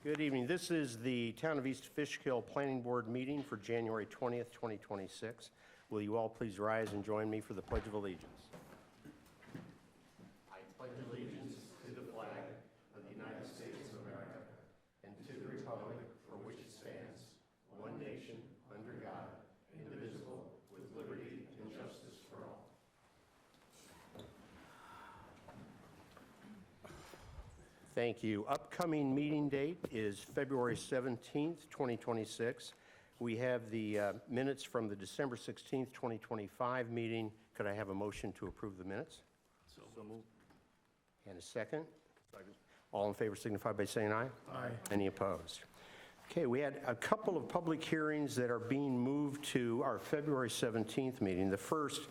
Good evening. This is the Town of East Fishkill Planning Board meeting for January 20th, 2026. Will you all please rise and join me for the Pledge of Allegiance? I pledge allegiance to the flag of the United States of America and to the republic for which it stands, one nation, under God, indivisible, with liberty and justice for all. Thank you. Upcoming meeting date is February 17th, 2026. We have the minutes from the December 16th, 2025 meeting. Could I have a motion to approve the minutes? So moved. And a second? Second. All in favor signify by saying aye. Aye. Any opposed? Okay, we had a couple of public hearings that are being moved to our February 17th meeting. The first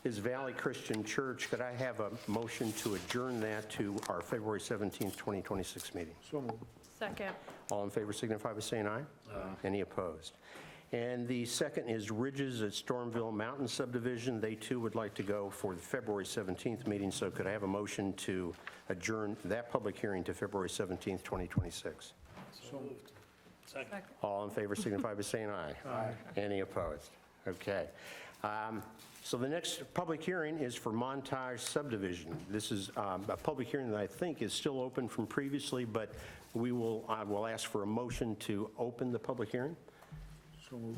is Valley Christian Church. Could I have a motion to adjourn that to our February 17th, 2026 meeting? So moved. Second. All in favor signify by saying aye. Aye. Any opposed? And the second is Ridges at Stormville Mountain Subdivision. They too would like to go for the February 17th meeting, so could I have a motion to adjourn that public hearing to February 17th, 2026? So moved. Second. All in favor signify by saying aye. Aye. Any opposed? Okay. So the next public hearing is for Montage Subdivision. This is a public hearing that I think is still open from previously, but I will ask for a motion to open the public hearing. So moved.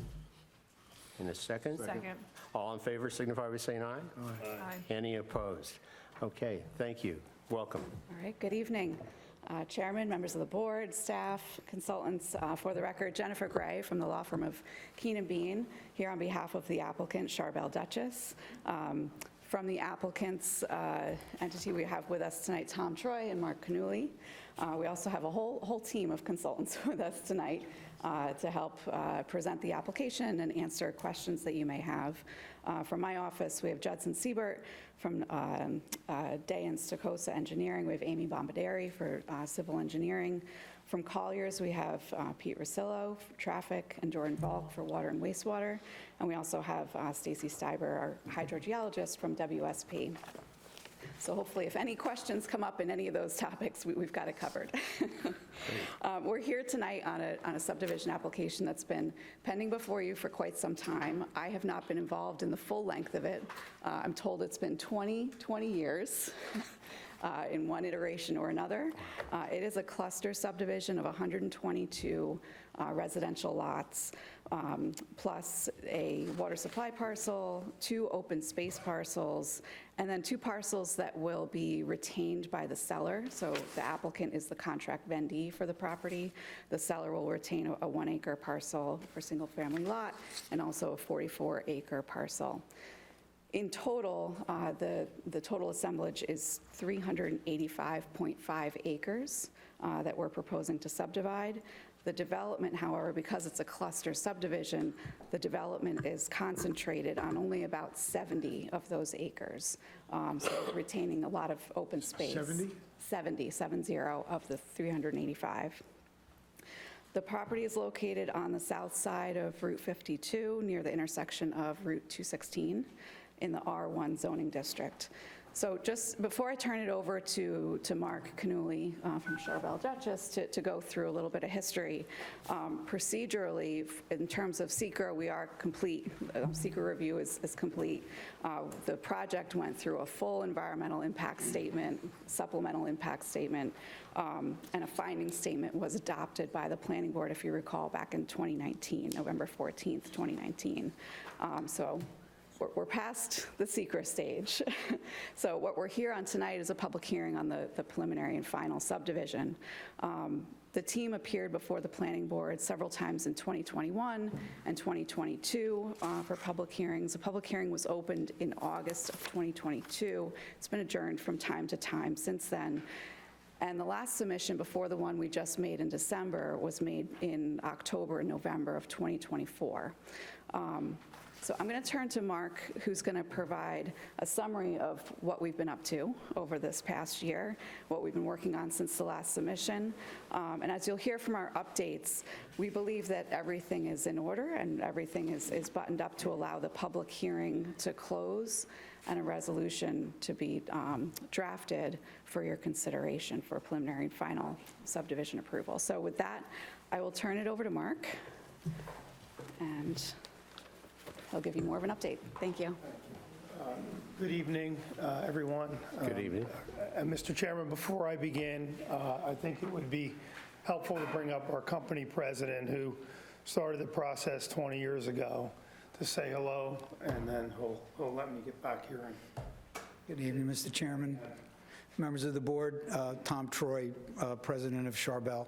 In a second? Second. All in favor signify by saying aye. Aye. Any opposed? Okay, thank you. Welcome. All right, good evening. Chairman, members of the board, staff, consultants. For the record, Jennifer Gray from the law firm of Keenan Bean, here on behalf of the applicant, Charbel Duchess. From the applicant's entity, we have with us tonight Tom Troy and Mark Canuli. We also have a whole team of consultants with us tonight to help present the application and answer questions that you may have. From my office, we have Judson Siebert. From Day and Stokosa Engineering, we have Amy Bombaderi for civil engineering. From Colliers, we have Pete Rosillo for traffic and Jordan Valk for water and wastewater. And we also have Stacy Steiber, our hydrogeologist from WSP. So hopefully if any questions come up in any of those topics, we've got it covered. We're here tonight on a subdivision application that's been pending before you for quite some time. I have not been involved in the full length of it. I'm told it's been 20 years. In one iteration or another. It is a cluster subdivision of 122 residential lots, plus a water supply parcel, 2 open space parcels, and then 2 parcels that will be retained by the seller. So the applicant is the contract vendee for the property. The seller will retain a 1-acre parcel for single-family lot and also a 44-acre parcel. In total, the total assemblage is 385.5 acres that we're proposing to subdivide. The development, however, because it's a cluster subdivision, the development is concentrated on only about 70 of those acres, so retaining a lot of open space. 70 of the 385. The property is located on the south side of Route 52, near the intersection of Route 216. In the R1 zoning district. So just before I turn it over to Mark Canuli from Charbel Duchess to go through a little bit of history, procedurally, in terms of SEQR, we are complete. SEQR review is complete. The project went through a full environmental impact statement, supplemental impact statement, and a finding statement was adopted by the planning board, if you recall, back in 2019, November 14th, 2019. So we're past the SEQR stage. So what we're here on tonight is a public hearing on the preliminary and final subdivision. The team appeared before the planning board several times in 2021 and 2022 for public hearings. A public hearing was opened in August of 2022. It's been adjourned from time to time since then. And the last submission before the one we just made in December was made in October and November of 2024. So I'm going to turn to Mark, who's going to provide a summary of what we've been up to over this past year, what we've been working on since the last submission. And as you'll hear from our updates, we believe that everything is in order and everything is buttoned up to allow the public hearing to close and a resolution to be drafted for your consideration for preliminary and final subdivision approval. So with that, I will turn it over to Mark, and he'll give you more of an update. Thank you. Good evening, everyone. Good evening. Mr. Chairman, before I begin, I think it would be helpful to bring up our company president who started the process 20 years ago to say hello, and then he'll let me get back here. Good evening, Mr. Chairman, members of the board. Tom Troy, President of Charbel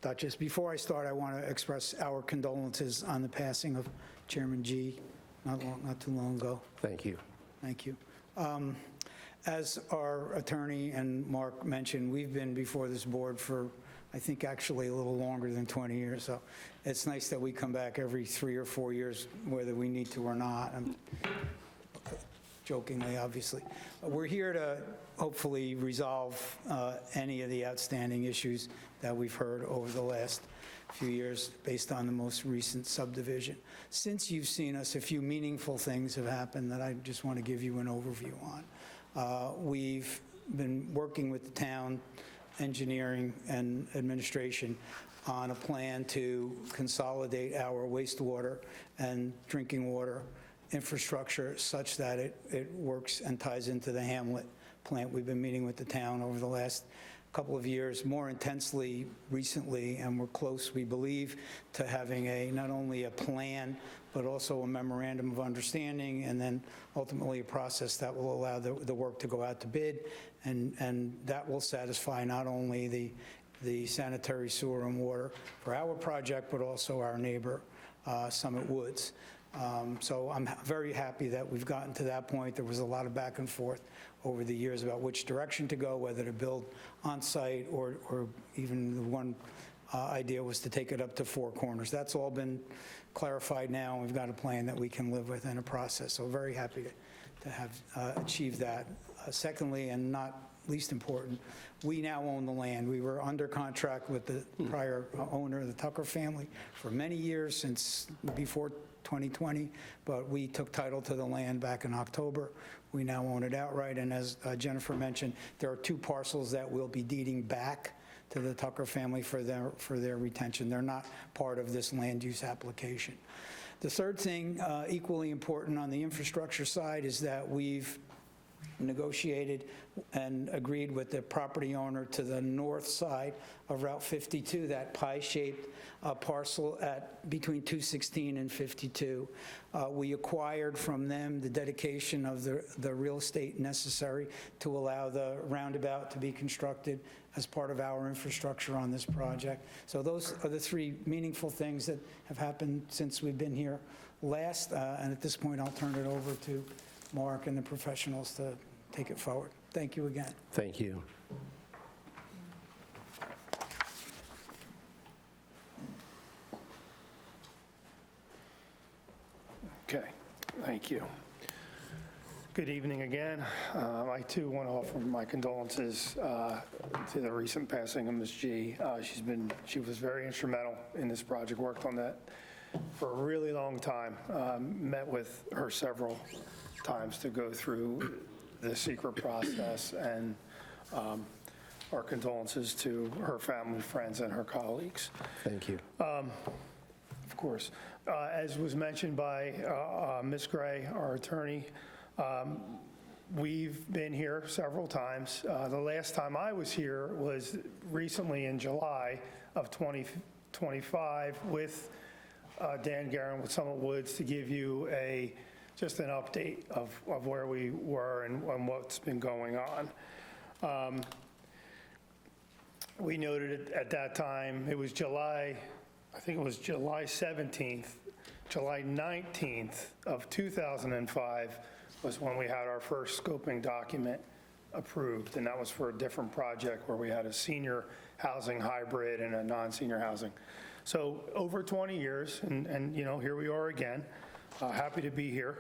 Dutchess. Before I start, I want to express our condolences on the passing of Chairman G not too long ago. Thank you. Thank you. As our attorney and Mark mentioned, we've been before this board for, I think, actually a little longer than 20 years. So it's nice that we come back every 3 or 4 years, whether we need to or not. I'm jokingly, obviously. We're here to hopefully resolve any of the outstanding issues that we've heard over the last few years based on the most recent subdivision. Since you've seen us, a few meaningful things have happened that I just want to give you an overview on. We've been working with the town engineering and administration on a plan to consolidate our wastewater and drinking water infrastructure such that it works and ties into the Hamlet plant. We've been meeting with the town over the last couple of years, more intensely recently, and we're close, we believe, to having not only a plan, but also a memorandum of understanding, and then ultimately a process that will allow the work to go out to bid, and that will satisfy not only the sanitary sewer and water for our project, but also our neighbor, Summit Woods. So I'm very happy that we've gotten to that point. There was a lot of back and forth over the years about which direction to go, whether to build on-site or even the one idea was to take it up to Four Corners. That's all been clarified now, and we've got a plan that we can live with and a process. So very happy to have achieved that. Secondly, and not least important, we now own the land. We were under contract with the prior owner, the Tucker family, for many years, since before 2020, but we took title to the land back in October. We now own it outright, and as Jennifer mentioned, there are 2 parcels that we'll be deeding back to the Tucker family for their retention. They're not part of this land use application. The third thing, equally important on the infrastructure side, is that we've negotiated and agreed with the property owner to the north side of Route 52, that pie-shaped parcel at between 216 and 52. We acquired from them the dedication of the real estate necessary to allow the roundabout to be constructed as part of our infrastructure on this project. So those are the 3 meaningful things that have happened since we've been here last, and at this point I'll turn it over to Mark and the professionals to take it forward. Thank you again. Thank you. Okay, thank you. Good evening again. I too want to offer my condolences to the recent passing of Ms. G. She was very instrumental in this project, worked on that for a really long time. Met with her several times to go through the secret process, and our condolences to her family, friends, and her colleagues. Thank you. Of course. As was mentioned by Ms. Gray, our attorney, we've been here several times. The last time I was here was recently in July of 2025 with Dan Guerin with Summit Woods to give you just an update of where we were and what's been going on. We noted at that time, it was July 17th, July 19th of 2005 was when we had our first scoping document approved, and that was for a different project where we had a senior housing hybrid and a non-senior housing. So over 20 years, and here we are again, happy to be here.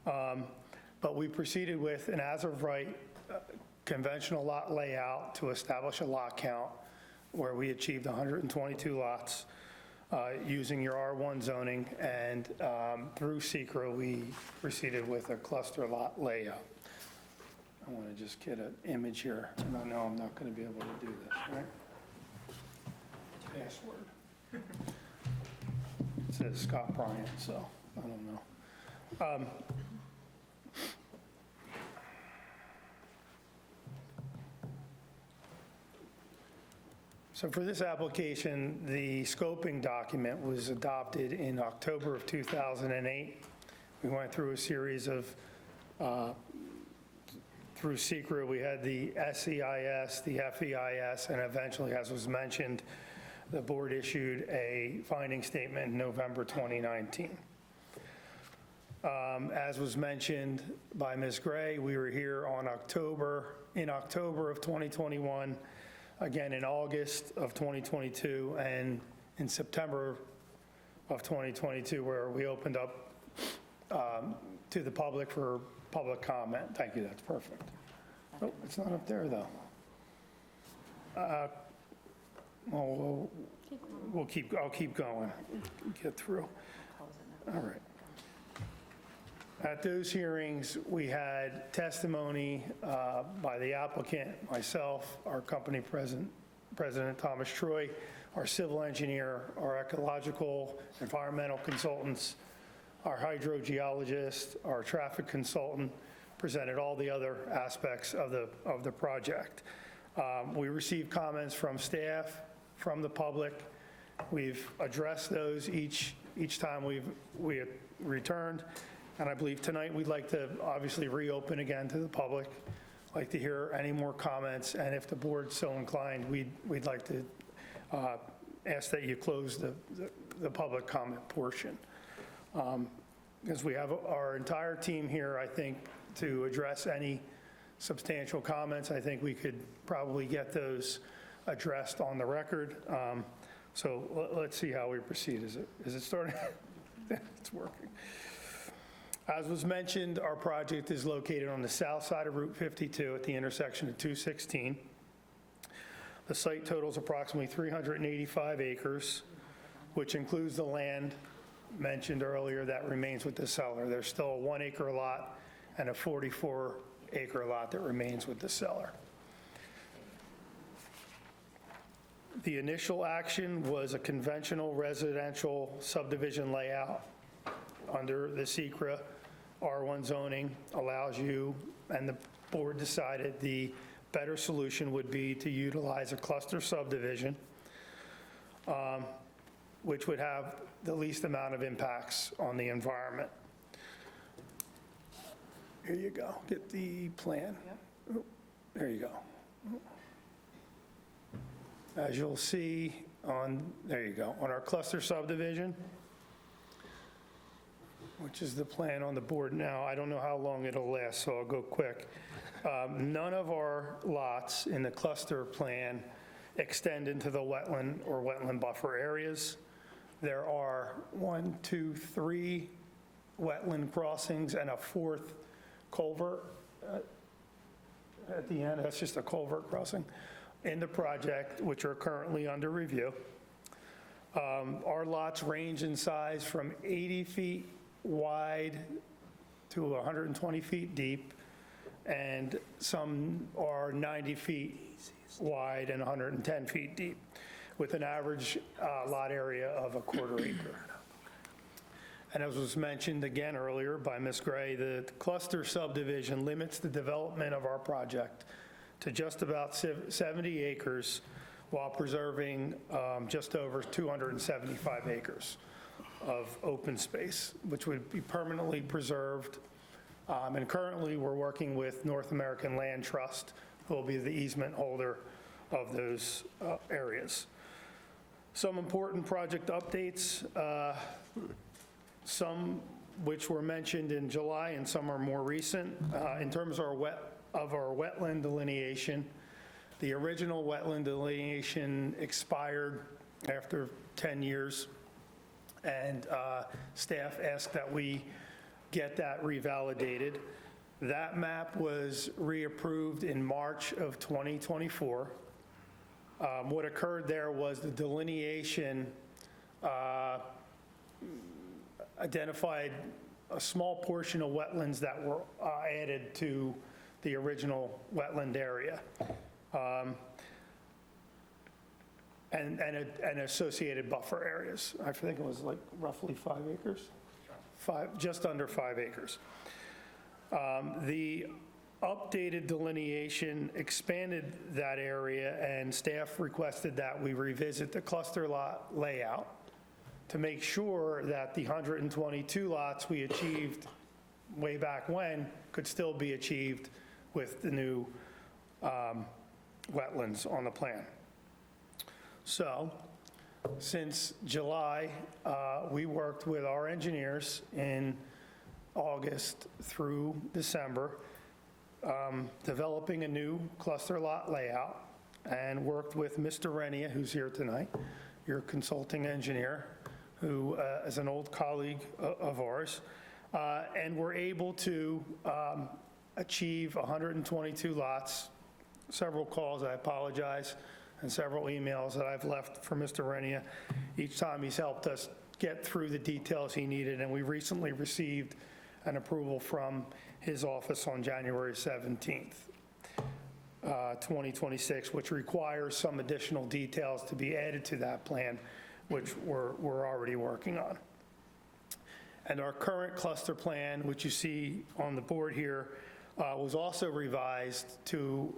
But we proceeded with an as-of-right conventional lot layout to establish a lot count where we achieved 122 lots using your R1 zoning, and through SECRA, we proceeded with a cluster lot layout. I want to just get an image here, and I know I'm not going to be able to do this, right? Password. It says Scott Bryant, so I don't know. So for this application, the scoping document was adopted in October of 2008. We went through a series of, through SECRA, we had the SEIS, the FEIS, and eventually, as was mentioned, the board issued a finding statement in November 2019. As was mentioned by Ms. Gray, we were here in October of 2021, again in August of 2022, and in September of 2022, where we opened up to the public for public comment. Thank you, that's perfect. Oh, it's not up there, though. Well, I'll keep going, get through. All right. At those hearings, we had testimony by the applicant, myself, our company president Thomas Troy, our civil engineer, our ecological environmental consultants, our hydrogeologist, our traffic consultant, presented all the other aspects of the project. We received comments from staff, from the public. We've addressed those each time we returned. And I believe tonight we'd like to obviously reopen again to the public, like to hear any more comments. And if the board's so inclined, we'd like to ask that you close the public comment portion. Because we have our entire team here, I think, to address any substantial comments. I think we could probably get those addressed on the record. So let's see how we proceed. Is it starting? It's working. As was mentioned, our project is located on the south side of Route 52 at the intersection of 216. The site totals approximately 385 acres, which includes the land mentioned earlier that remains with the seller. There's still a 1 acre lot and a 44 acre lot that remains with the seller. The initial action was a conventional residential subdivision layout under the SECRA. R1 zoning allows you, and the board decided the better solution would be to utilize a cluster subdivision, which would have the least amount of impacts on the environment. Here you go. Get the plan. Oh, there you go. As you'll see there you go, on our cluster subdivision, which is the plan on the board now. I don't know how long it'll last, so I'll go quick. None of our lots in the cluster plan extend into the wetland or wetland buffer areas. There are 3 wetland crossings and a 4th culvert at the end. That's just a culvert crossing in the project, which are currently under review. Our lots range in size from 80 feet wide to 120 feet deep, and some are 90 feet wide and 110 feet deep, with an average lot area of a 1/4 acre. And as was mentioned again earlier by Ms. Gray, the cluster subdivision limits the development of our project to just about 70 acres while preserving just over 275 acres of open space, which would be permanently preserved. And currently, we're working with North American Land Trust, who will be the easement holder of those areas. Some important project updates, some which were mentioned in July and some are more recent. In terms of our wetland delineation, the original wetland delineation expired after 10 years. And staff asked that we get that revalidated. That map was reapproved in March of 2024. What occurred there was the delineation identified a small portion of wetlands that were added to the original wetland area. And associated buffer areas. I think it was like roughly 5 acres? Just under 5 acres. The updated delineation expanded that area, and staff requested that we revisit the cluster lot layout to make sure that the 122 lots we achieved way back when could still be achieved with the new wetlands on the plan. So, since July, we worked with our engineers in August through December, developing a new cluster lot layout, and worked with Mr. Renia, who's here tonight, your consulting engineer, who is an old colleague of ours, and we're able to achieve 122 lots. Several calls, I apologize, and several emails that I've left for Mr. Renia. Each time he's helped us get through the details he needed, and we recently received an approval from his office on January 17th, 2026, which requires some additional details to be added to that plan, which we're already working on. And our current cluster plan, which you see on the board here, was also revised to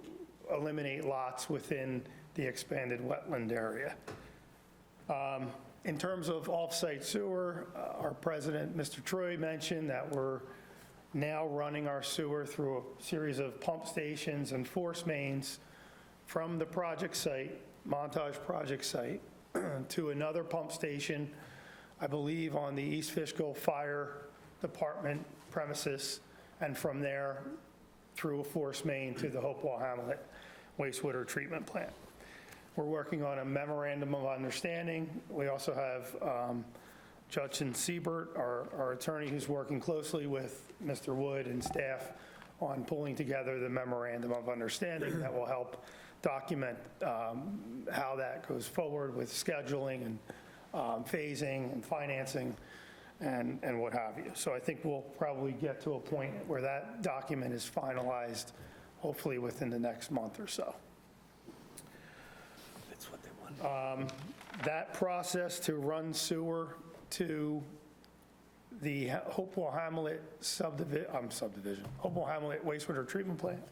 eliminate lots within the expanded wetland area. In terms of off-site sewer, our president, Mr. Troy, mentioned that we're now running our sewer through a series of pump stations and force mains from the project site, Montage project site, to another pump station, I believe on the East Fishkill Fire Department premises, and from there through a force main to the Hopewell Hamlet wastewater treatment plant. We're working on a memorandum of understanding. We also have Judson Siebert, our attorney, who's working closely with Mr. Wood and staff on pulling together the memorandum of understanding that will help document how that goes forward with scheduling and phasing and financing and what have you. So I think we'll probably get to a point where that document is finalized, hopefully within the next month or so. That's what they want. That process to run sewer to the Hopewell Hamlet subdivision, Hopewell Hamlet wastewater treatment plant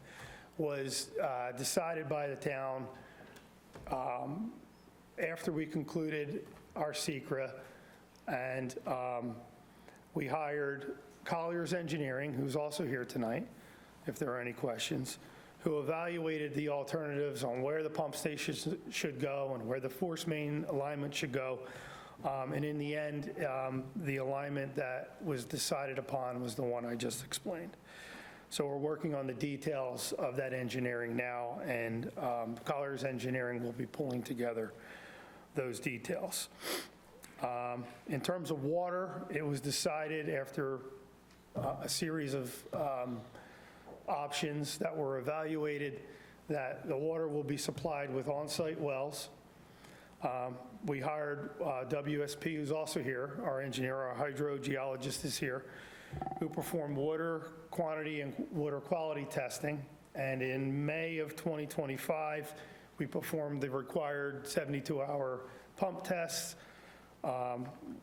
was decided by the town after we concluded our SECRA, and we hired Colliers Engineering, who's also here tonight, if there are any questions, who evaluated the alternatives on where the pump stations should go and where the force main alignment should go. And in the end, the alignment that was decided upon was the one I just explained. So we're working on the details of that engineering now, and Colliers Engineering will be pulling together those details. In terms of water, it was decided after a series of options that were evaluated that the water will be supplied with on-site wells. We hired WSP, who's also here, our engineer, our hydrogeologist is here, who performed water quantity and water quality testing. And in May of 2025, we performed the required 72-hour pump tests,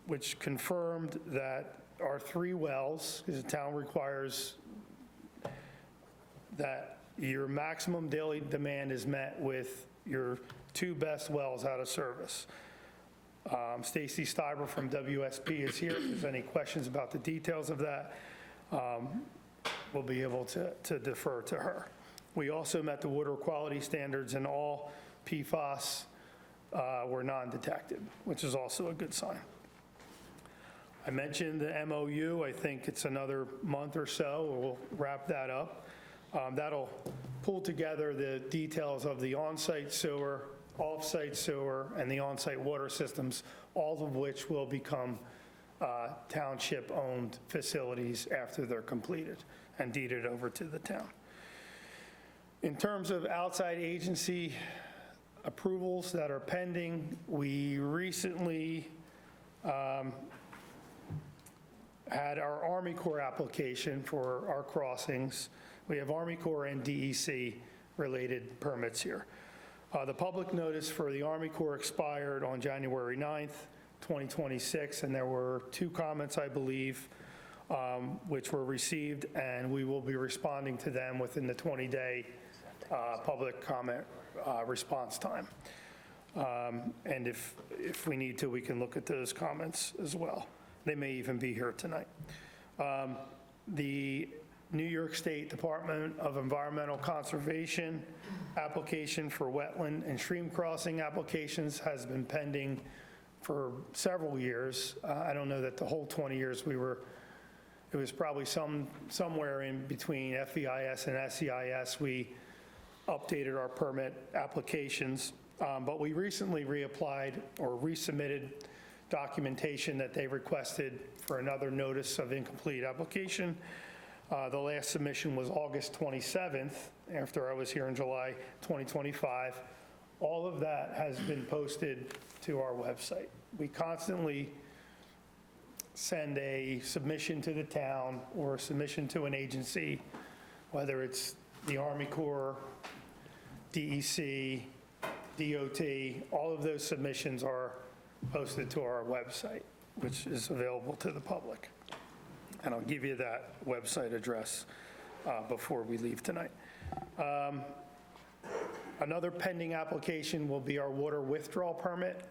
which confirmed that our 3 wells, because the town requires that your maximum daily demand is met with your 2 best wells out of service. Stacy Steiber from WSP is here. If there's any questions about the details of that, we'll be able to defer to her. We also met the water quality standards, and all PFAS were non-detected, which is also a good sign. I mentioned the MOU. I think it's another month or so. We'll wrap that up. That'll pull together the details of the on-site sewer, off-site sewer, and the on-site water systems, all of which will become township-owned facilities after they're completed and deeded over to the town. In terms of outside agency approvals that are pending, we recently had our Army Corps application for our crossings We have Army Corps and DEC-related permits here. The public notice for the Army Corps expired on January 9th, 2026, and there were 2 comments, I believe, which were received, and we will be responding to them within the 20-day public comment response time. And if we need to, we can look at those comments as well. They may even be here tonight. The New York State Department of Environmental Conservation application for wetland and stream crossing applications has been pending for several years. I don't know that the whole 20 years it was probably somewhere in between FEIS and SEIS. We updated our permit applications, but we recently reapplied or resubmitted documentation that they requested for another notice of incomplete application. The last submission was August 27th, after I was here in July 2025. All of that has been posted to our website. We constantly send a submission to the town or a submission to an agency, whether it's the Army Corps, DEC, DOT, all of those submissions are posted to our website, which is available to the public. And I'll give you that website address before we leave tonight. Another pending application will be our water withdrawal permit,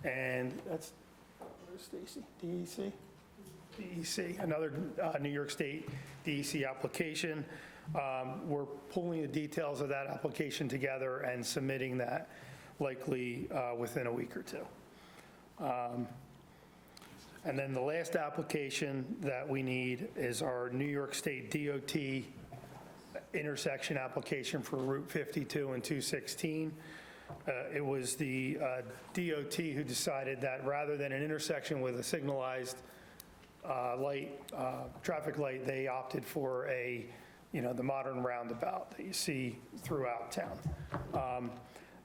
and that's, where's Stacy? DEC? DEC, another New York State DEC application. We're pulling the details of that application together and submitting that likely within a week or 2. And then the last application that we need is our New York State DOT intersection application for Route 52 and 216. It was the DOT who decided that rather than an intersection with a signalized traffic light, they opted for the modern roundabout that you see throughout town.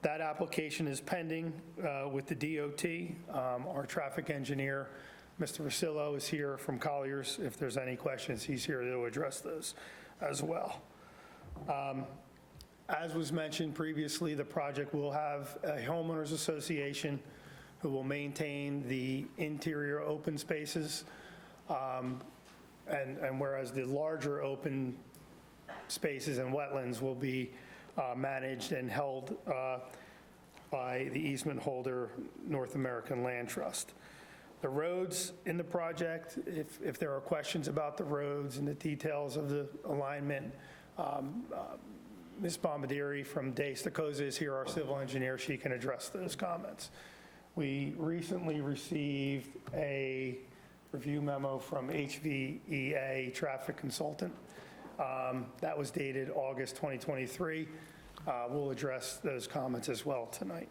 That application is pending with the DOT. Our traffic engineer, Mr. Vasillo, is here from Colliers. If there's any questions, he's here to address those as well. As was mentioned previously, the project will have a homeowners association who will maintain the interior open spaces. And whereas the larger open spaces and wetlands will be managed and held by the easement holder, North American Land Trust. The roads in the project, if there are questions about the roads and the details of the alignment, Ms. Bombadiri from Day Stokoza is here, our civil engineer. She can address those comments. We recently received a review memo from HVEA Traffic Consultant. That was dated August 2023. We'll address those comments as well tonight.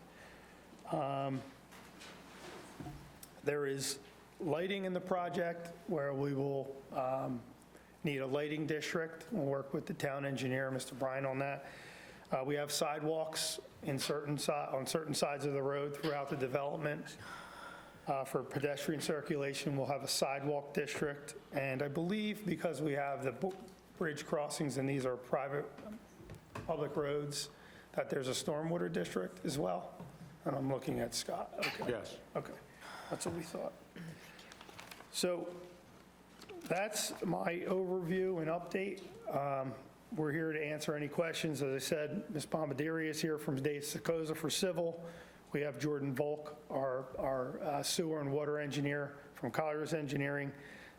There is lighting in the project where we will need a lighting district. We'll work with the town engineer, Mr. Bryan, on that. We have sidewalks on certain sides of the road throughout the development. For pedestrian circulation, we'll have a sidewalk district. And I believe because we have the bridge crossings and these are private public roads, that there's a stormwater district as well. And I'm looking at Scott. Okay. Yes. Okay, that's what we thought. So that's my overview and update. We're here to answer any questions. As I said, Ms. Bombadiri is here from Day Stokoza for civil. We have Jordan Volk, our sewer and water engineer from Colliers Engineering.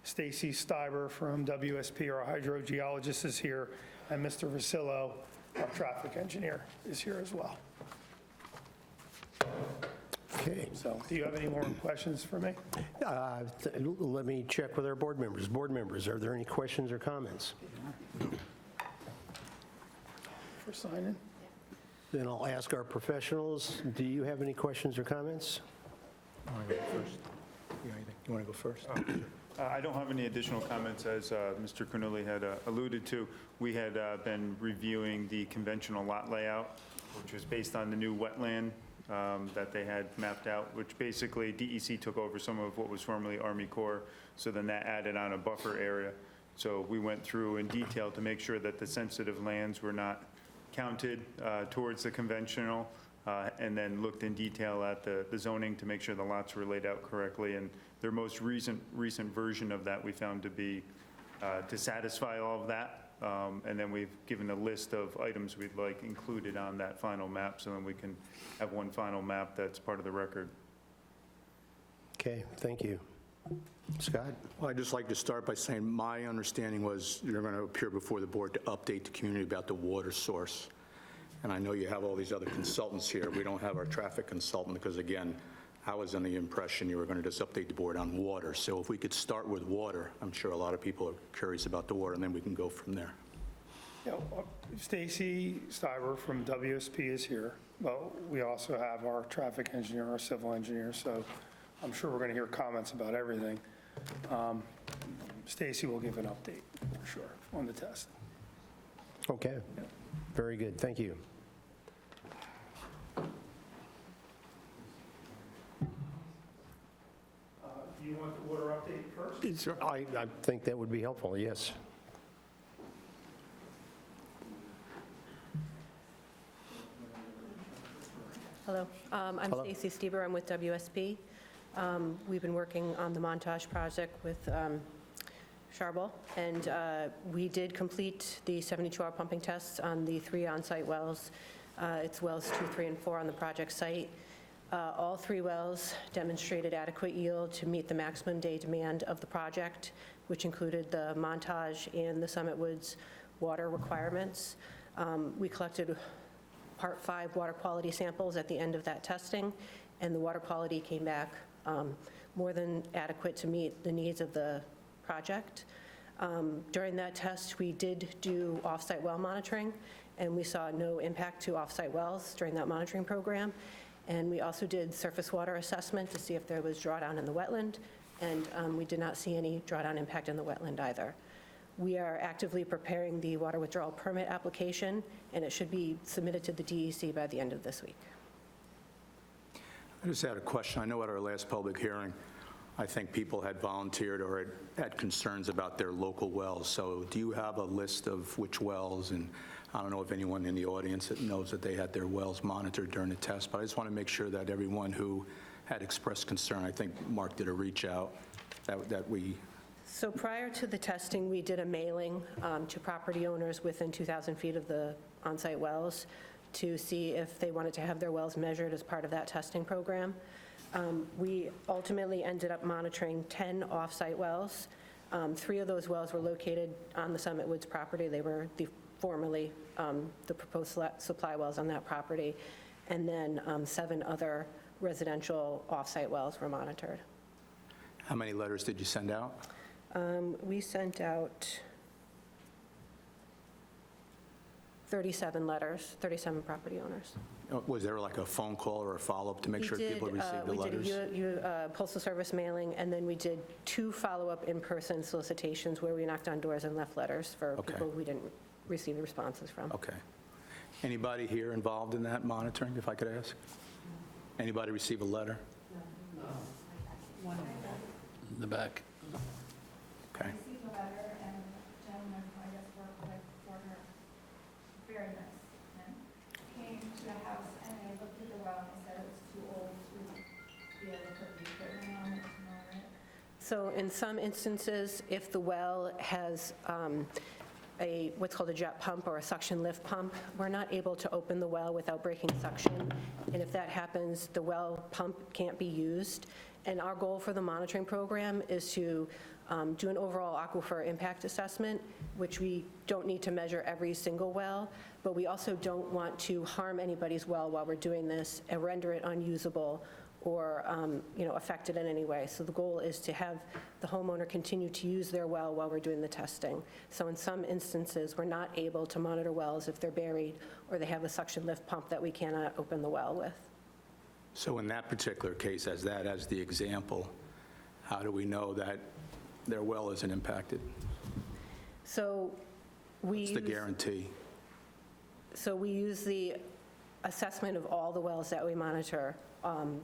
Stacy Stiber from WSP, our hydrogeologist, is here. And Mr. Vasillo, our traffic engineer, is here as well. Okay. So do you have any more questions for me? Let me check with our board members. Board members, are there any questions or comments? For signing? Then I'll ask our professionals, do you have any questions or comments? You want to go first? I don't have any additional comments. As Mr. Corneli had alluded to, we had been reviewing the conventional lot layout, which was based on the new wetland that they had mapped out, which basically DEC took over some of what was formerly Army Corps, so then that added on a buffer area. So we went through in detail to make sure that the sensitive lands were not counted towards the conventional, and then looked in detail at the zoning to make sure the lots were laid out correctly. And their most recent version of that we found to be, to satisfy all of that. And then we've given a list of items we'd like included on that final map, so then we can have one final map that's part of the record. Okay, thank you. Scott? Well, I'd just like to start by saying my understanding was you're going to appear before the board to update the community about the water source. And I know you have all these other consultants here. We don't have our traffic consultant because, again, I was under the impression you were going to just update the board on water. So if we could start with water, I'm sure a lot of people are curious about the water, and then we can go from there. Yeah, Stacy Stiver from WSP is here, but we also have our traffic engineer, our civil engineer, so I'm sure we're going to hear comments about everything. Stacy will give an update, for sure, on the test. Okay, very good, thank you. Do you want the water update first? I think that would be helpful, yes. Hello, I'm Hello. Stacy Stieber, I'm with WSP. We've been working on the Montage project with Charbel, and we did complete the 72-hour pumping tests on the 3 on-site wells. It's wells 2, 3, and 4 on the project site. All 3 wells demonstrated adequate yield to meet the maximum day demand of the project, which included the Montage and the Summit Woods water requirements. We collected Part 5 water quality samples at the end of that testing, and the water quality came back more than adequate to meet the needs of the project. During that test, we did do off-site well monitoring, and we saw no impact to off-site wells during that monitoring program. And we also did surface water assessment to see if there was drawdown in the wetland, and we did not see any drawdown impact in the wetland either. We are actively preparing the water withdrawal permit application, and it should be submitted to the DEC by the end of this week. I just had a question. I know at our last public hearing, I think people had volunteered or had concerns about their local wells. So do you have a list of which wells? And I don't know if anyone in the audience that knows that they had their wells monitored during the test, but I just want to make sure that everyone who had expressed concern, I think Mark did a reach out, that we... So prior to the testing, we did a mailing to property owners within 2,000 feet of the on-site wells to see if they wanted to have their wells measured as part of that testing program. We ultimately ended up monitoring 10 off-site wells. 3 of those wells were located on the Summit Woods property. They were formerly the proposed supply wells on that property. And then 7 other residential off-site wells were monitored. How many letters did you send out? We sent out 37 letters, 37 property owners. Was there like a phone call or a follow-up to make sure people received the letters? We did a postal service mailing, and then we did 2 follow-up in-person solicitations where we knocked on doors and left letters for Okay. people we didn't receive responses from. Okay. Anybody here involved in that monitoring, if I could ask? Anybody receive a letter? In the back. Okay. Received a letter, and the gentleman who I just worked with for her, very nice, and came to the house and they looked at the well and they said it was too old to be able to put the equipment on it to monitor it. So in some instances, if the well has what's called a jet pump or a suction lift pump, we're not able to open the well without breaking suction. And if that happens, the well pump can't be used. And our goal for the monitoring program is to do an overall aquifer impact assessment, which we don't need to measure every single well, but we also don't want to harm anybody's well while we're doing this and render it unusable or affect it in any way. So the goal is to have the homeowner continue to use their well while we're doing the testing. So in some instances, we're not able to monitor wells if they're buried or they have a suction lift pump that we cannot open the well with. So in that particular case, as the example, how do we know that their well isn't impacted? So we What's the guarantee? So we use the assessment of all the wells that we monitor,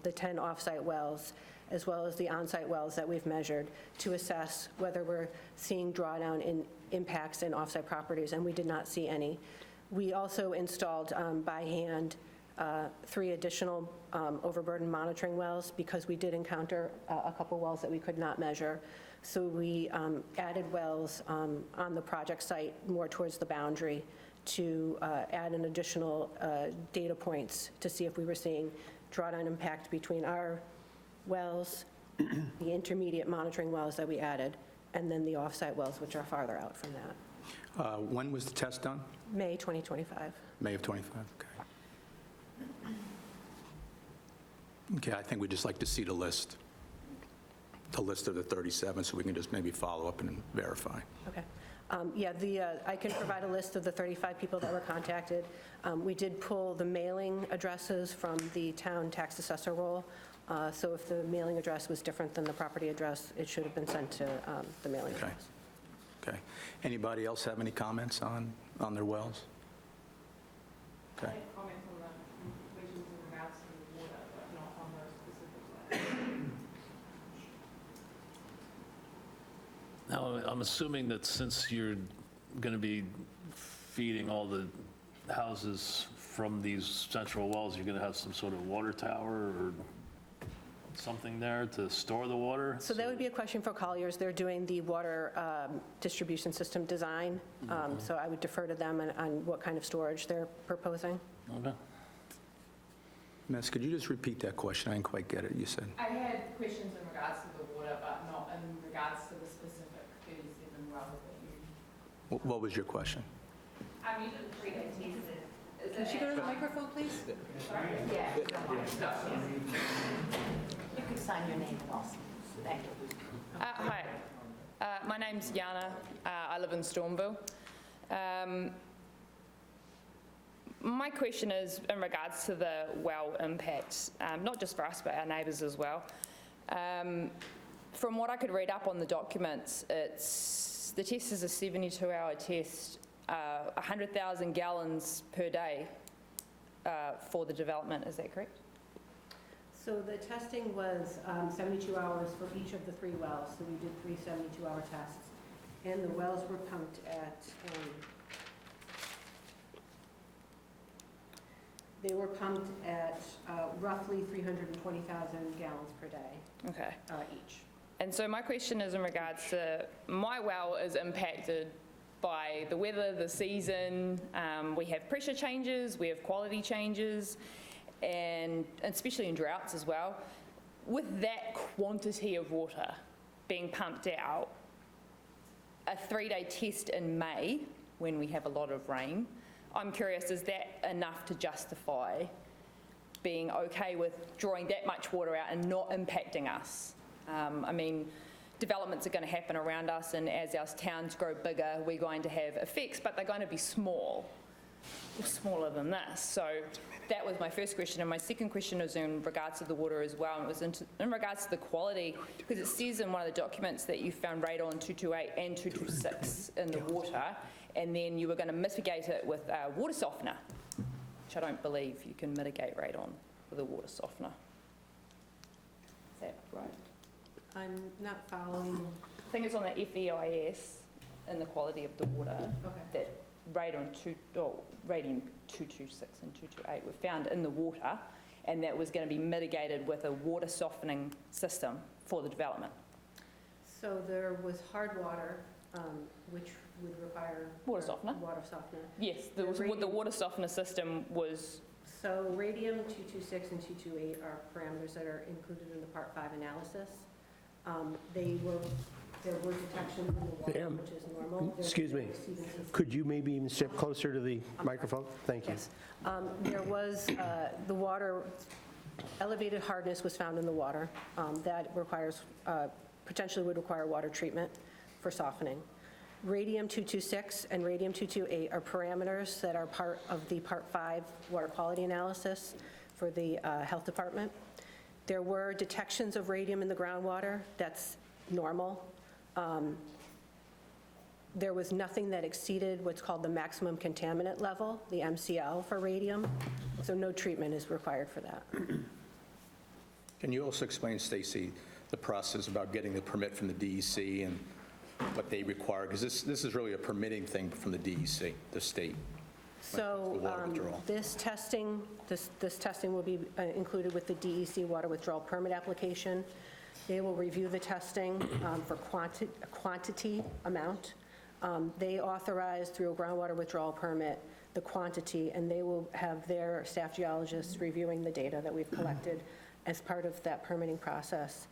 the 10 off-site wells, as well as the on-site wells that we've measured, to assess whether we're seeing drawdown in impacts in off-site properties, and we did not see any. We also installed by hand 3 additional overburden monitoring wells because we did encounter a couple wells that we could not measure. So we added wells on the project site more towards the boundary to add an additional data points to see if we were seeing drawdown impact between our wells, the intermediate monitoring wells that we added, and then the off-site wells, which are farther out from that. When was the test done? May 2025. May of '25, okay. Okay, I think we'd just like to see the list of the 37, so we can just maybe follow up and verify. Okay. Yeah, I can provide a list of the 35 people that were contacted. We did pull the mailing addresses from the town tax assessor roll. So if the mailing address was different than the property address, it should have been sent to the mailing Okay. address. Okay. Anybody else have any comments on their wells? Okay. Comment on the questions in regards to the water, but not on those specific wells. Now, I'm assuming that since you're going to be feeding all the houses from these central wells, you're going to have some sort of water tower or something there to store the water? So that would be a question for Colliers. They're doing the water distribution system design. So I would defer to them on what kind of storage they're proposing. Okay. Miss, could you just repeat that question? I didn't quite get it, you said. I had questions in regards to the water, but not in regards to the specific 37 wells that you... What was your question? I mean, the 3-day tested. Can she go to the microphone, please? Yeah. You could sign your name also. Thank you. Hi, my name's Yana. I live in Stormville. My question is in regards to the well impact, not just for us, but our neighbours as well. From what I could read up on the documents, the test is a 72-hour test, 100,000 gallons per day for the development. Is that correct? So the testing was 72 hours for each of the 3 wells. So we did 3 72-hour tests. And the wells were pumped at, roughly 320,000 gallons per day. Okay. Each. And so my question is in regards to, my well is impacted by the weather, the season. We have pressure changes, we have quality changes, and especially in droughts as well. With that quantity of water being pumped out, a 3-day test in May, when we have a lot of rain, I'm curious, is that enough to justify being okay with drawing that much water out and not impacting us? I mean, developments are going to happen around us, and as our towns grow bigger, we're going to have effects, but they're going to be small, or smaller than this. So that was my first question, and my second question was in regards to the water as well, and it was in regards to the quality, because it says in one of the documents that you found radon 228 and 226 in the water, and then you were going to mitigate it with a water softener, which I don't believe you can mitigate radon with a water softener. Is that right? I'm not following. I think it's on the FEIS and the quality of the water that radium 226 and 228 were found in the water, and that was going to be mitigated with a water softening system for the development. So there was hard water, which would require... Water softener? Water softener. Yes, the water softener system was... So radium 226 and 228 are parameters that are included in the Part 5 analysis. There were detections in the water, Ma'am, which is normal. excuse me. Could you maybe even step closer to the microphone? Thank you. Yes. There was the water, elevated hardness was found in the water. That requires, potentially would require water treatment for softening. Radium 226 and radium 228 are parameters that are part of the Part 5 water quality analysis for the health department. There were detections of radium in the groundwater. That's normal. There was nothing that exceeded what's called the maximum contaminant level, the MCL for radium, so no treatment is required for that. Can you also explain, Stacy, the process about getting the permit from the DEC and what they require? Because this is really a permitting thing from the DEC, the state. So the water withdrawal. this testing will be included with the DEC water withdrawal permit application. They will review the testing for quantity amount. They authorize through a groundwater withdrawal permit the quantity, and they will have their staff geologists reviewing the data that we've collected as part of that permitting process.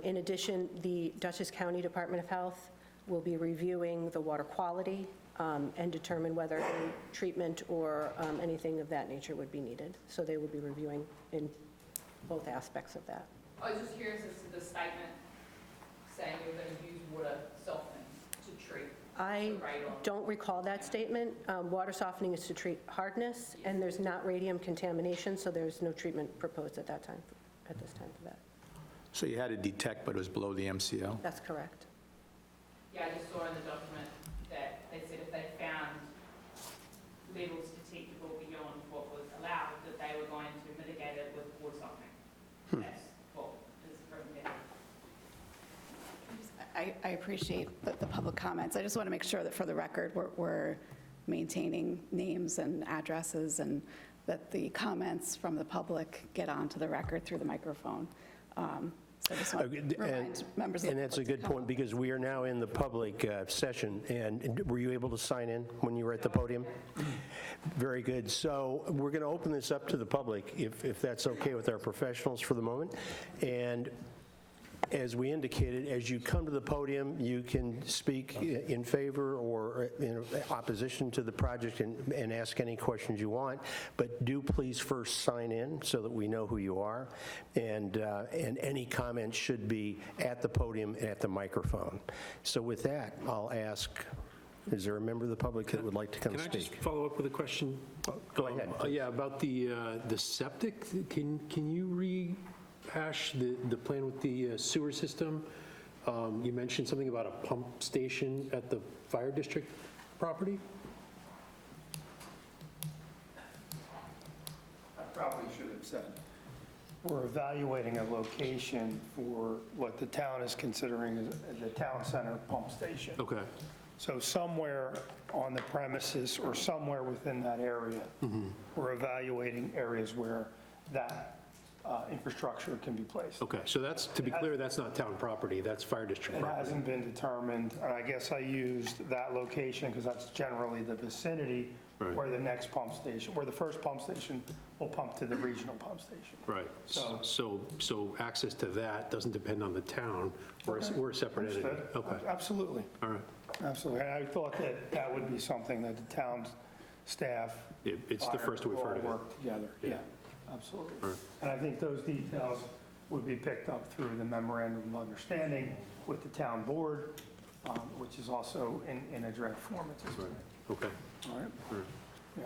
In addition, the Dutchess County Department of Health will be reviewing the water quality and determine whether any treatment or anything of that nature would be needed. So they will be reviewing in both aspects of that. I was just curious as to the statement saying you're going to use water softening to treat. I don't recall that statement. Water softening is to treat hardness, and there's not radium contamination, so there's no treatment proposed at this time for that. So you had to detect, but it was below the MCL? That's correct. Yeah, I just saw in the document that they said if they found levels detectable beyond what was allowed, that they were going to mitigate it with water softening. That's what is written there. I appreciate the public comments. I just want to make sure that for the record, we're maintaining names and addresses and that the comments from the public get onto the record through the microphone. So I just want to remind members of the And that's a public good to come. point, because we are now in the public session. And were you able to sign in when you were at the podium? Very good. So we're going to open this up to the public, if that's okay with our professionals for the moment. And as we indicated, as you come to the podium, you can speak in favor or in opposition to the project and ask any questions you want, but do please first sign in so that we know who you are, and any comments should be at the podium and at the microphone. So with that, I'll ask, is there a member of the public that would like to come Can I speak? just follow up with a question? Go ahead. Yeah, about the septic. Can you rehash the plan with the sewer system? You mentioned something about a pump station at the fire district property? I probably should have said, we're evaluating a location for what the town is considering as the town center pump station. Okay. So somewhere on the premises or somewhere within that area, we're evaluating areas where that infrastructure can be placed. Okay, so that's, to be clear, that's not town property, that's fire district It property. hasn't been determined, and I guess I used that location because that's generally the vicinity Right. where the next pump station, where the first pump station will pump to the regional pump station. Right, So- so access to that doesn't depend on the town, we're a separate entity. Understood. Okay, Absolutely, all right. absolutely. And I thought that that would be something that the town's staff. It's the first we've heard of it. all work together, yeah, absolutely. Right. And I think those details would be picked up through the memorandum of understanding with the town board, which is also in a draft form at this point. Okay. All right? Yeah,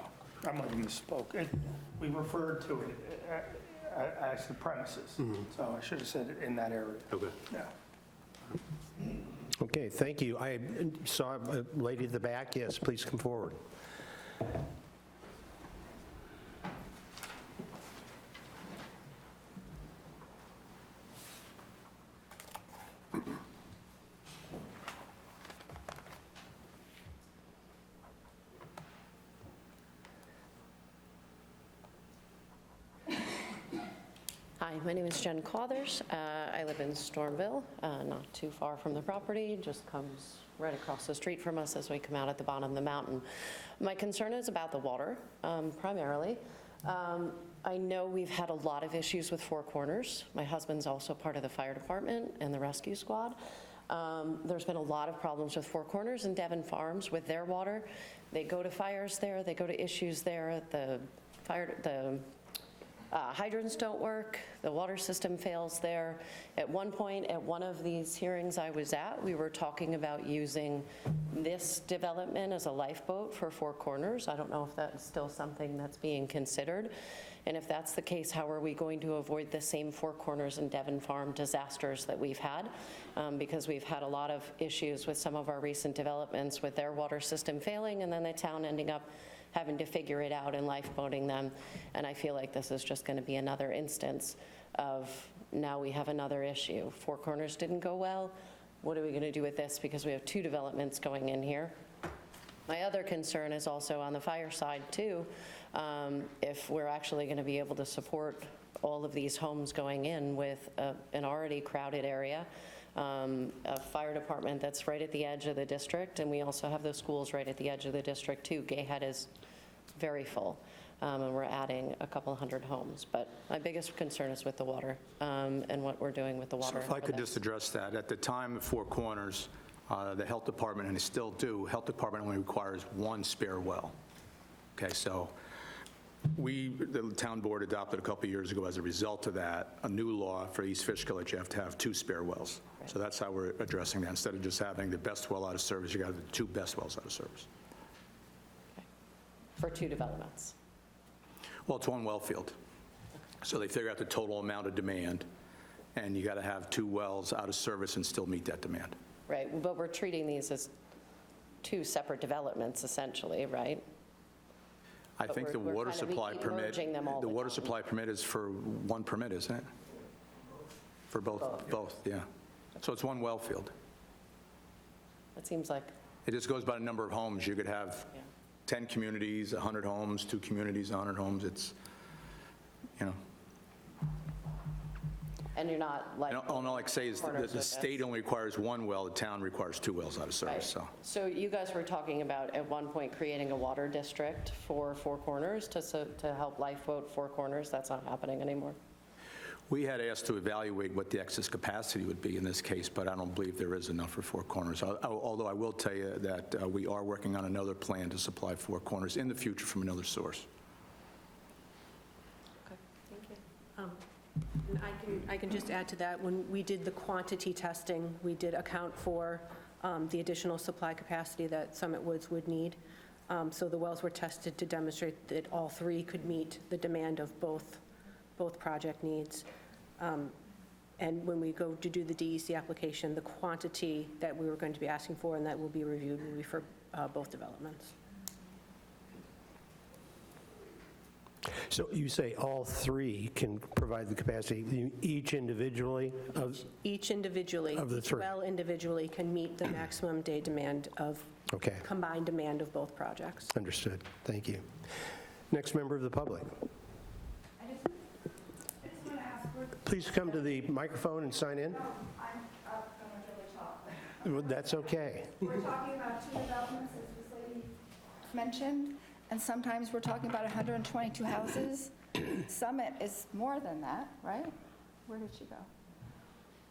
I might have misspoke. We referred to it as the premises, so I should have said it in that area. Okay. Yeah. Okay, thank you. I saw a lady at the back. Yes, please come forward. Hi, my name is Jen Cathers. I live in Stormville, not too far from the property, just comes right across the street from us as we come out at the bottom of the mountain. My concern is about the water, primarily. I know we've had a lot of issues with Four Corners. My husband's also part of the fire department and the rescue squad. There's been a lot of problems with Four Corners and Devon Farms with their water. They go to fires there, they go to issues there. The hydrants don't work, the water system fails there. At one point, at one of these hearings I was at, we were talking about using this development as a lifeboat for Four Corners. I don't know if that's still something that's being considered. And if that's the case, how are we going to avoid the same Four Corners and Devon Farm disasters that we've had? Because we've had a lot of issues with some of our recent developments with their water system failing and then the town ending up having to figure it out and lifeboating them. And I feel like this is just going to be another instance of Now we have another issue. Four Corners didn't go well. What are we going to do with this? Because we have two developments going in here. My other concern is also on the fire side, too. If we're actually going to be able to support all of these homes going in with an already crowded area, a fire department that's right at the edge of the district, and we also have those schools right at the edge of the district, too. Gayhead is very full, and we're adding a couple hundred homes. But my biggest concern is with the water and what we're doing with the water. So if I could just address that. At the time of Four Corners, the health department, and they still do, health department only requires one spare well. Okay, so the town board adopted a couple of years ago as a result of that, a new law for East Fishkill that you have to have two spare wells. So that's how we're addressing that. Instead of just having the best well out of service, you got the two best wells out of service. For two developments. Well, it's one well field. So they figure out the total amount of demand, and you got to have two wells out of service and still meet that demand. Right, but we're treating these as two separate developments, essentially, right? I But think the we're water kind of supply permit, merging them all the the water time. supply permit is for one permit, isn't it? For both, yeah. So it's one well field. It seems like, It just goes by the number of homes. You could have 10 communities, 100 homes, 2 communities, 100 homes. It's, you know. and you're not like. And all I say is that the state only requires one well, the town requires two wells out of service, Right. so. So you guys were talking about, at one point, creating a water district for Four Corners to help Lifeboat Four Corners. That's not happening anymore. We had asked to evaluate what the excess capacity would be in this case, but I don't believe there is enough for Four Corners. Although I will tell you that we are working on another plan to supply Four Corners in the future from another source. Okay, thank you. And I can just add to that, when we did the quantity testing, we did account for the additional supply capacity that Summit Woods would need. So the wells were tested to demonstrate that all three could meet the demand of both project needs. And when we go to do the DEC application, the quantity that we were going to be asking for and that will be reviewed will be for both developments. So you say all three can provide the capacity, each individually? Each individually. Of the three. Each well individually can meet the maximum day demand of, Okay, combined demand of both projects. understood. Thank you. Next member of the public. I just want to ask, Please come to the microphone and sign in. I'm up, I'm really tall. That's okay. We're talking about two developments, as this lady mentioned, and sometimes we're talking about 122 houses. Summit is more than that, right? Where did she go?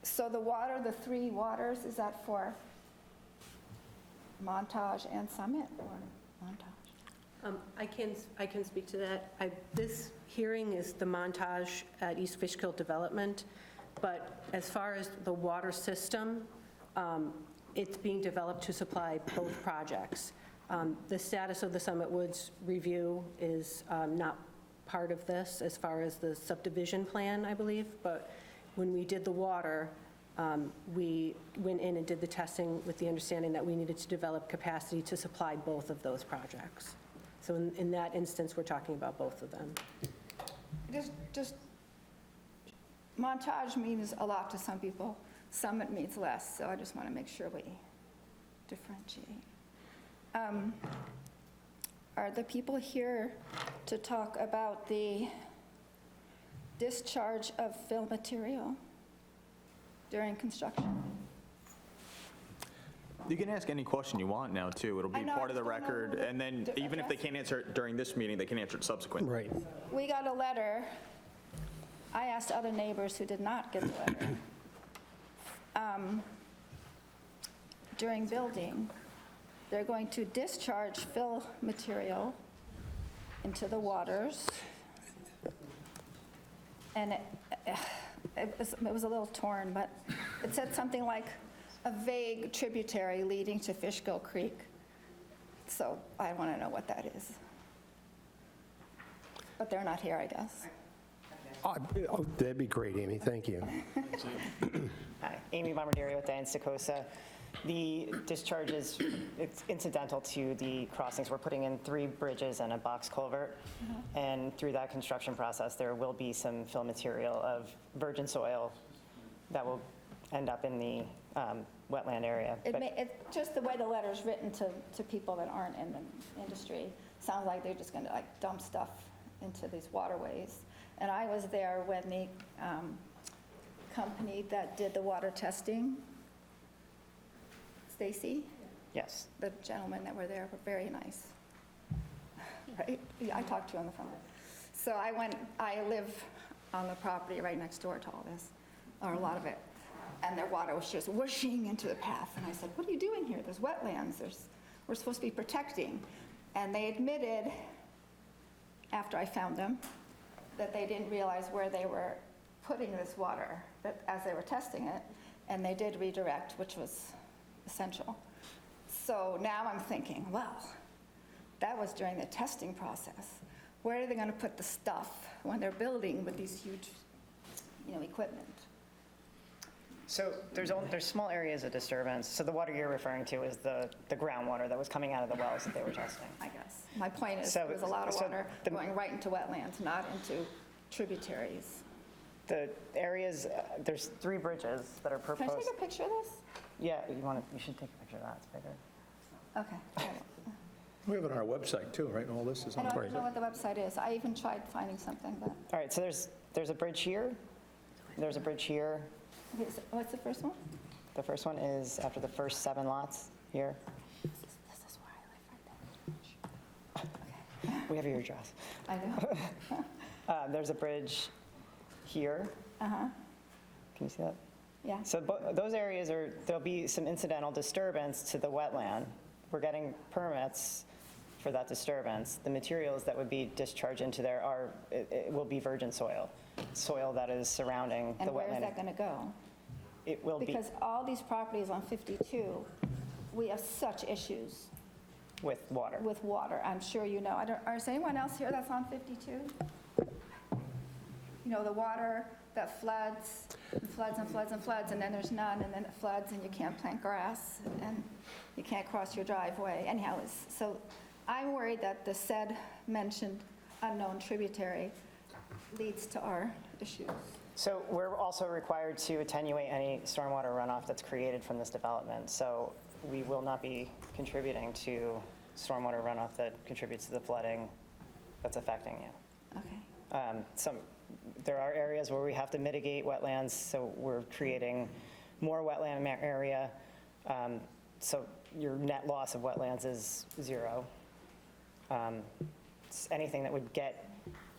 So the water, the three waters, is that for Montage and Summit, or Montage? I can speak to that. This hearing is the Montage at East Fishkill Development, but as far as the water system, it's being developed to supply both projects. The status of the Summit Woods review is not part of this as far as the subdivision plan, I believe, but when we did the water, we went in and did the testing with the understanding that we needed to develop capacity to supply both of those projects. So in that instance, we're talking about both of them. Just, Montage means a lot to some people, Summit means less, so I just want to make sure we differentiate. Are the people here to talk about the discharge of fill material during construction? You can ask any question you want now, too. It'll I be know, part of the I just don't know record, and then to even if they address can't answer it during this meeting, they can answer it subsequently. Right. We got a letter. I asked other neighbors who did not get the letter. During building, they're going to discharge fill material into the waters. And it was a little torn, but it said something like a vague tributary leading to Fishkill Creek. So I want to know what that is. But they're not here, I guess. Oh, that'd be great, Amy. Thank you. Hi, Amy Bombardieri with Diane Stokosa. The discharge it's incidental to the crossings. We're putting in 3 bridges and a box culvert. And through that construction process, there will be some fill material of virgin soil that will end up in the wetland area. It's just the way the letter's written to people that aren't in the industry. Sounds like they're just going to like dump stuff into these waterways. And I was there when the company that did the water testing, Stacy, Yes. the gentlemen that were there were very nice. Right? Yeah, I talked to you on the phone. So I live on the property right next door to all this, or a lot of it. And their water was just whooshing into the path. And I said, what are you doing here? There's wetlands. We're supposed to be protecting. And they admitted, after I found them, that they didn't realize where they were putting this water as they were testing it. And they did redirect, which was essential. So now I'm thinking, well, that was during the testing process. Where are they going to put the stuff when they're building with these huge, equipment? So there's small areas of disturbance. So the water you're referring to is the groundwater that was coming out of the wells that they were testing. I guess. My point is, So- there was a lot of so water the- going right into wetlands, not into tributaries. The areas, there's 3 bridges that are Can I proposed. take a picture of this? Yeah, you should take a picture of that, it's bigger. Okay. We have it on our website too, right? All this is I on the don't know what the website is. I even tried finding something, but, All right, so there's a bridge here, there's a bridge here. okay, so what's the first one? The first one is after the first 7 lots here. This is where I live, right there. We have your address. I know. There's a bridge here. Uh-huh, Can you see that? yeah. So those areas there'll be some incidental disturbance to the wetland. We're getting permits for that disturbance. The materials that would be discharged into there it will be virgin soil that is surrounding the wetland. And where is that going to go? It will be Because all these properties on 52, we have such issues with water. with water. I'm sure you know. Is anyone else here that's on 52? The water that floods and floods and floods and floods, and then there's none, and then it floods, and you can't plant grass, and you can't cross your driveway. Anyhow, so I'm worried that the said mentioned unknown tributary leads to our issues. So we're also required to attenuate any stormwater runoff that's created from this development. So we will not be contributing to stormwater runoff that contributes to the flooding that's affecting you. Okay. There are areas where we have to mitigate wetlands, so we're creating more wetland area. So your net loss of wetlands is 0. Anything that would get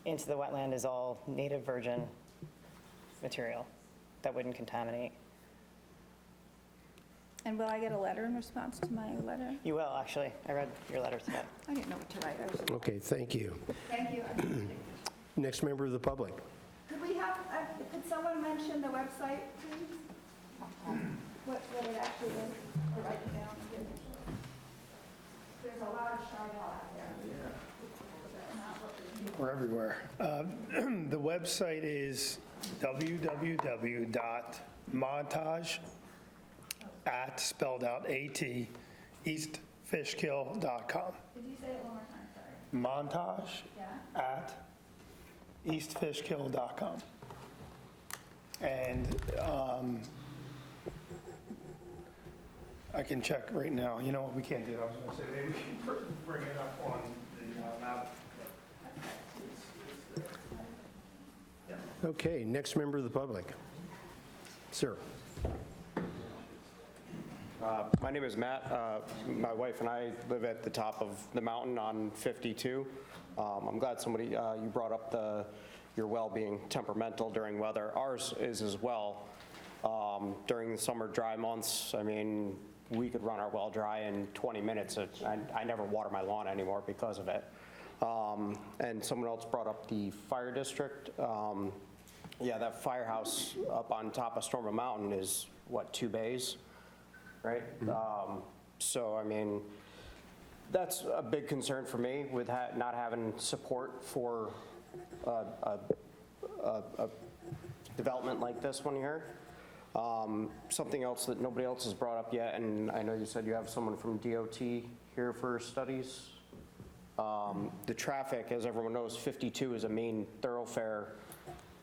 into the wetland is all native virgin material that wouldn't contaminate. And will I get a letter in response to my letter? You will, actually. I read your letter today. I didn't know what to write. Okay, thank you. Thank you. Next member of the public. Could someone mention the website, please? What it actually is, or write it down. There's a lot of Chardonnay out there. We're everywhere. The website is www.montage, spelled out A-T, eastfishkill.com. Did you say it one more time? Sorry. Montage at eastfishkill.com. And I can check right now. You know what we can't do? I was going to say, maybe we can bring it up on the map. Okay, next member of the public. Sir. My name is Matt. My wife and I live at the top of the mountain on 52. I'm glad you brought up your well being temperamental during weather. Ours is as well. During the summer dry months, I mean, we could run our well dry in 20 minutes. I never water my lawn anymore because of it. And someone else brought up the fire district. Yeah, that firehouse up on top of Stormville Mountain is, 2 bays, right? So, I mean, that's a big concern for me with not having support for a development like this one here. Something else that nobody else has brought up yet, and I know you said you have someone from DOT here for studies. The traffic, as everyone knows, 52 is a main thoroughfare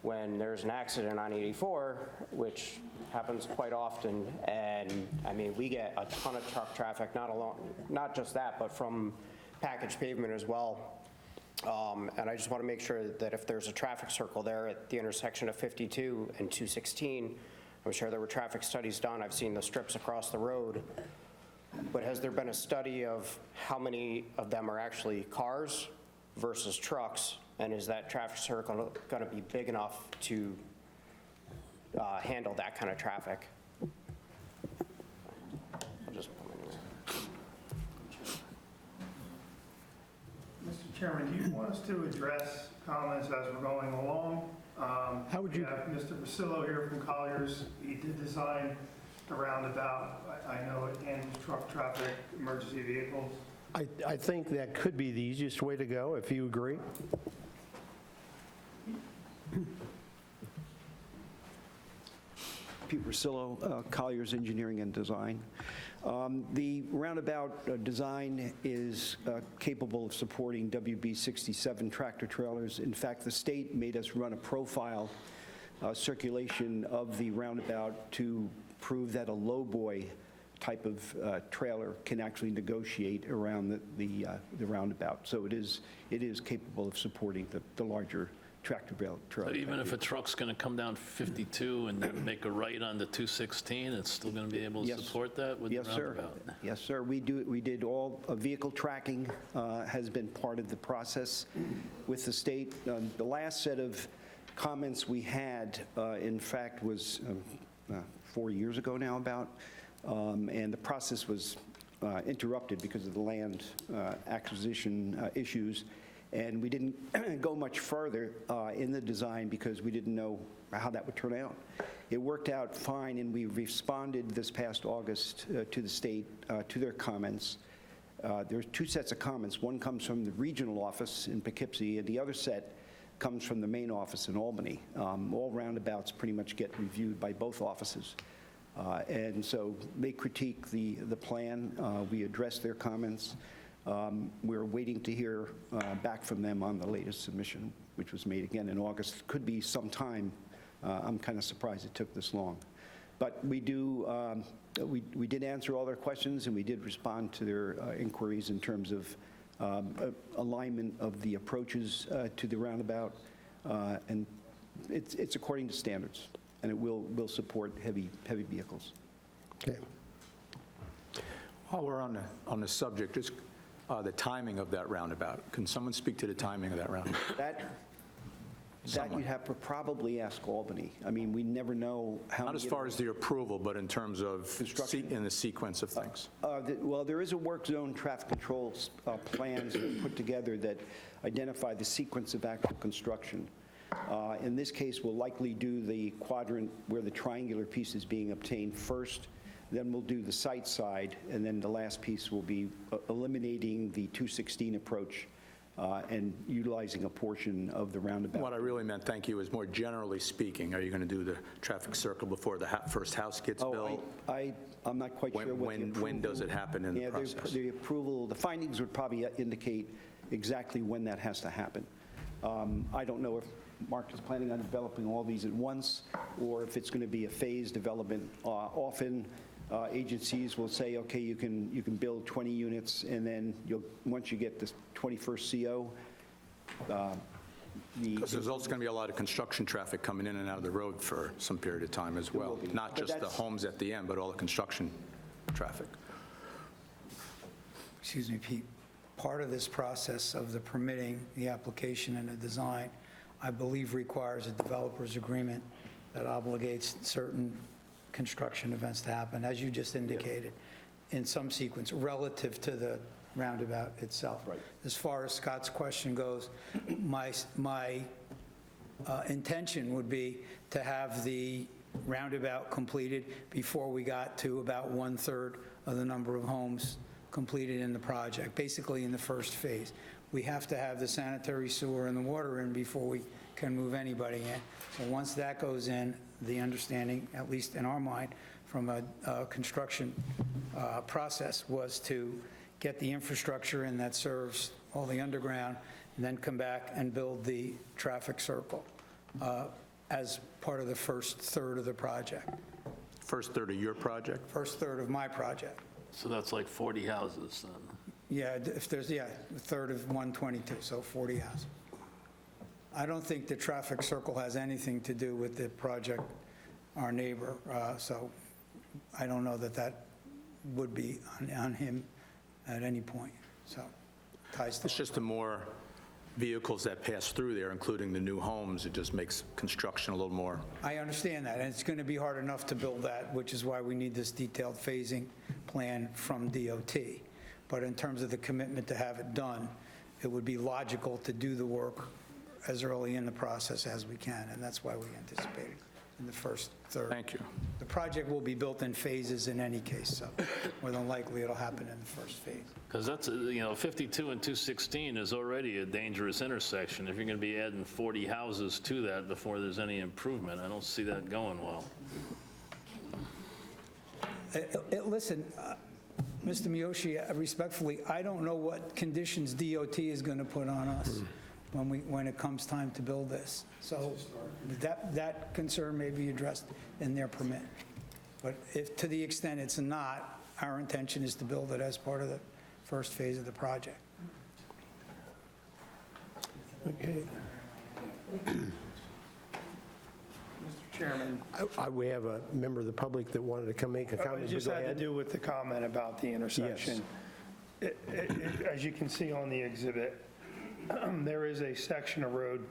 when there's an accident on 84, which happens quite often. And I mean, we get a ton of truck traffic, not just that, but from packaged pavement as well. And I just want to make sure that if there's a traffic circle there at the intersection of 52 and 216, I'm sure there were traffic studies done. I've seen the strips across the road. But has there been a study of how many of them are actually cars versus trucks? And is that traffic circle going to be big enough to handle that kind of traffic? I'll just put them in Mr. Chairman, do you want us to address comments as we're going along? How would you- We have Mr. Basillo here from Colliers. He did design a roundabout. I know it handles truck traffic, emergency vehicles. I think that could be the easiest way to go, if you agree. Pete Rosillo, Colliers Engineering and Design. The roundabout design is capable of supporting WB67 tractor trailers. In fact, the state made us run a profile circulation of the roundabout to prove that a lowboy type of trailer can actually negotiate around the roundabout. So it is capable of supporting the larger tractor trailer. So even if a truck's going to come down 52 and then make a right onto 216, it's still going to be able to Yes. support that with the Yes, sir. roundabout? Yes, sir. We did all, vehicle tracking has been part of the process with the state. The last set of comments we had, in fact, was 4 years ago now about, and the process was interrupted because of the land acquisition issues. And we didn't go much further in the design because we didn't know how that would turn out. It worked out fine, and we responded this past August to the state, to their comments. There's two sets of comments. One comes from the regional office in Poughkeepsie, and the other set comes from the main office in Albany. All roundabouts pretty much get reviewed by both offices. And so they critique the plan. We address their comments. We're waiting to hear back from them on the latest submission, which was made again in August. Could be some time. I'm kind of surprised it took this long. But we did answer all their questions, and we did respond to their inquiries in terms of alignment of the approaches to the roundabout. And it's according to standards, and it will support heavy vehicles. Okay. While we're on the subject, just the timing of that roundabout. Can someone speak to the timing of that roundabout? That you'd have to probably ask Albany. I mean, we never know how. Not as far as the approval, but in terms of in the sequence of things. Well, there is a work zone traffic control plans that are put together that identify the sequence of actual construction. In this case, we'll likely do the quadrant where the triangular piece is being obtained first. Then we'll do the site side, and then the last piece will be eliminating the 216 approach and utilizing a portion of the roundabout. What I really meant, thank you, is more generally speaking, are you going to do the traffic circle before the first house gets built? I'm not quite sure what the approval. When does it happen in the process? The approval, the findings would probably indicate exactly when that has to happen. I don't know if Mark is planning on developing all these at once, or if it's going to be a phased development. Often, agencies will say, okay, you can build 20 units, and then once you get this 21st CO, because there's also going to be a lot of construction traffic coming in and out of the road for some period of time as well. Not just the homes at the end, but all the construction traffic. Excuse me, Pete. Part of this process of the permitting, the application, and the design, I believe requires a developer's agreement that obligates certain construction events to happen, as you just indicated, in some sequence relative to the roundabout itself. Right. As far as Scott's question goes, my intention would be to have the roundabout completed before we got to about 1/3 of the number of homes completed in the project, basically in the first phase. We have to have the sanitary sewer and the water in before we can move anybody in. So once that goes in, the understanding, at least in our mind, from a construction process was to get the infrastructure in that serves all the underground, and then come back and build the traffic circle as part of the first third of the project. First third of your project? First third of my project. So that's like 40 houses then? Yeah, if there's, a third of 122, so 40 houses. I don't think the traffic circle has anything to do with the project, our neighbor, so I don't know that that would be on him at any point, so ties to. It's just the more vehicles that pass through there, including the new homes, it just makes construction a little more. I understand that, and it's going to be hard enough to build that, which is why we need this detailed phasing plan from DOT. But in terms of the commitment to have it done, it would be logical to do the work as early in the process as we can, and that's why we anticipated in the first third. Thank you. The project will be built in phases in any case, so more than likely it'll happen in the first phase. Because that's, 52 and 216 is already a dangerous intersection. If you're going to be adding 40 houses to that before there's any improvement, I don't see that going well. Listen, Mr. Miyoshi, respectfully, I don't know what conditions DOT is going to put on us when it comes time to build this. So that concern may be addressed in their permit. But if, to the extent it's not, our intention is to build it as part of the first phase of the project. Okay. Mr. Chairman. We have a member of the public that wanted to come make a comment. It just Go had to ahead. do with the comment about the intersection. As you can see on the exhibit, there is a section of road,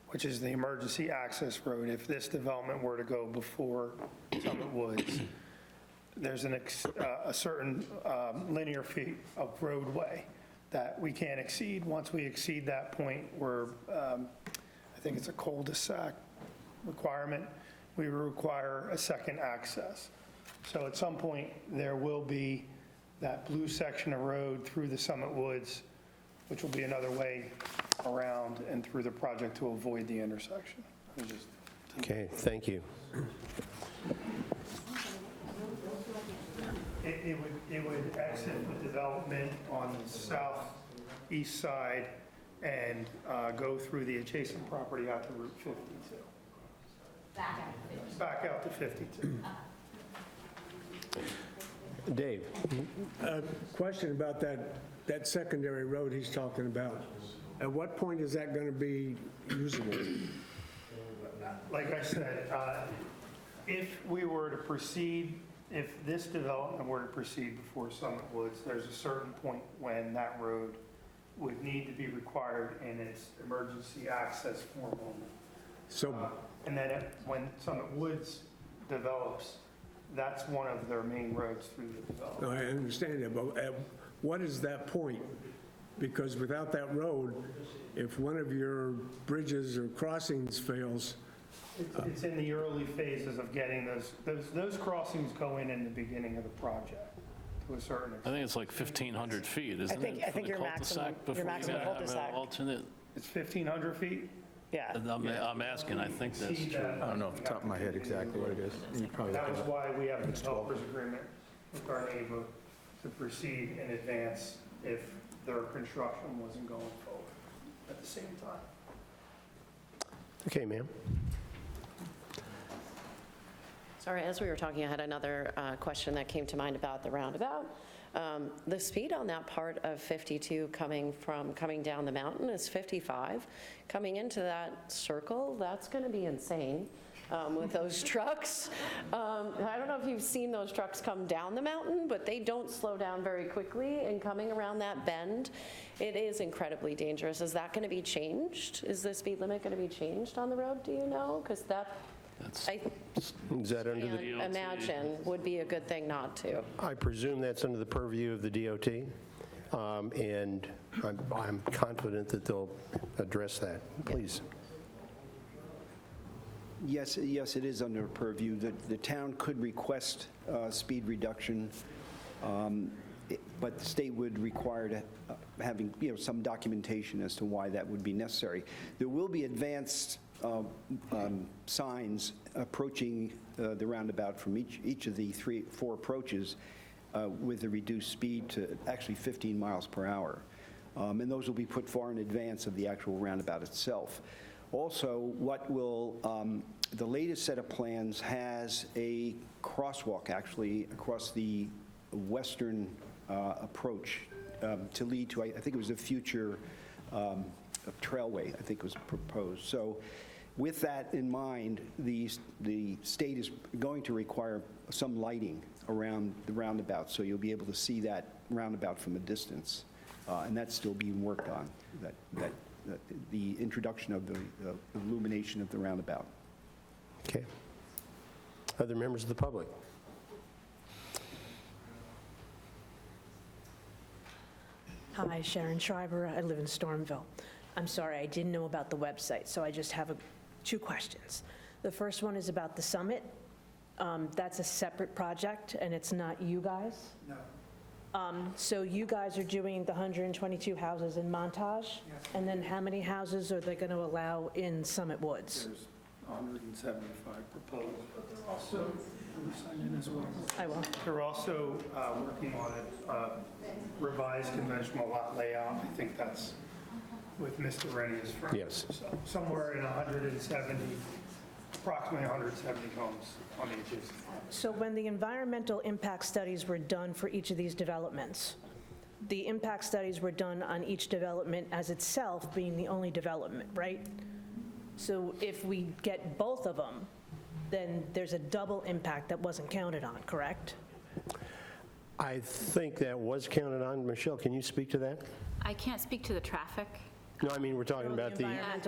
which is the emergency access road. If this development were to go before Summit Woods, there's a certain linear feet of roadway that we can't exceed. Once we exceed that point, I think it's a cul-de-sac requirement, we require a second access. So at some point, there will be that blue section of road through the Summit Woods, which will be another way around and through the project to avoid the intersection. Okay, thank you. It would exit the development on the southeast side and go through the adjacent property out to Route 52. Back out to 52. Dave? Question about that secondary road he's talking about. At what point is that going to be usable? Like I said, if we were to proceed, if this development were to proceed before Summit Woods, there's a certain point when that road would need to be required in its emergency access form only. So, and then when Summit Woods develops, that's one of their main roads through the development. I understand that, but at what is that point? Because without that road, if one of your bridges or crossings fails... It's in the early phases of getting those crossings go in the beginning of the project to a certain extent. I think it's like 1,500 feet, isn't it? I think your maximum cul-de-sac. Alternate. It's 1,500 feet? Yeah. I'm asking, I think that's true. I don't know off the top of my head exactly what it is. You probably That look was it up. why we have a developer's agreement with our neighbor to proceed in advance if their construction wasn't going forward at the same time. Okay, ma'am. Sorry, as we were talking, I had another question that came to mind about the roundabout. The speed on that part of 52 coming down the mountain is 55. Coming into that circle, that's going to be insane with those trucks. I don't know if you've seen those trucks come down the mountain, but they don't slow down very quickly. And coming around that bend, it is incredibly dangerous. Is that going to be changed? Is the speed limit going to be changed on the road, do you know? Because that, Is that under the... I imagine, would be a good thing not to. I presume that's under the purview of the DOT, and I'm confident that they'll address that. Please. Yes, it is under purview. The town could request speed reduction. but the state would require to having, some documentation as to why that would be necessary. There will be advanced signs approaching the roundabout from each of the 4 approaches with a reduced speed to actually 15 miles per hour. And those will be put far in advance of the actual roundabout itself. Also, the latest set of plans has a crosswalk actually across the western approach to lead to, I think it was a future trailway, I think was proposed. So with that in mind, the state is going to require some lighting around the roundabout, so you'll be able to see that roundabout from a distance. And that's still being worked on, the introduction of the illumination of the roundabout. Okay. Other members of the public? Hi, Sharon Schreiber. I live in Stormville. I'm sorry, I didn't know about the website, so I just have 2 questions. The first one is about the summit. That's a separate project, and it's not you guys? No. So you guys are doing the 122 houses in Montage? Yes. And then how many houses are they going to allow in Summit Woods? There's 175 proposed, but they're also, will you sign in as well? I will. They're also working on a revised conventional lot layout. I think that's with Mr. Rennie's firm. Yes. So somewhere in 170, approximately 170 homes on the adjacent. So when the environmental impact studies were done for each of these developments, the impact studies were done on each development as itself being the only development, right? So if we get both of them, then there's a double impact that wasn't counted on, correct? I think that was counted on. Michelle, can you speak to that? I can't speak to the traffic. No, I mean, we're talking about the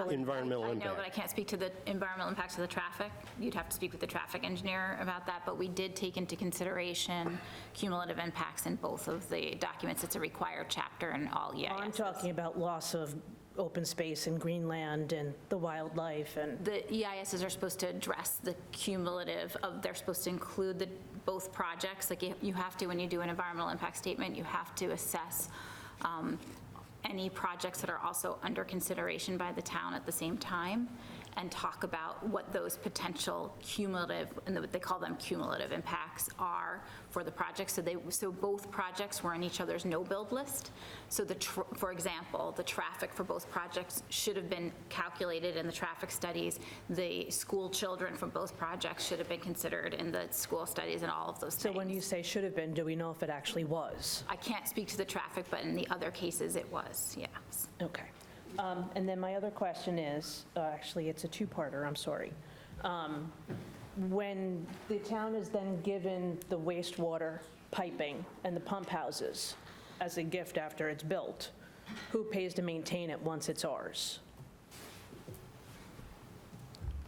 environmental I impact. know, but I can't speak to the environmental impacts of the traffic. You'd have to speak with the traffic engineer about that, but we did take into consideration cumulative impacts in both of the documents. It's a required chapter in all EIS. I'm talking about loss of open space and greenland and the wildlife and... The EISs are supposed to address the cumulative they're supposed to include both projects. Like you have to, when you do an environmental impact statement, you have to assess any projects that are also under consideration by the town at the same time and talk about what those potential cumulative, and they call them cumulative impacts, are for the project. So both projects were in each other's no-build list. So for example, the traffic for both projects should have been calculated in the traffic studies. The school children from both projects should have been considered in the school studies and all of those things. So when you say should have been, do we know if it actually was? I can't speak to the traffic, but in the other cases it was, yes. Okay. And then my other question is, actually, it's a 2-parter, I'm sorry. When the town is then given the wastewater piping and the pump houses as a gift after it's built, who pays to maintain it once it's ours?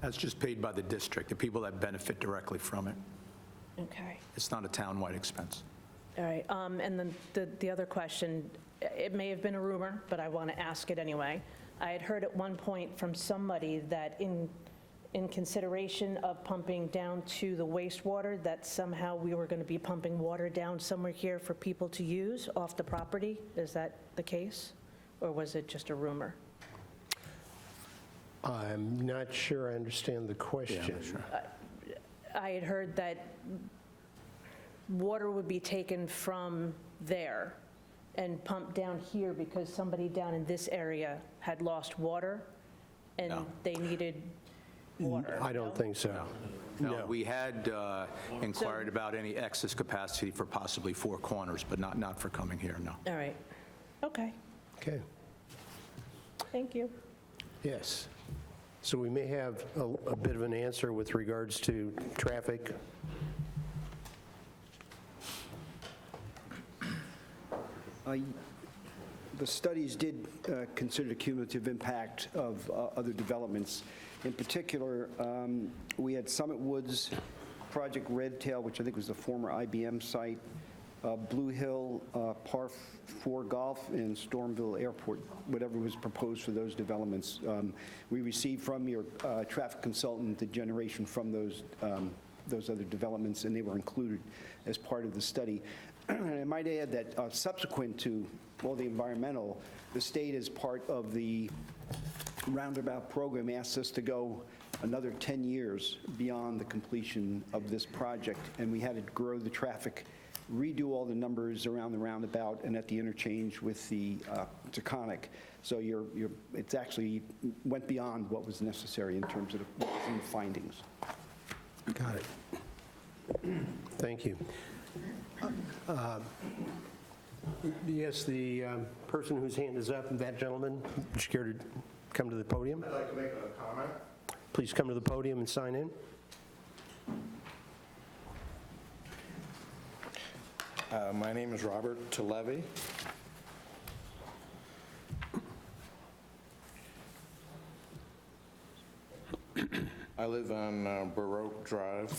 That's just paid by the district, the people that benefit directly from it. Okay. It's not a town-wide expense. All right, and then the other question, it may have been a rumor, but I want to ask it anyway. I had heard at one point from somebody that in consideration of pumping down to the wastewater, that somehow we were going to be pumping water down somewhere here for people to use off the property. Is that the case? Or was it just a rumor? I'm not sure I understand the question. Yeah, sure. I had heard that water would be taken from there and pumped down here because somebody down in this area had lost water and they needed water. I don't think so. No, we had inquired about any excess capacity for possibly Four Corners, but not for coming here, no. All right. Okay. Okay. Thank you. Yes. So we may have a bit of an answer with regards to traffic. The studies did consider the cumulative impact of other developments. In particular, we had Summit Woods, Project Red Tail, which I think was the former IBM site, Blue Hill, Par 4 Golf, and Stormville Airport, whatever was proposed for those developments. We received from your traffic consultant the generation from those those other developments, and they were included as part of the study. And I might add that subsequent to all the environmental, the state, as part of the roundabout program, asked us to go another 10 years beyond the completion of this project, and we had to grow the traffic, redo all the numbers around the roundabout and at the interchange with the Taconic. So it's actually went beyond what was necessary in terms of what was in the findings. Got it. Thank you. Yes, the person whose hand is up, that gentleman, would you care to come to the podium? I'd like to make a comment. Please come to the podium and sign in. My name is Robert Talevi. I live on Baroque Drive.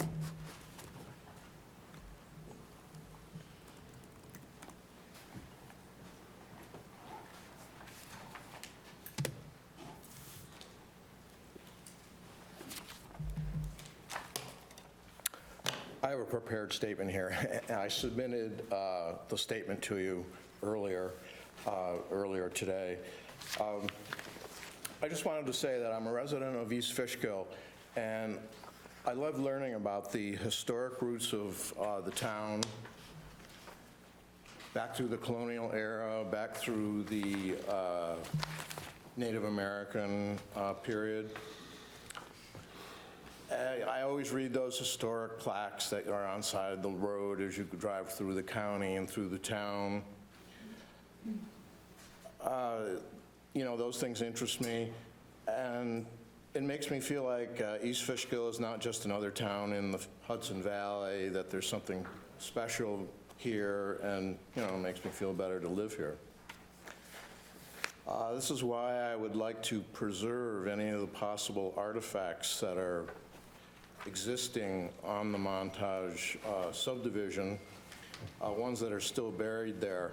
I have a prepared statement here. I submitted the statement to you earlier today. I just wanted to say that I'm a resident of East Fishkill, and I love learning about the historic roots of the town, back through the colonial era, back through the Native American period. I always read those historic plaques that are on side of the road as you drive through the county and through the town. Those things interest me, and it makes me feel like East Fishkill is not just another town in the Hudson Valley, that there's something special here, and it makes me feel better to live here. This is why I would like to preserve any of the possible artifacts that are existing on the Montage subdivision, ones that are still buried there.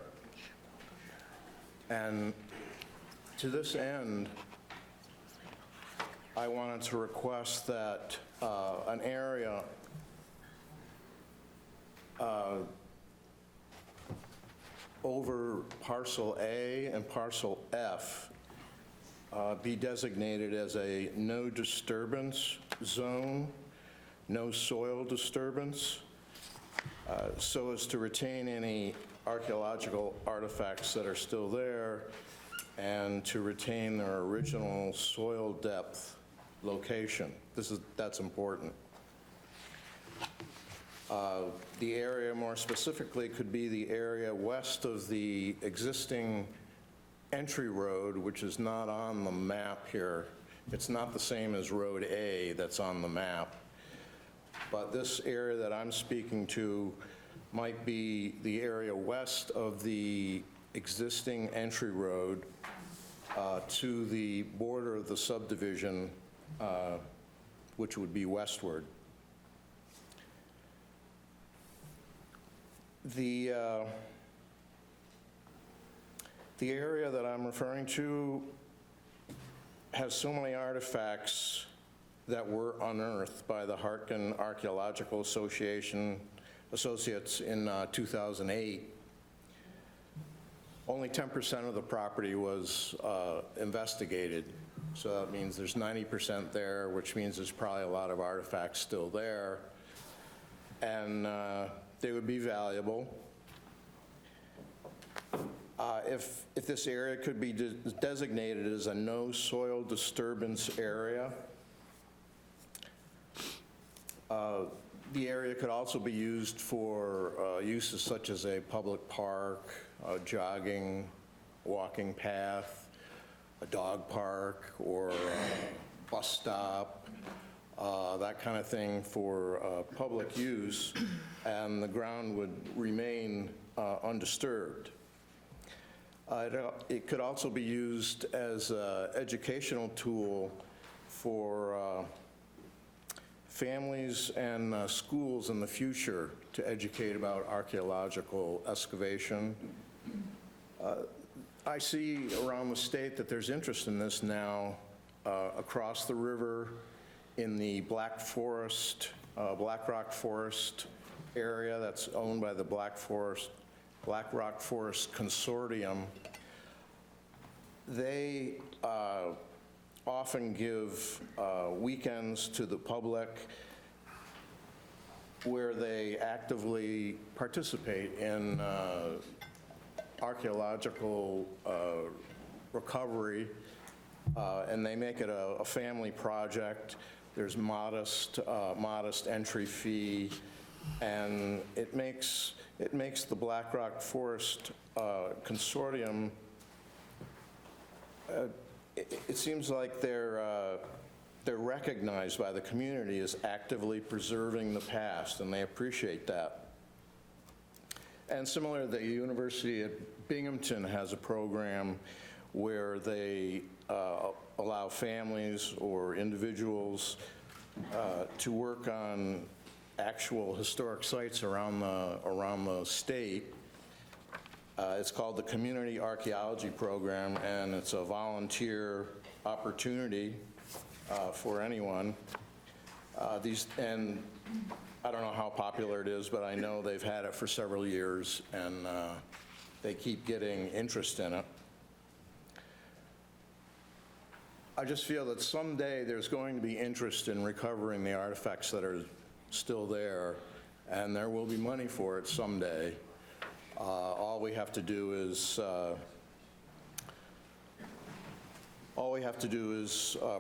And to this end, I wanted to request that an area over parcel A and parcel F be designated as a no disturbance zone, no soil disturbance, so as to retain any archaeological artifacts that are still there and to retain their original soil depth location. That's important. The area more specifically could be the area west of the existing entry road, which is not on the map here. It's not the same as Road A that's on the map. But this area that I'm speaking to might be the area west of the existing entry road to the border of the subdivision, which would be westward. The area that I'm referring to has so many artifacts that were unearthed by the Hartgen Archaeological Associates in 2008. Only 10% of the property was investigated, so that means there's 90% there, which means there's probably a lot of artifacts still there, and they would be valuable. If this area could be designated as a no soil disturbance area, the area could also be used for uses such as a public park, a jogging, walking path, a dog park, or a bus stop, that kind of thing for public use, and the ground would remain undisturbed. It could also be used as an educational tool for families and schools in the future to educate about archaeological excavation. I see around the state that there's interest in this now across the river, in the Black Forest Black Rock Forest area that's owned by the Black Rock Forest Consortium. They often give weekends to the public where they actively participate in archaeological recovery, and they make it a family project. There's modest entry fee, and it makes the Black Rock Forest Consortium, it seems like they're recognized by the community as actively preserving the past, and they appreciate that. And similar, the University at Binghamton has a program where they allow families or individuals to work on actual historic sites around the state. It's called the Community Archaeology Program, and it's a volunteer opportunity for anyone. And I don't know how popular it is, but I know they've had it for several years, and they keep getting interest in it. I just feel that someday there's going to be interest in recovering the artifacts that are still there, and there will be money for it someday. All we have to do is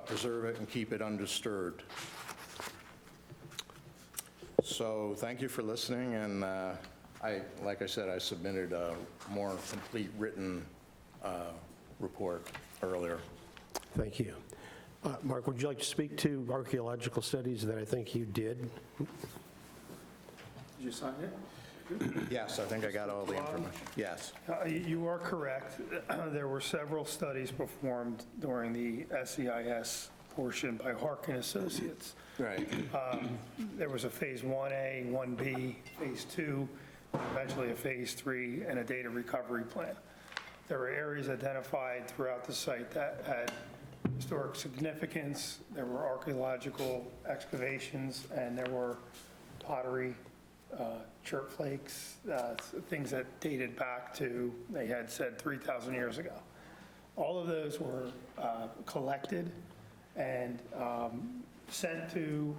preserve it and keep it undisturbed. So thank you for listening, and like I said, I submitted a more complete written report earlier. Thank you. Mark, would you like to speak to archaeological studies that I think you did? Did you sign it? Yes, I think I got all the information. Yes. You are correct. There were several studies performed during the SEIS portion by Harkin Associates. Right. There was a Phase 1A, 1B, Phase 2, eventually a Phase 3, and a data recovery plan. There were areas identified throughout the site that had historic significance. There were archaeological excavations, and there were pottery, chert flakes, things that dated back to, they had said, 3,000 years ago. All of those were collected and sent to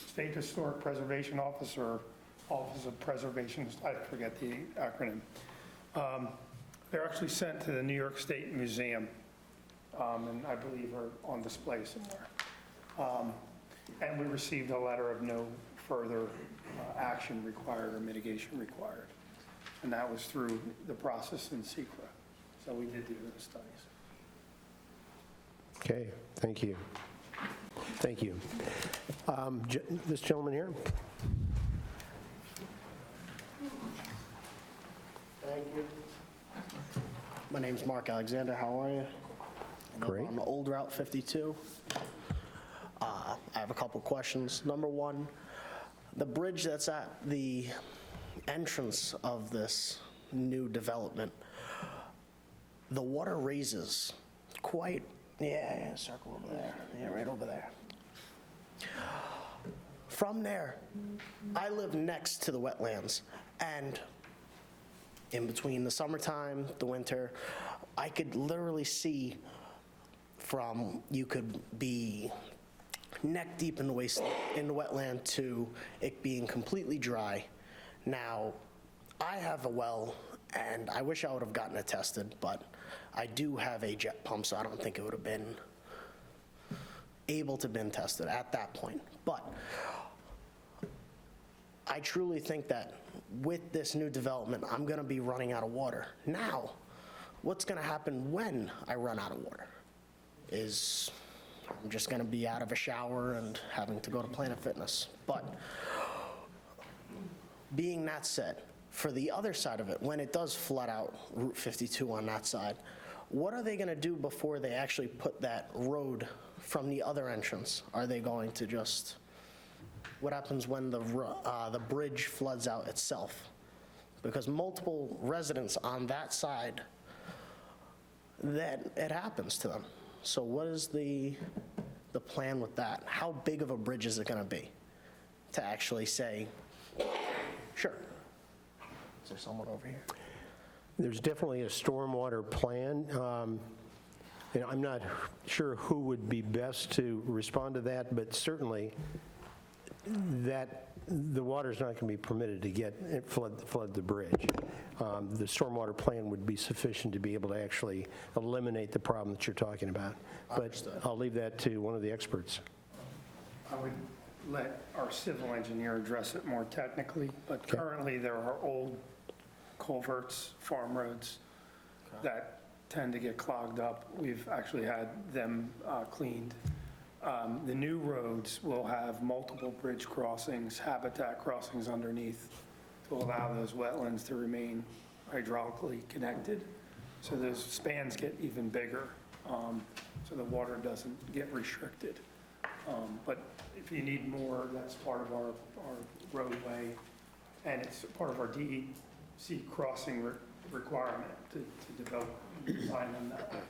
State Historic Preservation Office or Office of Preservation, I forget the acronym. They're actually sent to the New York State Museum, and I believe are on display somewhere. And we received a letter of no further action required or mitigation required. And that was through the process in SECRA. So we did do those studies. Okay, thank you. Thank you. This gentleman here. Thank you. My name's Mark Alexander. How are you? Great. I'm on Old Route 52. I have a couple questions. Number one, the bridge that's at the entrance of this new development, the water raises quite, yeah, circle over there. Yeah, right over there. From there, I live next to the wetlands, and in between the summertime, the winter, I could literally see from, you could be neck deep in the wetland to it being completely dry. Now, I have a well, and I wish I would have gotten it tested, but I do have a jet pump, so I don't think it would have been able to been tested at that point. But I truly think that with this new development, I'm going to be running out of water. Now, what's going to happen when I run out of water is I'm just going to be out of a shower and having to go to Planet Fitness. But being that said, for the other side of it, when it does flood out Route 52 on that side, what are they going to do before they actually put that road from the other entrance? Are they going to just, what happens when the bridge floods out itself? Because multiple residents on that side, that it happens to them. So what is the plan with that? How big of a bridge is it going to be? to actually say, sure. Is there someone over here? There's definitely a stormwater plan. I'm not sure who would be best to respond to that, but certainly that the water's not going to be permitted to flood the bridge. The stormwater plan would be sufficient to be able to actually eliminate the problem that you're talking about. But I'll leave that to one of the experts. I would let our civil engineer address it more technically, but currently there are old culverts, farm roads that tend to get clogged up. We've actually had them cleaned. The new roads will have multiple bridge crossings, habitat crossings underneath to allow those wetlands to remain hydraulically connected. So those spans get even bigger, so the water doesn't get restricted. But if you need more, that's part of our roadway, and it's part of our DEC crossing requirement to develop, design them that way.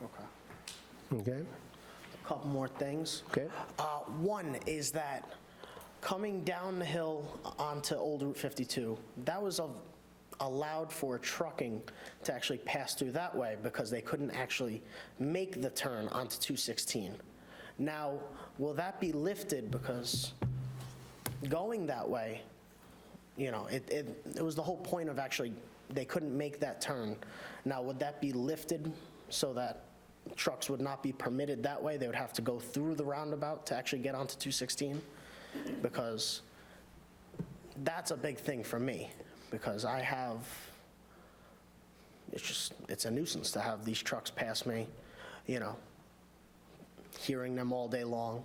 Okay. Okay? A couple more things. Okay. One is that coming down the hill onto Old Route 52, that was allowed for trucking to actually pass through that way because they couldn't actually make the turn onto 216. Now, will that be lifted because going that way, it was the whole point of actually, they couldn't make that turn. Now, would that be lifted so that trucks would not be permitted that way? They would have to go through the roundabout to actually get onto 216? Because that's a big thing for me, because it's a nuisance to have these trucks pass me, hearing them all day long.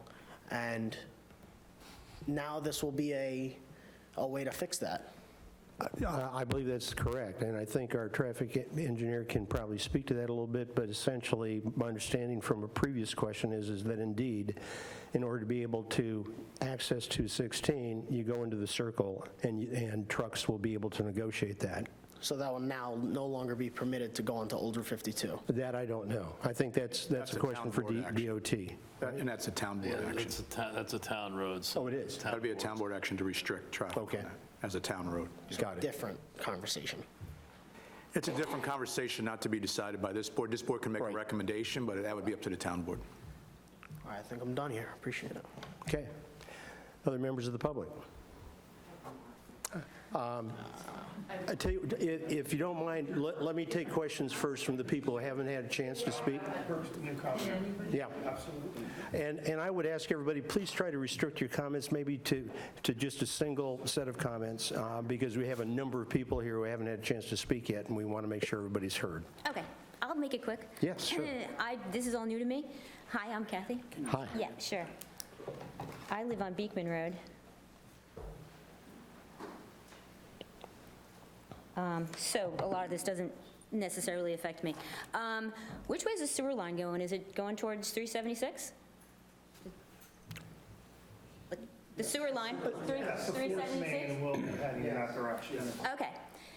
And now this will be a way to fix that. I believe that's correct, and I think our traffic engineer can probably speak to that a little bit, but essentially, my understanding from a previous question is that indeed, in order to be able to access 216, you go into the circle, and trucks will be able to negotiate that. So that will now no longer be permitted to go onto Old Route 52? That I don't know. I think that's a question for DOT. And that's a town board action. That's a town road. So Oh, it is? That'd be a town board action to restrict traffic on that as a town road. Got it. Different conversation. It's a different conversation not to be decided by this board. This board can make a recommendation, but that would be up to the town board. All right, I think I'm done here. Appreciate it. Okay. Other members of the public? I tell you, if you don't mind, let me take questions first from the people who haven't had a chance to speak. Yeah. Absolutely. And I would ask everybody, please try to restrict your comments maybe to just a single set of comments, because we have a number of people here who haven't had a chance to speak yet, and we want to make sure everybody's heard. Okay, I'll make it quick. Yes, sure. This is all new to me. Hi, I'm Kathy. Hi. Yeah, sure. I live on Beekman Road. So a lot of this doesn't necessarily affect me. Which way is the sewer line going? Is it going towards 376? The sewer line, Yes, the fourth 376? main will be heading in that direction. Okay,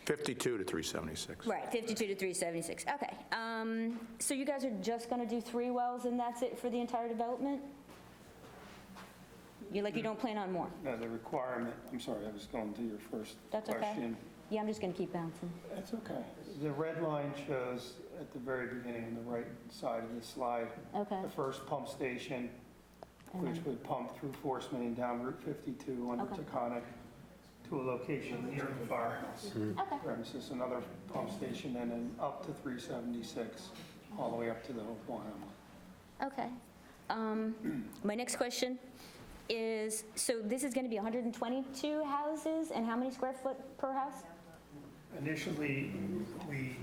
52 to 376. right, 52 to 376, okay. So you guys are just going to do 3 wells and that's it for the entire development? You don't plan on more? No, the requirement, I'm sorry, I was going to your first That's okay. question. Yeah, I'm just going to keep bouncing. That's okay. The red line shows at the very beginning on the right side of the slide, Okay. the first pump station, which would pump through Force Main down Route 52 onto Okay. Taconic to a location near the firehouse premises, another pump station, and then up to 376, all the way up to the Hopewell Hamlet. Okay. My next question is, so this is going to be 122 houses, and how many square foot per house? Initially, we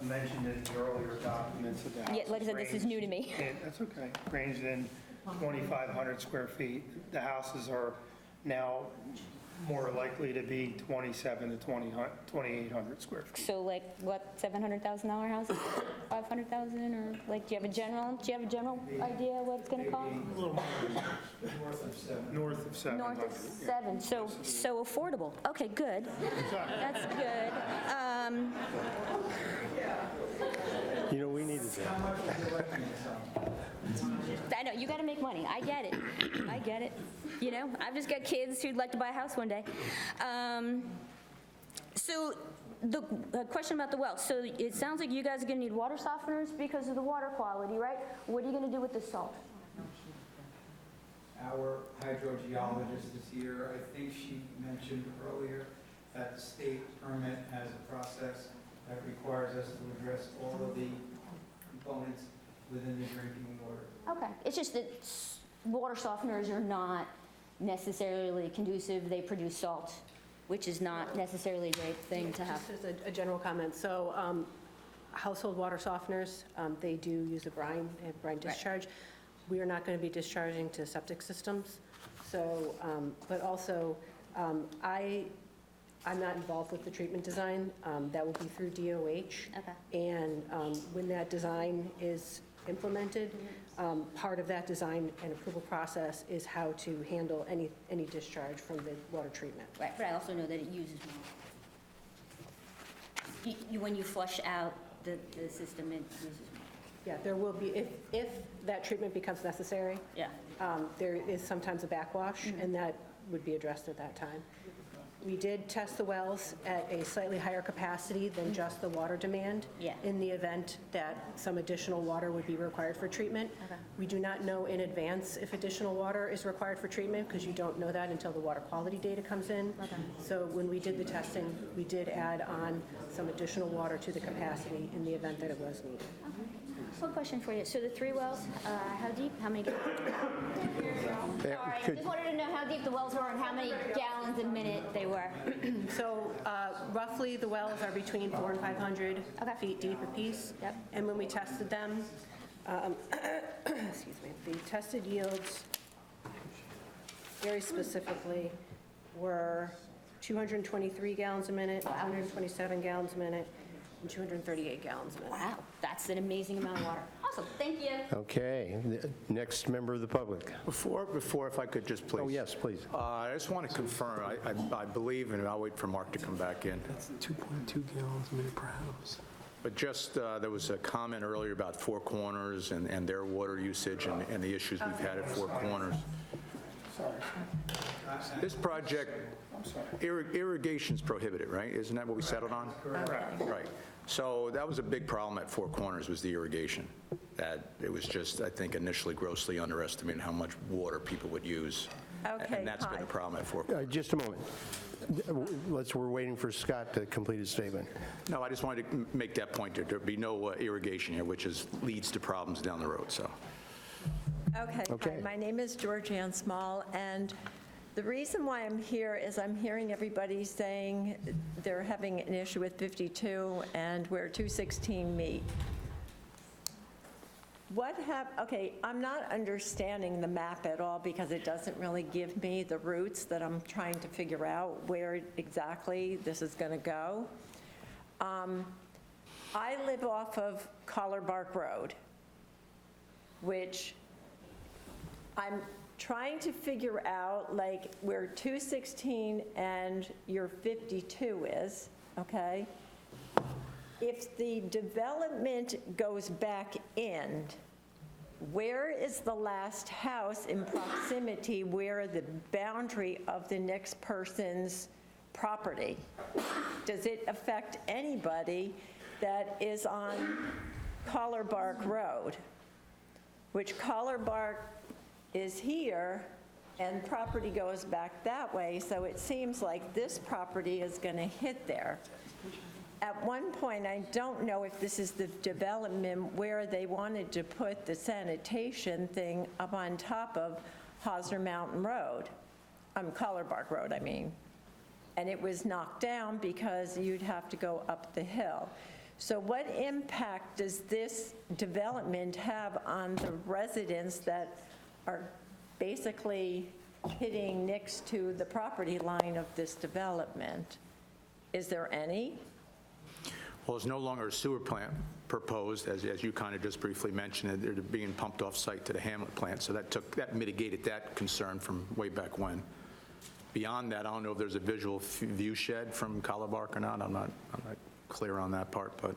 mentioned in the earlier documents that the houses Yeah, like I said, this is new to me. That's okay. Ranged in 2,500 square feet. The houses are now more likely to be 27 to 2,800 square feet. So like, what, $700,000 house? 500,000, or like, do you have a general idea what it's going to cost? A little more north of 700. North of 7, so affordable. Okay, good. That's good. We need to I know, you got to make money. I get it. I get it. You know, I've just got kids who'd like to buy a house one day. So the question about the well. So it sounds like you guys are going to need water softeners because of the water quality, right? What are you going to do with the salt? Our hydrogeologist is here. I think she mentioned earlier that the state permit has a process that requires us to address all of the components within the drinking water. Okay. It's just that water softeners are not necessarily conducive. They produce salt, which is not necessarily a great thing to have. Just as a general comment, so household water softeners, they do use a brine, they have brine discharge. We are not going to be discharging to septic systems. So, but also, I'm not involved with the treatment design. That will be through DOH. Okay. And when that design is implemented, part of that design and approval process is how to handle any discharge from the water treatment. Right, but I also know that it uses more. When you flush out the system, it uses more. Yeah, there will be, if that treatment becomes necessary. Yeah. There is sometimes a backwash, and that would be addressed at that time. We did test the wells at a slightly higher capacity than just the water demand. Yeah. In the event that some additional water would be required for treatment. Okay. We do not know in advance if additional water is required for treatment, because you don't know that until the water quality data comes in. Okay. So when we did the testing, we did add on some additional water to the capacity in the event that it was needed. One question for you. So the 3 wells, how deep? How many gallons? Sorry, I just wanted to know how deep the wells were and how many gallons a minute they were. So roughly, the wells are between 400 and 500 feet deep apiece. Yep. And when we tested them, excuse me, the tested yields very specifically were 223 gallons a minute, 127 gallons a minute, and 238 gallons a minute. Wow, that's an amazing amount of water. Awesome, thank you. Okay, next member of the public. Before, if I could just please. Oh, yes, please. I just want to confirm, I believe, and I'll wait for Mark to come back in. That's 2.2 gallons a minute per house. But just, there was a comment earlier about Four Corners and their water usage and the issues we've had at Four Corners. This project, irrigation's prohibited, right? Isn't that what we settled on? Correct. Right. So that was a big problem at Four Corners, was the irrigation. That it was just, I think, initially grossly underestimating how much water people would use. Okay, And that's been a problem at Four Corners. Just a moment. We're waiting for Scott to complete his statement. No, I just wanted to make that point. There'd be no irrigation here, which leads to problems down the road, so. Okay. Hi, my name is Georgianne Small, and the reason why I'm here is I'm hearing everybody saying they're having an issue with 52 and where 216 meet. Okay, I'm not understanding the map at all because it doesn't really give me the routes that I'm trying to figure out where exactly this is going to go. I live off of Collar Bark Road, which I'm trying to figure out, like, where 216 and your 52 is, okay? If the development goes back in, where is the last house in proximity where the boundary of the next person's property? Does it affect anybody that is on Collar Bark Road? Which Collar Bark is here, and property goes back that way, so it seems like this property is going to hit there. At one point, I don't know if this is the development where they wanted to put the sanitation thing up on top of Hosner Mountain Road, Collar Bark Road, I mean. And it was knocked down because you'd have to go up the hill. So what impact does this development have on the residents that are basically hitting next to the property line of this development? Is there any? Well, there's no longer a sewer plant proposed, as you kind of just briefly mentioned. They're being pumped off-site to the Hamlet plant, so that mitigated that concern from way back when. Beyond that, I don't know if there's a visual view shed from Collar Bark or not. I'm not clear on that part, but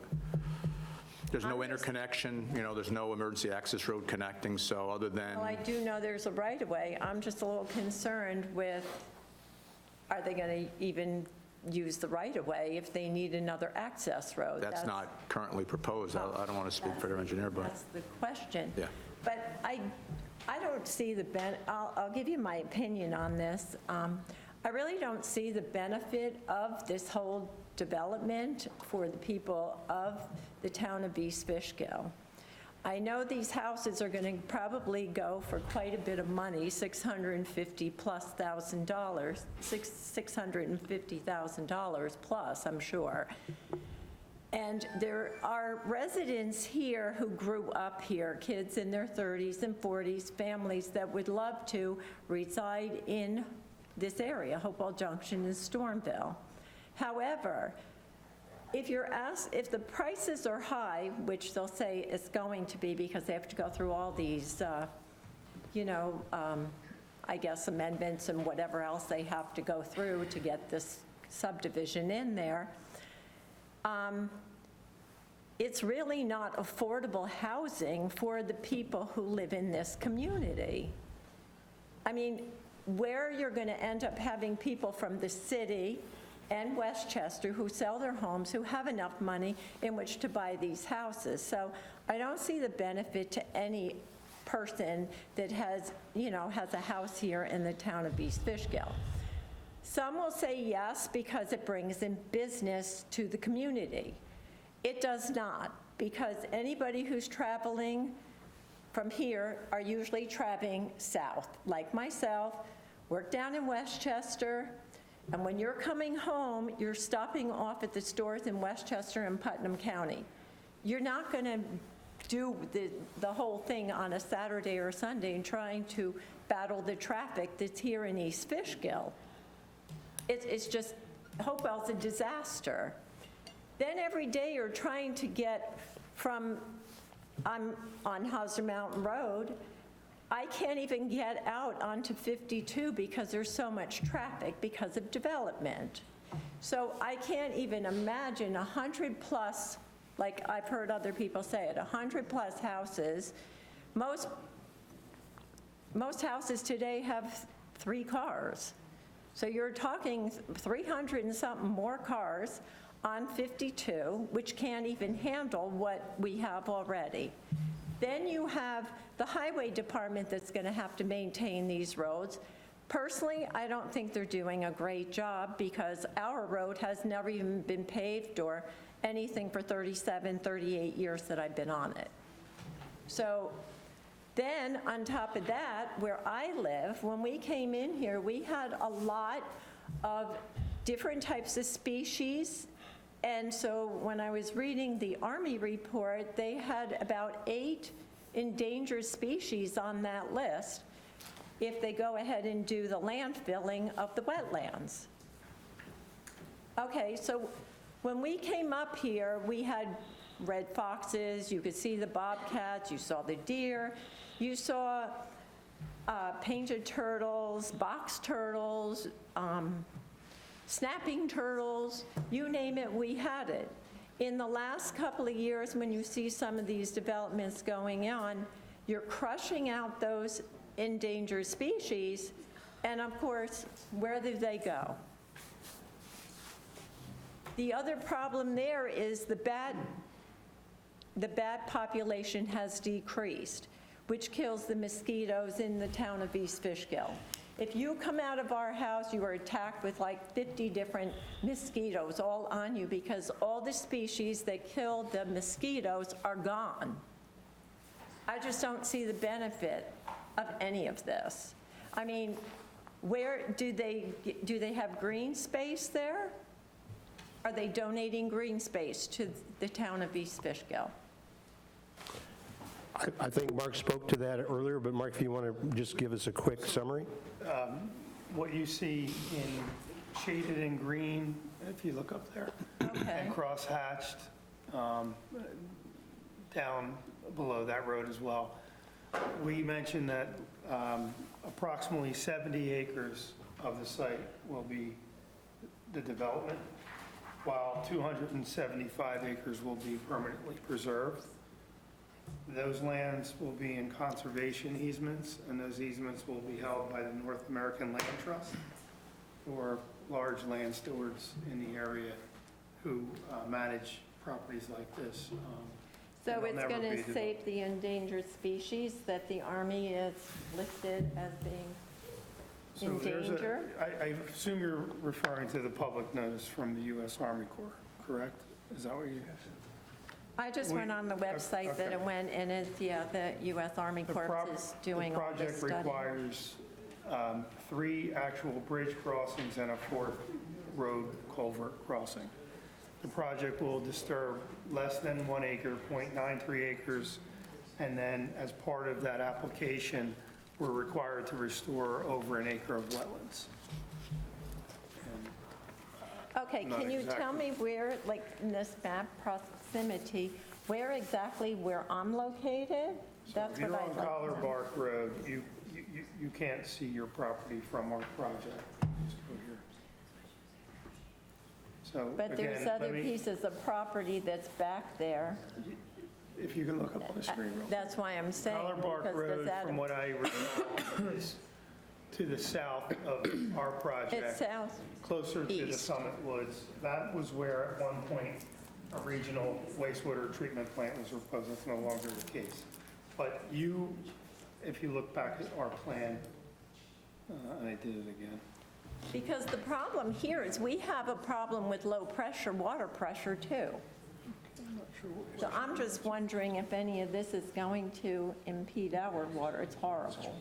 There's no interconnection, there's no emergency access road connecting, so other than... Well, I do know there's a right-of-way. I'm just a little concerned with, are they going to even use the right-of-way if they need another access road? That's not currently proposed. I don't want to speak for their engineer, but... That's the question. Yeah. But I don't see I'll give you my opinion on this. I really don't see the benefit of this whole development for the people of the town of East Fishkill. I know these houses are going to probably go for quite a bit of money, $650,000 plus, I'm sure. And there are residents here who grew up here, kids in their 30s and 40s, families that would love to reside in this area, Hopewell Junction and Stormville. However, if the prices are high, which they'll say it's going to be because they have to go through all these, I guess amendments and whatever else they have to go through to get this subdivision in there, it's really not affordable housing for the people who live in this community. I mean, where you're going to end up having people from the city and Westchester who sell their homes, who have enough money in which to buy these houses. So I don't see the benefit to any person that has a house here in the town of East Fishkill. Some will say yes because it brings in business to the community. It does not, because anybody who's traveling from here are usually traveling south, like myself, work down in Westchester, and when you're coming home, you're stopping off at the stores in Westchester and Putnam County. You're not going to do the whole thing on a Saturday or Sunday and trying to battle the traffic that's here in East Fishkill. It's just, Hopewell's a disaster. Then every day you're trying to get from, I'm on Hauser Mountain Road, I can't even get out onto 52 because there's so much traffic because of development. So I can't even imagine 100 plus, like I've heard other people say it, 100 plus houses. Most houses today have 3 cars. So you're talking 300 and something more cars on 52, which can't even handle what we have already. Then you have the highway department that's going to have to maintain these roads. Personally, I don't think they're doing a great job because our road has never even been paved or anything for 37, 38 years that I've been on it. So then on top of that, where I live, when we came in here, we had a lot of different types of species. And so when I was reading the Army report, they had about 8 endangered species on that list if they go ahead and do the landfilling of the wetlands. Okay, so when we came up here, we had red foxes, you could see the bobcats, you saw the deer, you saw painted turtles, box turtles, snapping turtles, you name it, we had it. In the last couple of years, when you see some of these developments going on, you're crushing out those endangered species, and of course, where do they go? The other problem there is the bat population has decreased, which kills the mosquitoes in the town of East Fishkill. If you come out of our house, you are attacked with like 50 different mosquitoes all on you because all the species that kill the mosquitoes are gone. I just don't see the benefit of any of this. I mean, where do they have green space there? Are they donating green space to the town of East Fishkill? I think Mark spoke to that earlier, but Mark, if you want to just give us a quick summary. What you see in shaded in green, if you look up there, and cross-hatched down below that road as well. We mentioned that approximately 70 acres of the site will be the development, while 275 acres will be permanently preserved. Those lands will be in conservation easements, and those easements will be held by the North American Land Trust, who are large land stewards in the area who manage properties like this. So They'll it's never going be to developed. save the endangered species that the Army is listed as being So in there's a- danger? I assume you're referring to the public notice from the U.S. Army Corps, correct? Is that what you? I just We- went on the website that okay. it went, and it's, yeah, the U.S. Army Corps is doing all this The project study. requires 3 actual bridge crossings and a 4th road culvert crossing. The project will disturb less than 1 acre, 0.93 acres, and then as part of that application, we're required to restore over an acre of wetlands. Okay, Not can you tell exactly. me where, like, in this map proximity, where exactly where I'm located? That's If you're what on I'd like Collar to know. Bark Road, you can't see your property from our project. Just go here. So But there's again, other let me- pieces of property that's back there. If you can look up on the screen real quick. That's why I'm saying. Collar Bark because does Road, that- from what I recall, is to the south of our project. It's south. Closer to the east. Summit Woods. That was where at one point a regional wastewater treatment plant was proposed. That's no longer the case. But you, if you look back at our plan, and I did it again. Because the problem here is we have a problem with low pressure, water pressure too. So I'm just wondering if any of this is going to impede our water. It's horrible.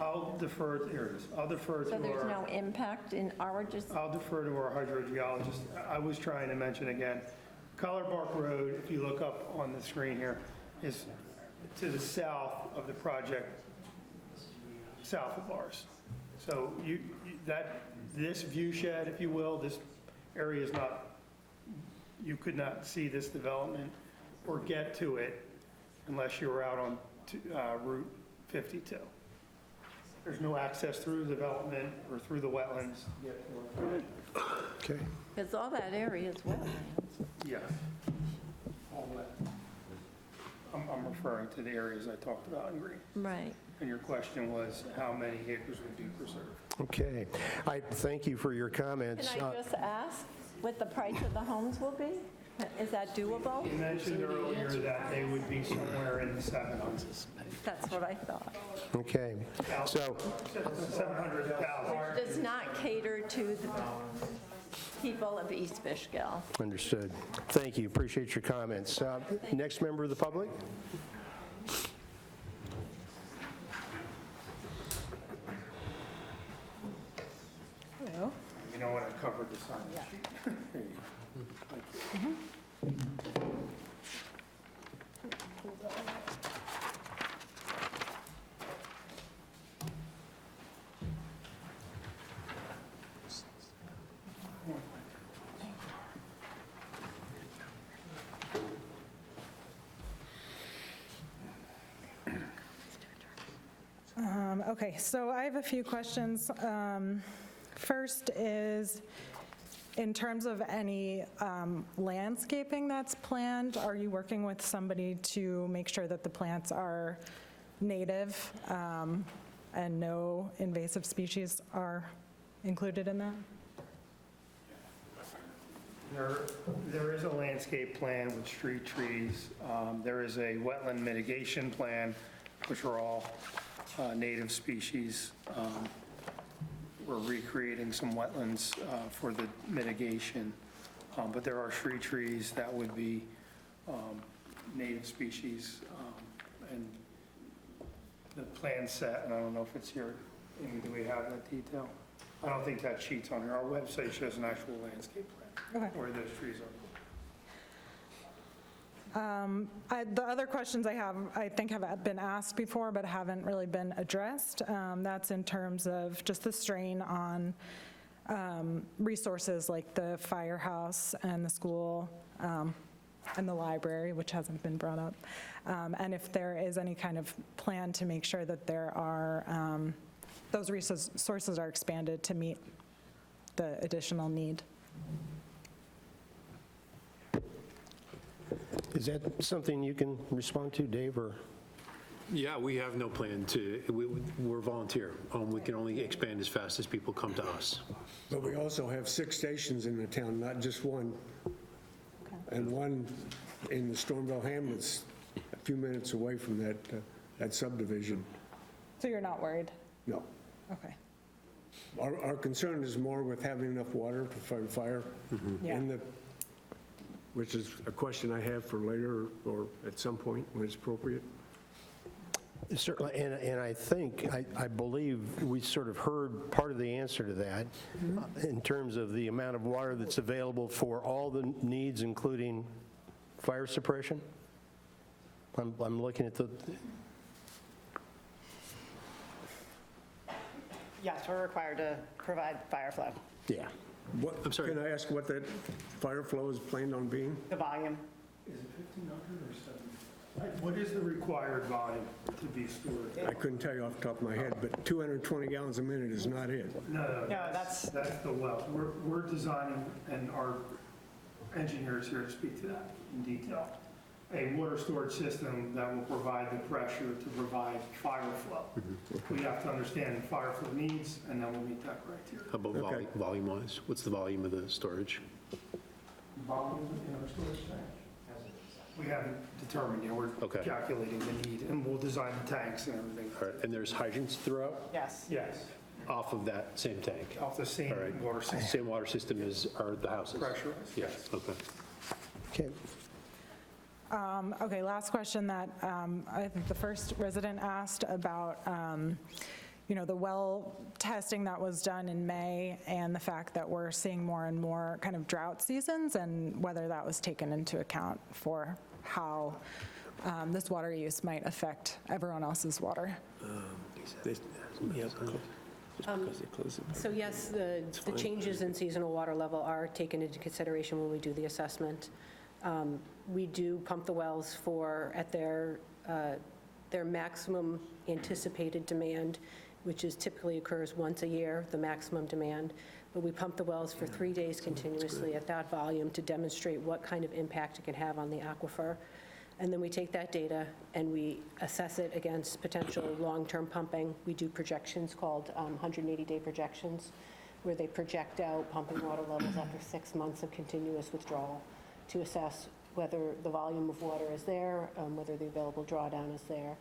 I'll defer, here it is. I'll defer to So there's no our, impact in our just, I'll defer to our hydrogeologist. I was trying to mention again, Collar Bark Road, if you look up on the screen here, is to the south of the project, south of ours. So this view shed, if you will, this area is not, you could not see this development or get to it unless you were out on Route 52. There's no access through the development or through the wetlands to get to it. Okay. because all that area is wetlands. Yeah. All wet. I'm referring to the areas I talked about in green. Right. And your question was how many acres would be preserved? Okay. I thank you for your comments. Can I just ask what the price of the homes will be? Is that doable? You mentioned earlier that they would be somewhere in the 700s. That's what I thought. Okay. So, 700,000. Does not cater to the people of East Fishkill. understood. Thank you. Appreciate your comments. Next member of the public? Hello. You know what, I covered this on the sheet. There you go. Okay, so I have a few questions. First is, in terms of any landscaping that's planned, are you working with somebody to make sure that the plants are native and no invasive species are included in that? There is a landscape plan with street trees. There is a wetland mitigation plan, which are all native species. We're recreating some wetlands for the mitigation, but there are street trees that would be native species. And the plan set, and I don't know if it's here, Amy, do we have that detail? I don't think that sheet's on here. Our website shows an actual landscape plan where those trees are. The other questions I have, I think have been asked before, but haven't really been addressed. That's in terms of just the strain on resources like the firehouse and the school and the library, which hasn't been brought up. And if there is any kind of plan to make sure that there are, those resources are expanded to meet the additional need. Is that something you can respond to, Dave, or? Yeah, we have no plan to, we're volunteer. We can only expand as fast as people come to us. But we also have 6 stations in the town, not just one. And one in the Stormville Hamlets, a few minutes away from that subdivision. So you're not worried? No. Okay. Our concern is more with having enough water to fight fire. Yeah. Which is a question I have for later or at some point when it's appropriate. Certainly, and I think, I believe we sort of heard part of the answer to that in terms of the amount of water that's available for all the needs, including fire suppression. I'm looking at the, Yes, we're required to provide fire flow, yeah. I'm sorry. Can I ask what that fire flow is planned on being? the volume. Is it 1,500 or 7? What is the required volume to be stored? I couldn't tell you off the top of my head, but 220 gallons a minute is not it. No, that's- that's the well. We're designing, and our engineers here to speak to that in detail, a water storage system that will provide the pressure to provide fire flow. We have to understand fire flow needs, and then we'll meet that criteria. How about volume-wise? What's the volume of the storage? Volume in our storage tank? We haven't determined yet. We're Okay. calculating the need, and we'll design the tanks and everything. All right, and there's hydrants throughout, Yes. Yes, off of that same tank? off the same All right. water system. Same water system are the houses? Pressurized, Yes, okay. Okay. Okay, last question that I think the first resident asked about, the well testing that was done in May and the fact that we're seeing more and more kind of drought seasons, and whether that was taken into account for how this water use might affect everyone else's water. So yes, the changes in seasonal water level are taken into consideration when we do the assessment. We do pump the wells at their maximum anticipated demand, which typically occurs once a year, the maximum demand. But we pump the wells for 3 days continuously at that volume to demonstrate what kind of impact it can have on the aquifer. And then we take that data and we assess it against potential long-term pumping. We do projections called 180-day projections, where they project out pumping water levels after 6 months of continuous withdrawal to assess whether the volume of water is there, whether the available drawdown is there,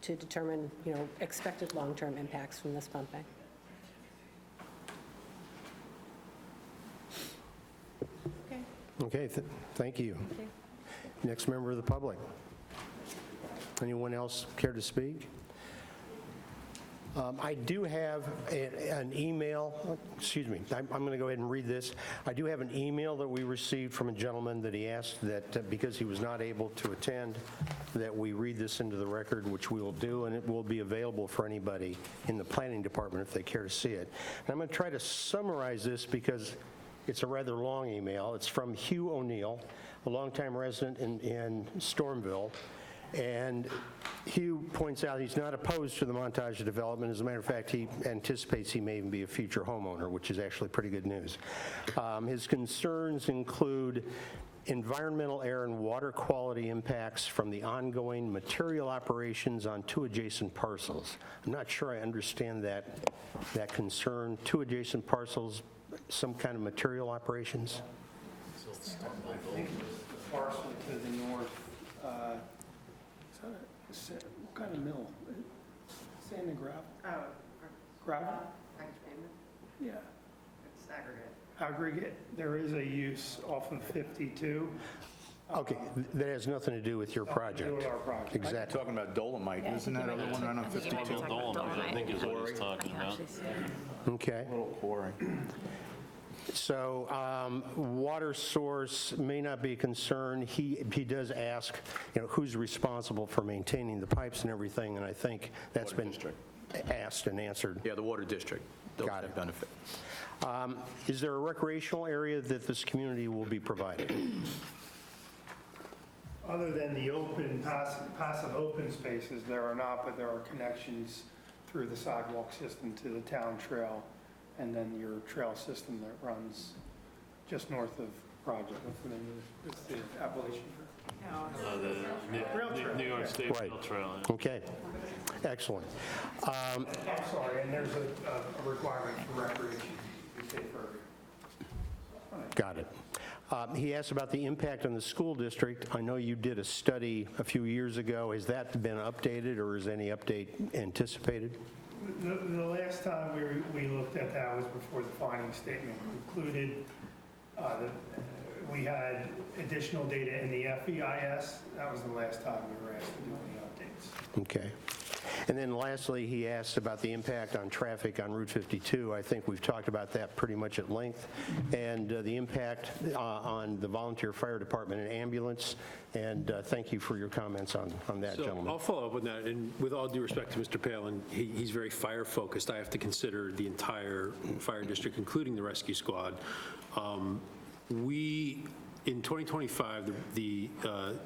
to determine, expected long-term impacts from this pumping. Okay, thank you. Next member of the public. Anyone else care to speak? I do have an email, excuse me, I'm going to go ahead and read this. I do have an email that we received from a gentleman that he asked that because he was not able to attend, that we read this into the record, which we will do, and it will be available for anybody in the planning department if they care to see it. And I'm going to try to summarize this because it's a rather long email. It's from Hugh O'Neill, a longtime resident in Stormville. And Hugh points out he's not opposed to the Montage development. As a matter of fact, he anticipates he may even be a future homeowner, which is actually pretty good news. His concerns include environmental air and water quality impacts from the ongoing material operations on 2 adjacent parcels. I'm not sure I understand that concern. 2 adjacent parcels, some kind of material operations? I think the parcel to the north, what kind of mill? Sand and gravel? Gravel? Yeah. It's aggregate. Aggregate. There is a use off of 52. Okay, that has nothing to do with your project. with our project. Exactly. Talking about Dolomite, isn't that other one right on 52? I think is what he's talking about. Okay. Little quarry. So water source may not be a concern. He does ask, who's responsible for maintaining the pipes and everything, and I think that's been asked and answered. Yeah, the water district. They'll Got it. have benefit. Is there a recreational area that this community will be providing? Other than the open, passive open spaces, there are not, but there are connections through the sidewalk system to the town trail, and then your trail system that runs just north of Project. What's the name of it? It's the Appalachian Trail. The New York State Right. Rail Trail. Yeah. Okay, excellent. I'm sorry, and there's a requirement for recreation. You say for Got it. He asked about the impact on the school district. I know you did a study a few years ago. Has that been updated, or is any update anticipated? The last time we looked at that was before the finding statement concluded. We had additional data in the FEIS. That was the last time we were asked to do any updates. Okay. And then lastly, he asked about the impact on traffic on Route 52. I think we've talked about that pretty much at length. And the impact on the volunteer fire department and ambulance. And thank you for your comments on that, So gentlemen. I'll follow up with that, and with all due respect to Mr. Palin, he's very fire-focused. I have to consider the entire fire district, including the rescue squad. In 2025, the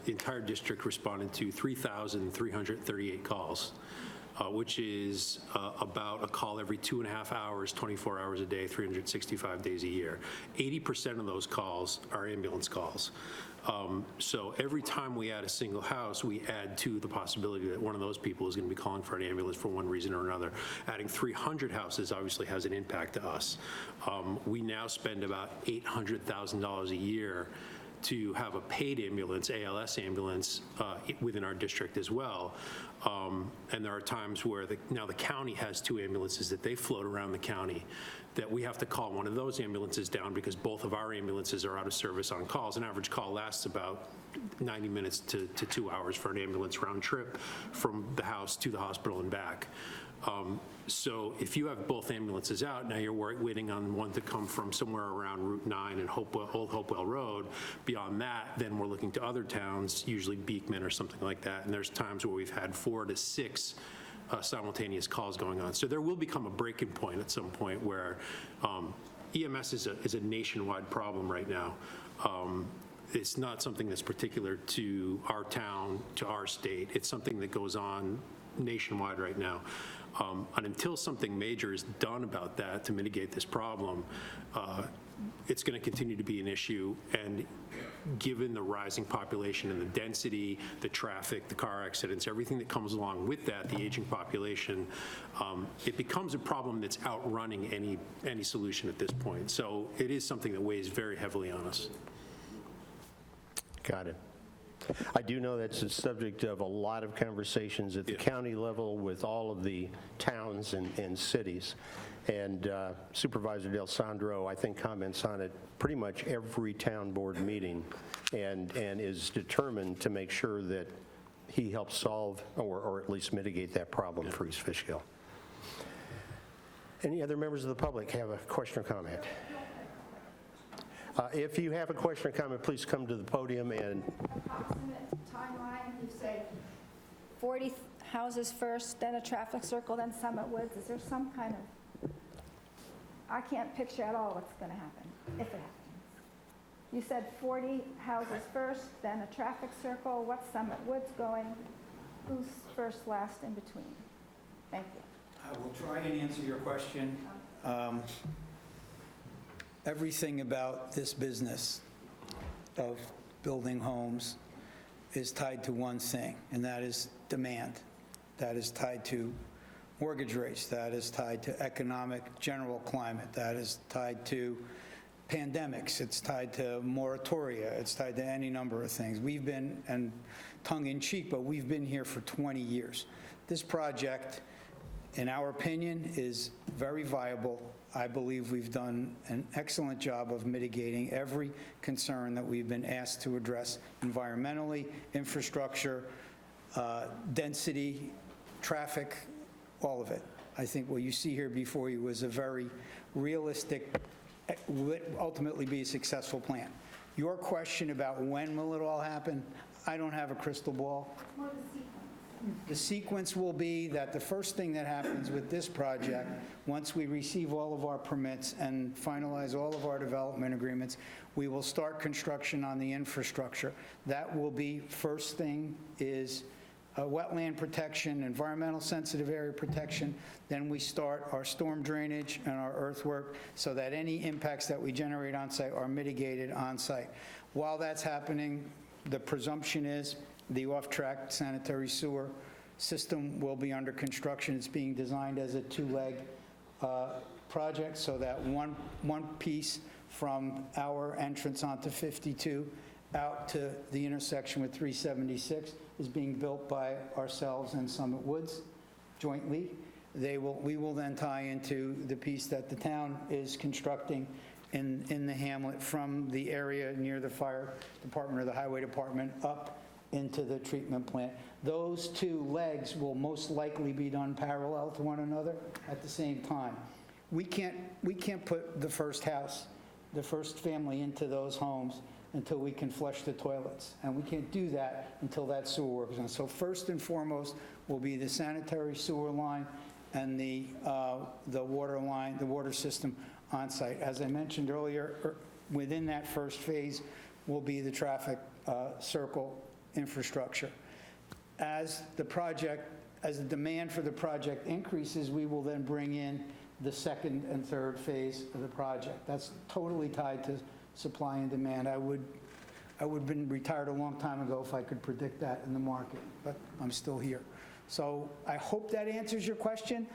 entire district responded to 3,338 calls, which is about a call every 2.5 hours, 24 hours a day, 365 days a year. 80% of those calls are ambulance calls. So every time we add a single house, we add to the possibility that one of those people is going to be calling for an ambulance for one reason or another. Adding 300 houses obviously has an impact to us. We now spend about $800,000 a year to have a paid ambulance, ALS ambulance, within our district as well. And there are times where now the county has 2 ambulances that they float around the county, that we have to call one of those ambulances down because both of our ambulances are out of service on calls. An average call lasts about 90 minutes to 2 hours for an ambulance round trip from the house to the hospital and back. So if you have both ambulances out, now you're waiting on one to come from somewhere around Route 9 and Old Hopewell Road. Beyond that, then we're looking to other towns, usually Beekman or something like that. And there's times where we've had 4 to 6 simultaneous calls going on. So there will become a breaking point at some point where EMS is a nationwide problem right now. It's not something that's particular to our town, to our state. It's something that goes on nationwide right now. And until something major is done about that to mitigate this problem, it's going to continue to be an issue. And given the rising population and the density, the traffic, the car accidents, everything that comes along with that, the aging population, it becomes a problem that's outrunning any solution at this point. So it is something that weighs very heavily on us. Got it. I do know that's the subject of a lot of conversations at the county level with all of the towns and cities. And Supervisor Del Sandro, I think, comments on it pretty much every town board meeting and is determined to make sure that he helps solve or at least mitigate that problem for East Fishkill. Any other members of the public have a question or comment? If you have a question or comment, please come to the podium and... Approximate timeline, you say 40 houses first, then a traffic circle, then Summit Woods. Is there some kind of, I can't picture at all what's going to happen, if it happens. You said 40 houses first, then a traffic circle. What's Summit Woods going? Who's first, last, in between? Thank you. I will try and answer your question. Everything about this business of building homes is tied to one thing, and that is demand. That is tied to mortgage rates. That is tied to economic general climate. That is tied to pandemics. It's tied to moratoria. It's tied to any number of things. We've been, and tongue-in-cheek, but we've been here for 20 years. This project, in our opinion, is very viable. I believe we've done an excellent job of mitigating every concern that we've been asked to address environmentally, infrastructure, density, traffic, all of it. I think what you see here before you was a very realistic, will ultimately be a successful plan. Your question about when will it all happen, I don't have a crystal ball. More the sequence. The sequence will be that the first thing that happens with this project, once we receive all of our permits and finalize all of our development agreements, we will start construction on the infrastructure. That will be, first thing is wetland protection, environmental sensitive area protection. Then we start our storm drainage and our earthwork so that any impacts that we generate on site are mitigated on site. While that's happening, the presumption is the off-track sanitary sewer system will be under construction. It's being designed as a two-leg project, so that one piece from our entrance onto 52 out to the intersection with 376 is being built by ourselves and Summit Woods jointly. We will then tie into the piece that the town is constructing in the hamlet from the area near the fire department or the highway department up into the treatment plant. Those two legs will most likely be done parallel to one another at the same time. We can't put the first house, the first family into those homes until we can flush the toilets. And we can't do that until that sewer works on. So first and foremost will be the sanitary sewer line and the water line, the water system on site. As I mentioned earlier, within that first phase will be the traffic circle infrastructure. As the demand for the project increases, we will then bring in the second and third phase of the project. That's totally tied to supply and demand. I would have been retired a long time ago if I could predict that in the market, but I'm still here. So I hope that answers your question.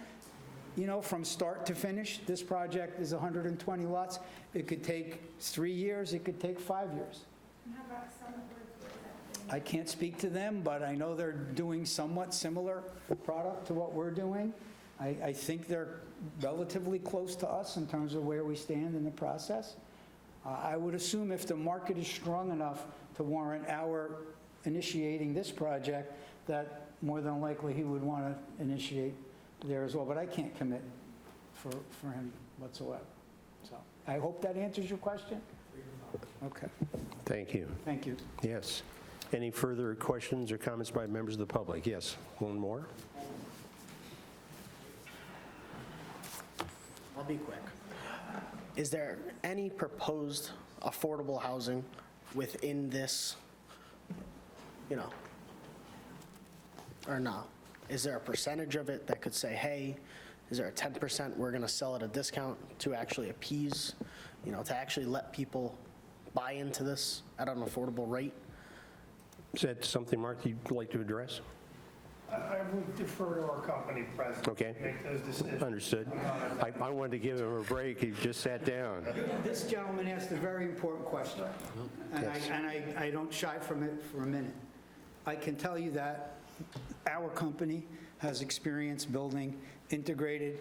You know, from start to finish, this project is 120 lots. It could take 3 years, it could take 5 years. And how about Summit Woods? I can't speak to them, but I know they're doing somewhat similar product to what we're doing. I think they're relatively close to us in terms of where we stand in the process. I would assume if the market is strong enough to warrant our initiating this project, that more than likely he would want to initiate there as well, but I can't commit for him whatsoever. So I hope that answers your question. Okay. Thank you. Thank you. Yes. Any further questions or comments by members of the public? Yes, one more. I'll be quick. Is there any proposed affordable housing within this, or no? Is there a percentage of it that could say, hey, is there a 10% we're going to sell at a discount to actually appease, to actually let people buy into this at an affordable rate? Is that something, Mark, you'd like to address? I would defer to our company president Okay. to make those decisions. Understood. I wanted to give him a break. He just sat down. This gentleman asked a very important question, and I don't shy from it for a minute. I can tell you that our company has experience building integrated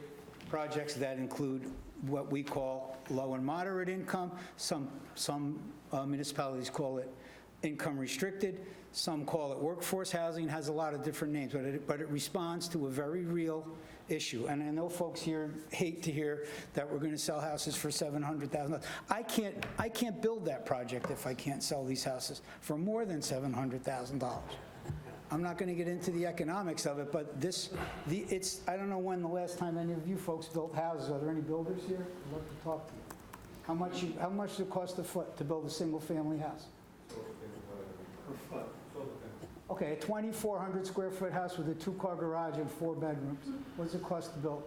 projects that include what we call low and moderate income. Some municipalities call it income restricted. Some call it workforce housing. It has a lot of different names, but it responds to a very real issue. And I know folks here hate to hear that we're going to sell houses for $700,000. I can't build that project if I can't sell these houses for more than $700,000. I'm not going to get into the economics of it, but I don't know when the last time any of you folks built houses. Are there any builders here? I'd love to talk to you. How much does it cost a foot to build a single-family house? Per foot. Okay, a 2,400 square foot house with a 2-car garage and 4 bedrooms. What does it cost to build?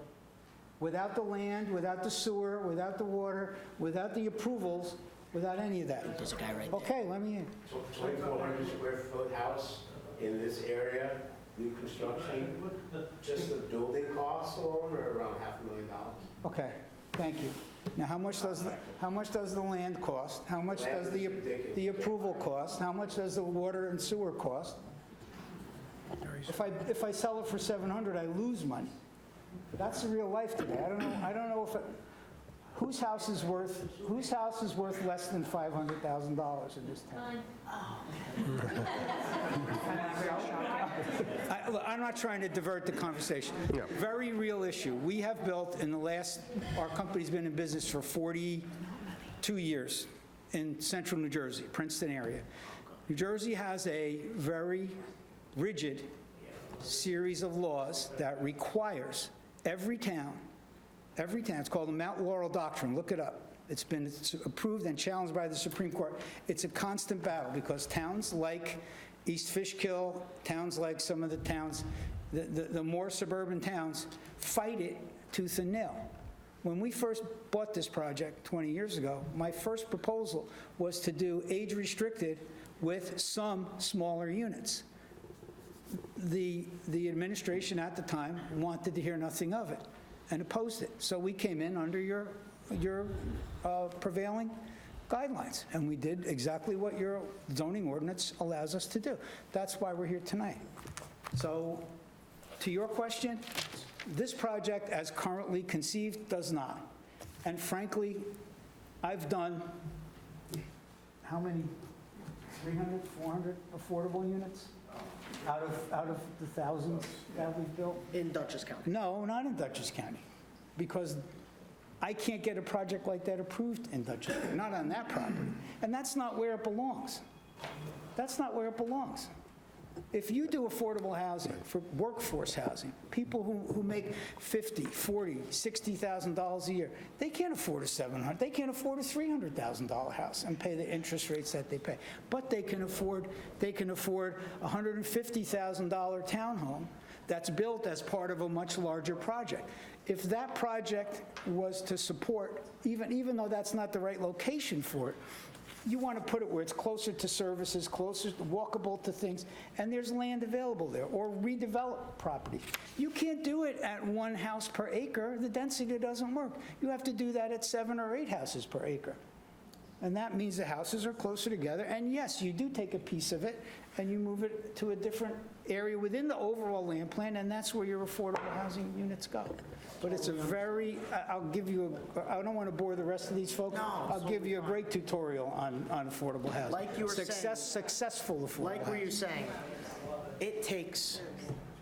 Without the land, without the sewer, without the water, without the approvals, without any of that. There's a guy right there. Okay, let me in. 2,400 square foot house in this area, new construction, just the building costs alone are around $500,000. Okay, thank you. Now, how much does the land cost? How much does the approval cost? How much does the water and sewer cost? If I sell it for 700, I lose money. That's the real life today. I don't know if whose house is worth less than $500,000 in this town? I'm not trying to divert the conversation. No. Very real issue. We have built our company's been in business for 42 years in central New Jersey, Princeton area. New Jersey has a very rigid series of laws that requires every town, it's called the Mount Laurel Doctrine, look it up. It's been approved and challenged by the Supreme Court. It's a constant battle because towns like East Fishkill, towns like some of the towns, the more suburban towns, fight it tooth and nail. When we first bought this project 20 years ago, my first proposal was to do age-restricted with some smaller units. The administration at the time wanted to hear nothing of it and opposed it. So we came in under your prevailing guidelines, and we did exactly what your zoning ordinance allows us to do. That's why we're here tonight. So, to your question, this project, as currently conceived, does not. And frankly, I've done, how many, 300, 400 affordable units out of the thousands that we've built? In Dutchess County? No, not in Dutchess County, because I can't get a project like that approved in Dutchess, not on that property. And that's not where it belongs. That's not where it belongs. If you do affordable housing for workforce housing, people who make $50,000, $40,000, $60,000 a year, they can't afford a $700,000, they can't afford a $300,000 house and pay the interest rates that they pay. But they can afford a $150,000 townhome that's built as part of a much larger project. If that project was to support, even though that's not the right location for it, you want to put it where it's closer to services, closer, walkable to things, and there's land available there, or redevelop property. You can't do it at 1 house per acre. The density doesn't work. You have to do that at 7 or 8 houses per acre. And that means the houses are closer together, and yes, you do take a piece of it and you move it to a different area within the overall land plan, and that's where your affordable housing units go. But it's a very, I'll give you, I don't want to bore the rest of these folks. I'll give you a great tutorial on affordable housing. Like you were saying. Successful affordable Like where housing. you're saying, it takes,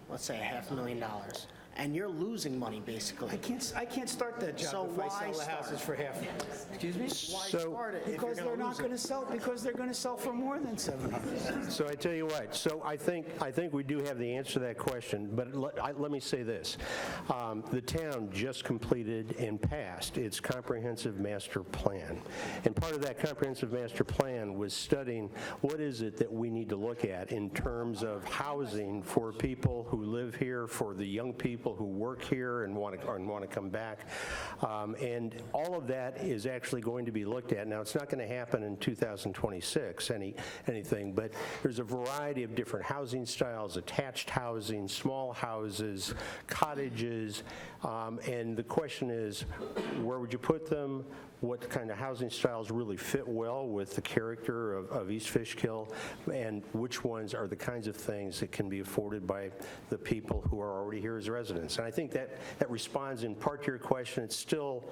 let's say, $500,000, and you're losing money, basically. I can't start that job So if I why sell the start? houses for half. Excuse me? Why start it if you're Because gonna they're not lose going to it? sell, because they're going to sell for more than 700. So I tell you what, so I think we do have the answer to that question, but let me say this. The town just completed and passed its comprehensive master plan. And part of that comprehensive master plan was studying what is it that we need to look at in terms of housing for people who live here, for the young people who work here and want to come back. And all of that is actually going to be looked at. Now, it's not going to happen in 2026, anything, but there's a variety of different housing styles, attached housing, small houses, cottages, and the question is, where would you put them? What kind of housing styles really fit well with the character of East Fishkill, and which ones are the kinds of things that can be afforded by the people who are already here as residents. And I think that responds in part to your question. It's still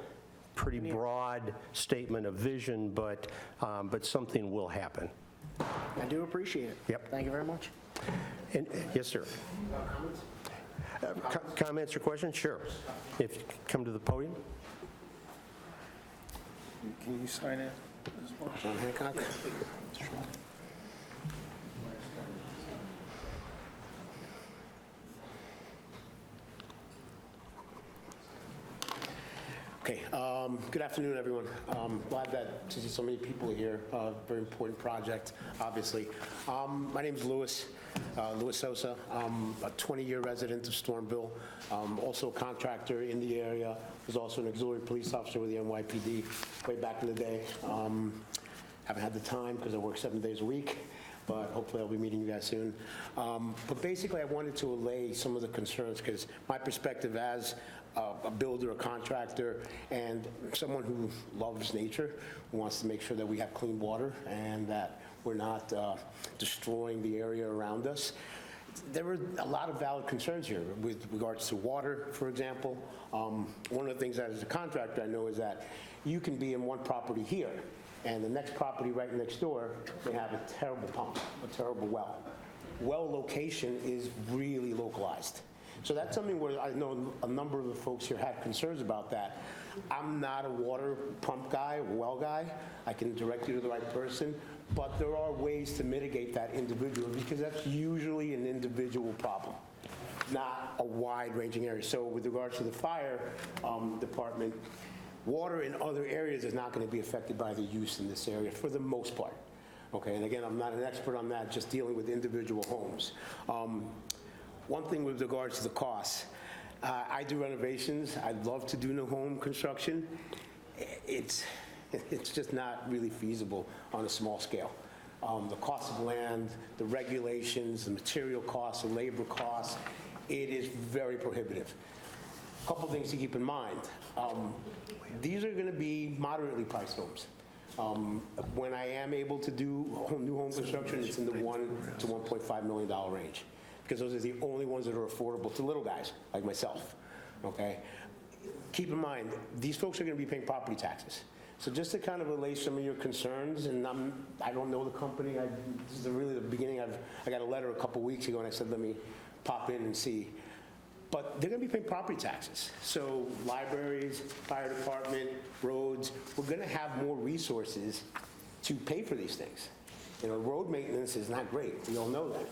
pretty broad statement of vision, but something will happen. I do appreciate it. Yep. Thank you very much. And, yes, sir. Comments or questions? Sure. If you come to the podium. Can you sign it? John Hancock? Okay, good afternoon, everyone. Glad that to see so many people here. Very important project, obviously. My name is Louis Sosa. I'm a 20-year resident of Stormville. Also a contractor in the area. Was also an auxiliary police officer with the NYPD way back in the day. Haven't had the time because I work 7 days a week, but hopefully I'll be meeting you guys soon. But basically, I wanted to allay some of the concerns because my perspective as a builder, a contractor, and someone who loves nature, who wants to make sure that we have clean water and that we're not destroying the area around us. There were a lot of valid concerns here with regards to water, for example. One of the things that as a contractor I know is that you can be in one property here, and the next property right next door may have a terrible pump, a terrible well. Well location is really localized. So that's something where I know a number of the folks here had concerns about that. I'm not a water pump guy, or well guy. I can direct you to the right person, but there are ways to mitigate that individually because that's usually an individual problem, not a wide-ranging area. So with regards to the fire department, water in other areas is not going to be affected by the use in this area for the most part. Okay, and again, I'm not an expert on that, just dealing with individual homes. One thing with regards to the costs, I do renovations. I'd love to do new home construction. It's just not really feasible on a small scale. the cost of land, the regulations, the material costs, the labor costs. It is very prohibitive. Couple things to keep in mind. These are going to be moderately priced homes. When I am able to do new home construction, it's in the $1 to $1.5 million range, because those are the only ones that are affordable to little guys like myself, okay? Keep in mind, these folks are going to be paying property taxes. So just to kind of allay some of your concerns, and I don't know the company, this is really the beginning. I got a letter a couple weeks ago, and I said, let me pop in and see. But they're going to be paying property taxes. So libraries, fire department, roads, we're going to have more resources to pay for these things. You know, road maintenance is not great. We all know that.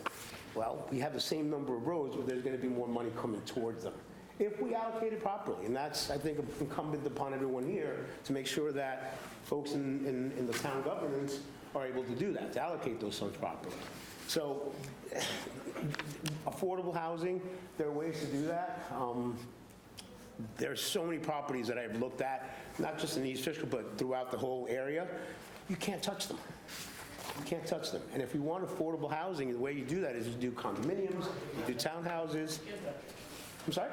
Well, we have the same number of roads, but there's going to be more money coming towards them if we allocate it properly. And that's, I think, incumbent upon everyone here to make sure that folks in the town governments are able to do that, to allocate those funds properly. So affordable housing, there are ways to do that. There's so many properties that I've looked at, not just in East Fishkill, but throughout the whole area. You can't touch them. You can't touch them. And if you want affordable housing, the way you do that is you do condominiums, you do townhouses. I'm sorry?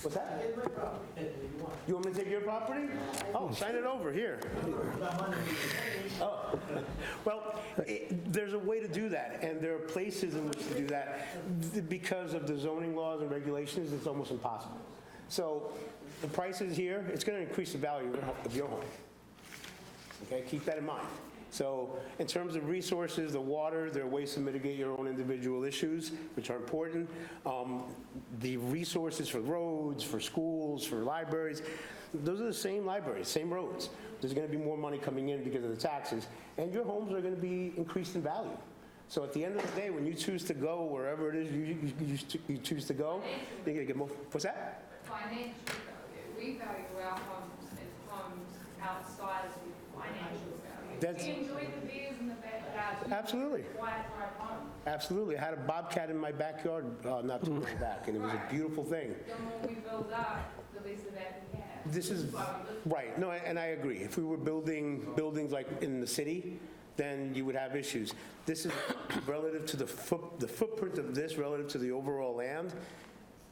What's that? You want me to take your property? Oh, sign it over here. Oh, well, there's a way to do that, and there are places in which to do that. Because of the zoning laws and regulations, it's almost impossible. So the prices here, it's going to increase the value of your home. Okay, keep that in mind. So in terms of resources, the water, there are ways to mitigate your own individual issues, which are important. The resources for roads, for schools, for libraries, those are the same libraries, same roads. There's going to be more money coming in because of the taxes, and your homes are going to be increased in value. So at the end of the day, when you choose to go wherever it is you choose to go, you're going to get more. What's that? Financially, we value our homes as homes outside of the financial value. We enjoy the views in the backyard. Absolutely. Quiet drive home. Absolutely. I had a bobcat in my backyard not too long back, and it was a beautiful thing. The more we build up, the less of that we have. This is, right, no, and I agree. If we were building buildings like in the city, then you would have issues. This is relative to the footprint of this relative to the overall land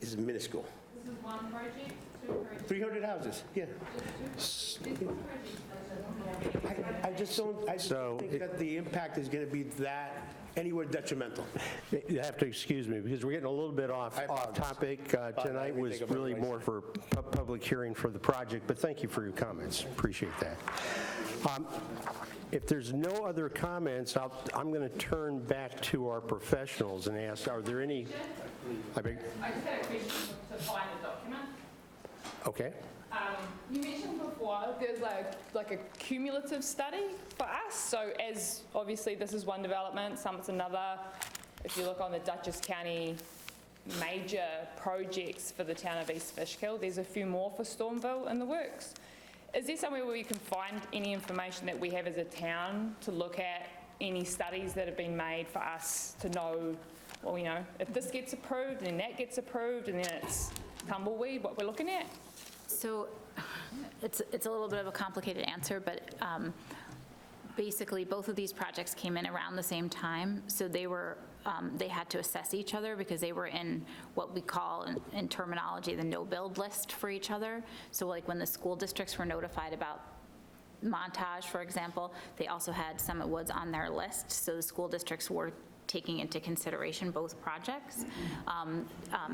is minuscule. This is one project, two projects. 300 houses, yeah. I just don't think that the impact is going to be that anywhere detrimental. You have to excuse me, because we're getting a little bit off topic. Tonight was really more for public hearing for the project, but thank you for your comments. Appreciate that. If there's no other comments, I'm going to turn back to our professionals and ask, are there any? I just had a question to find the document. Okay. You mentioned before there's like a cumulative study for us. So as obviously this is one development, Summit's another. If you look on the Dutchess County major projects for the town of East Fishkill, there's a few more for Stormville in the works. Is there somewhere where we can find any information that we have as a town to look at, any studies that have been made for us to know, well, you know, if this gets approved, then that gets approved, and then it's tumbleweed, what we're looking at? So it's a little bit of a complicated answer, but basically both of these projects came in around the same time. So they had to assess each other because they were in what we call in terminology the no-build list for each other. So like when the school districts were notified about Montage, for example, they also had Summit Woods on their list. So the school districts were taking into consideration both projects.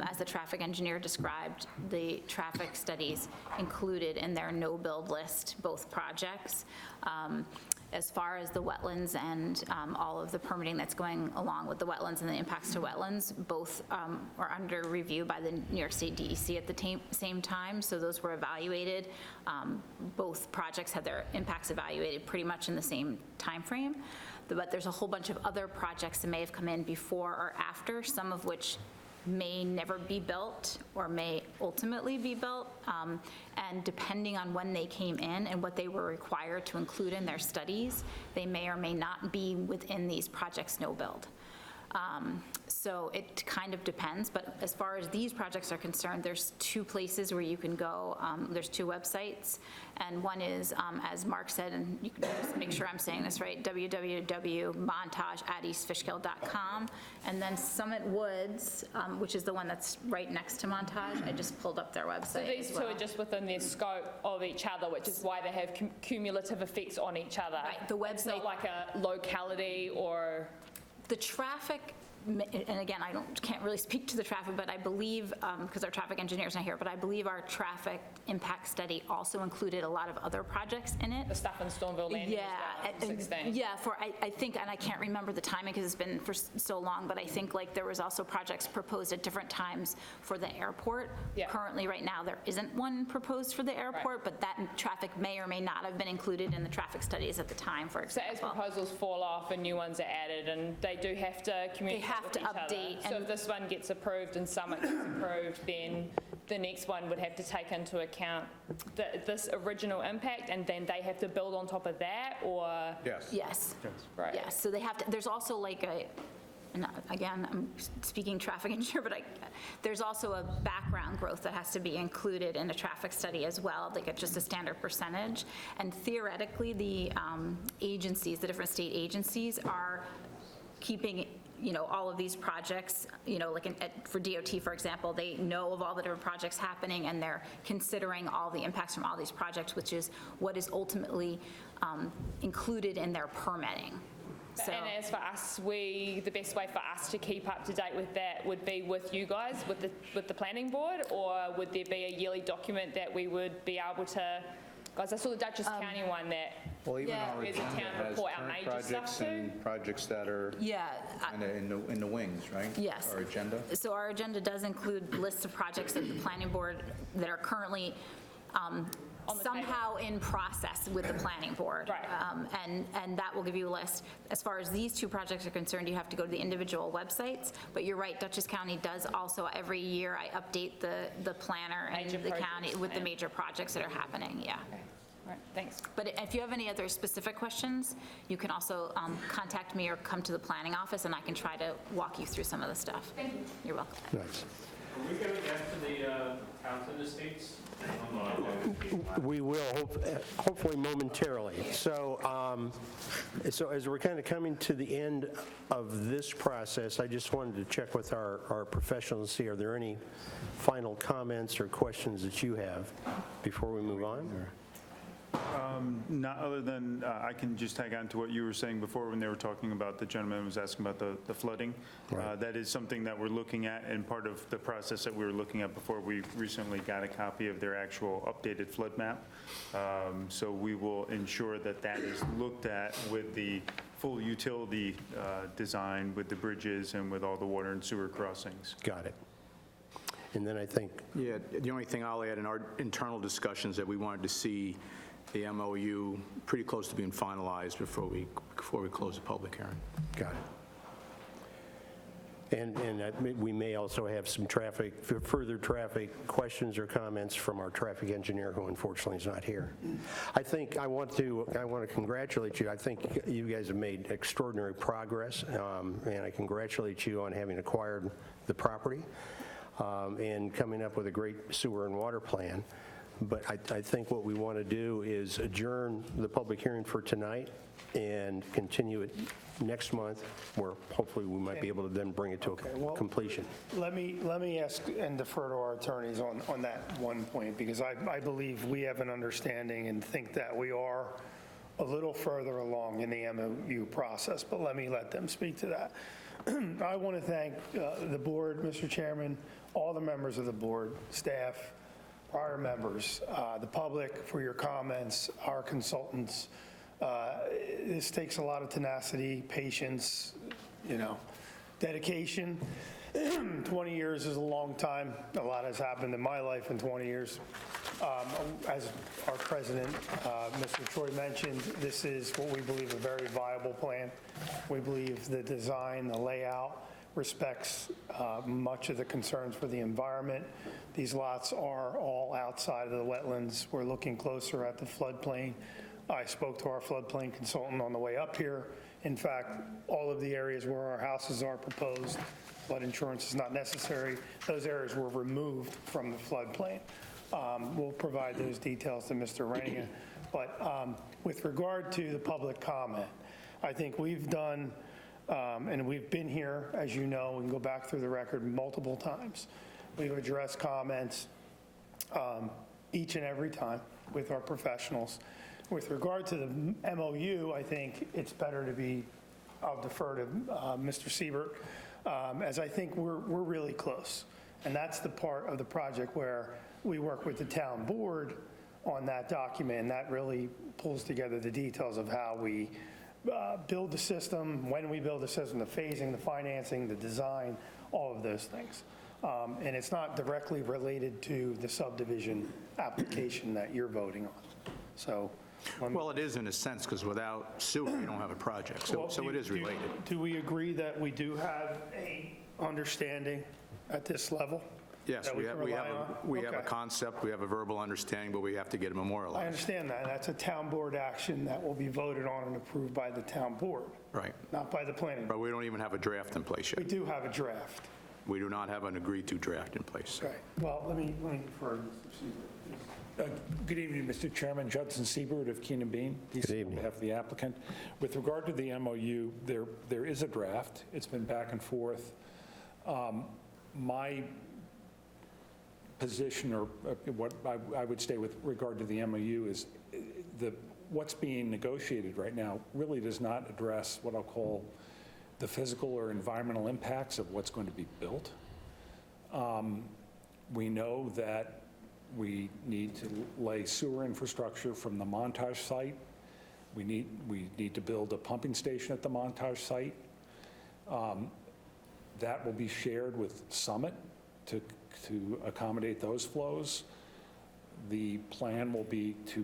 As the traffic engineer described, the traffic studies included in their no-build list both projects. As far as the wetlands and all of the permitting that's going along with the wetlands and the impacts to wetlands, both are under review by the New York State DEC at the same time, so those were evaluated. Both projects had their impacts evaluated pretty much in the same time frame. But there's a whole bunch of other projects that may have come in before or after, some of which may never be built or may ultimately be built. And depending on when they came in and what they were required to include in their studies, they may or may not be within these projects no build. So it kind of depends, but as far as these projects are concerned, there's 2 places where you can go. There's 2 websites, and one is, as Mark said, and you can just make sure I'm saying this right, www.montage@eastfishkill.com, and then Summit Woods, which is the one that's right next to Montage. I just pulled up their website So these as two well. are just within their scope of each other, which is why they have cumulative effects on each other. Right, the It's not website- like a locality or... The traffic, and again, I can't really speak to the traffic, but I believe, because our traffic engineer's not here, but I believe our traffic impact study also included a lot of other projects in it. The stuff in Stormville Landing as well, and- 16. Yeah, I think, and I can't remember the timing because it's been for so long, but I think like there was also projects proposed at different times for the airport. Yeah. Currently, right now, there isn't one proposed for the airport, but that traffic may or may not have been included in the traffic studies at the time, for So as example. proposals fall off and new ones are added, and they do have to communicate have with to each other. update, So and- if this one gets approved and Summit gets approved, then the next one would have to take into account this original impact, and then they have to build on top of that, or? Yes. Yes. Right. Yes, so they have to, there's also like a, and again, I'm speaking traffic engineer, but there's also a background growth that has to be included in a traffic study as well, like just a standard percentage. And theoretically, the agencies, the different state agencies are keeping, all of these projects, like for DOT, for example, they know of all the different projects happening, and they're considering all the impacts from all these projects, which is what is ultimately included in their permitting. So, And as for us, the best way for us to keep up to date with that would be with you guys, with the planning board, or would there be a yearly document that we would be able to, guys, I saw the Dutchess County one that Well, even Yeah. our Where's the agenda town has report, our current major stuff projects too? and projects that are yeah, in the wings, right? Yes. Our agenda? So our agenda does include lists of projects that the planning board that are currently somehow in process with the planning board. Right. And that will give you a list. As far as these 2 projects are concerned, you have to go to the individual websites, but you're right, Dutchess County does also, every year, I update the planner and Major the county projects with the plan. major projects that are happening, yeah. All right, thanks. But if you have any other specific questions, you can also contact me or come to the planning office, and I can try to walk you through some of the stuff. Thank you. You're welcome. Nice. Are we going to get to the Townsend Estates? We will, hopefully momentarily. So as we're kind of coming to the end of this process, I just wanted to check with our professionals, see are there any final comments or questions that you have before we move on? Not other than, I can just tag on to what you were saying before when they were talking about, the gentleman was asking about the flooding. That is something that we're looking at, and part of the process that we were looking at before, we recently got a copy of their actual updated flood map. So we will ensure that that is looked at with the full utility design, with the bridges and with all the water and sewer crossings. Got it. And then I think, Yeah, the only thing I'll add in our internal discussions that we wanted to see the MOU pretty close to being finalized before we close the public hearing. got it. And we may also have some further traffic questions or comments from our traffic engineer, who unfortunately is not here. I want to congratulate you. I think you guys have made extraordinary progress, and I congratulate you on having acquired the property and coming up with a great sewer and water plan. But I think what we want to do is adjourn the public hearing for tonight and continue it next month, where hopefully we might be able to then bring it to a completion. Let me ask and defer to our attorneys on that one point, because I believe we have an understanding and think that we are a little further along in the MOU process, but let them speak to that. I want to thank the board, Mr. Chairman, all the members of the board, staff, prior members, the public for your comments, our consultants. This takes a lot of tenacity, patience, dedication. 20 years is a long time. A lot has happened in my life in 20 years. As our president, Mr. Troy mentioned, this is what we believe a very viable plan. We believe the design, the layout respects much of the concerns for the environment. These lots are all outside of the wetlands. We're looking closer at the floodplain. I spoke to our floodplain consultant on the way up here. In fact, all of the areas where our houses are proposed, flood insurance is not necessary. Those areas were removed from the floodplain. We'll provide those details to Mr. Renigan. But with regard to the public comment, I think we've done, and we've been here, as you know, and go back through the record multiple times. We've addressed comments each and every time with our professionals. With regard to the MOU, I think it's better to be, I'll defer to Mr. Siebert, as I think we're really close. And that's the part of the project where we work with the town board on that document, and that really pulls together the details of how we build the system, when we build the system, the phasing, the financing, the design, all of those things. And it's not directly related to the subdivision application that you're voting on. So. Well, it is in a sense, because without sewer, you don't have a project, so it is related. Do we agree that we do have a understanding at this level? Yes, that we can have rely on? we have a Okay. concept, we have a verbal understanding, but we have to get it memorialized. I understand that. That's a town board action that will be voted on and approved by the town board, Right. not by the planning. But we don't even have a draft in place We yet. do have a draft. We do not have an agreed-to draft in place. Okay. Well, let me defer to Mr. Siebert. Good evening, Mr. Chairman. Judson Siebert of Keenan Bean. Good evening. On behalf of the applicant. With regard to the MOU, there is a draft. It's been back and forth. My position, or what I would say with regard to the MOU, is what's being negotiated right now really does not address what I'll call the physical or environmental impacts of what's going to be built. We know that we need to lay sewer infrastructure from the Montage site. We need to build a pumping station at the Montage site. That will be shared with Summit to accommodate those flows. The plan will be to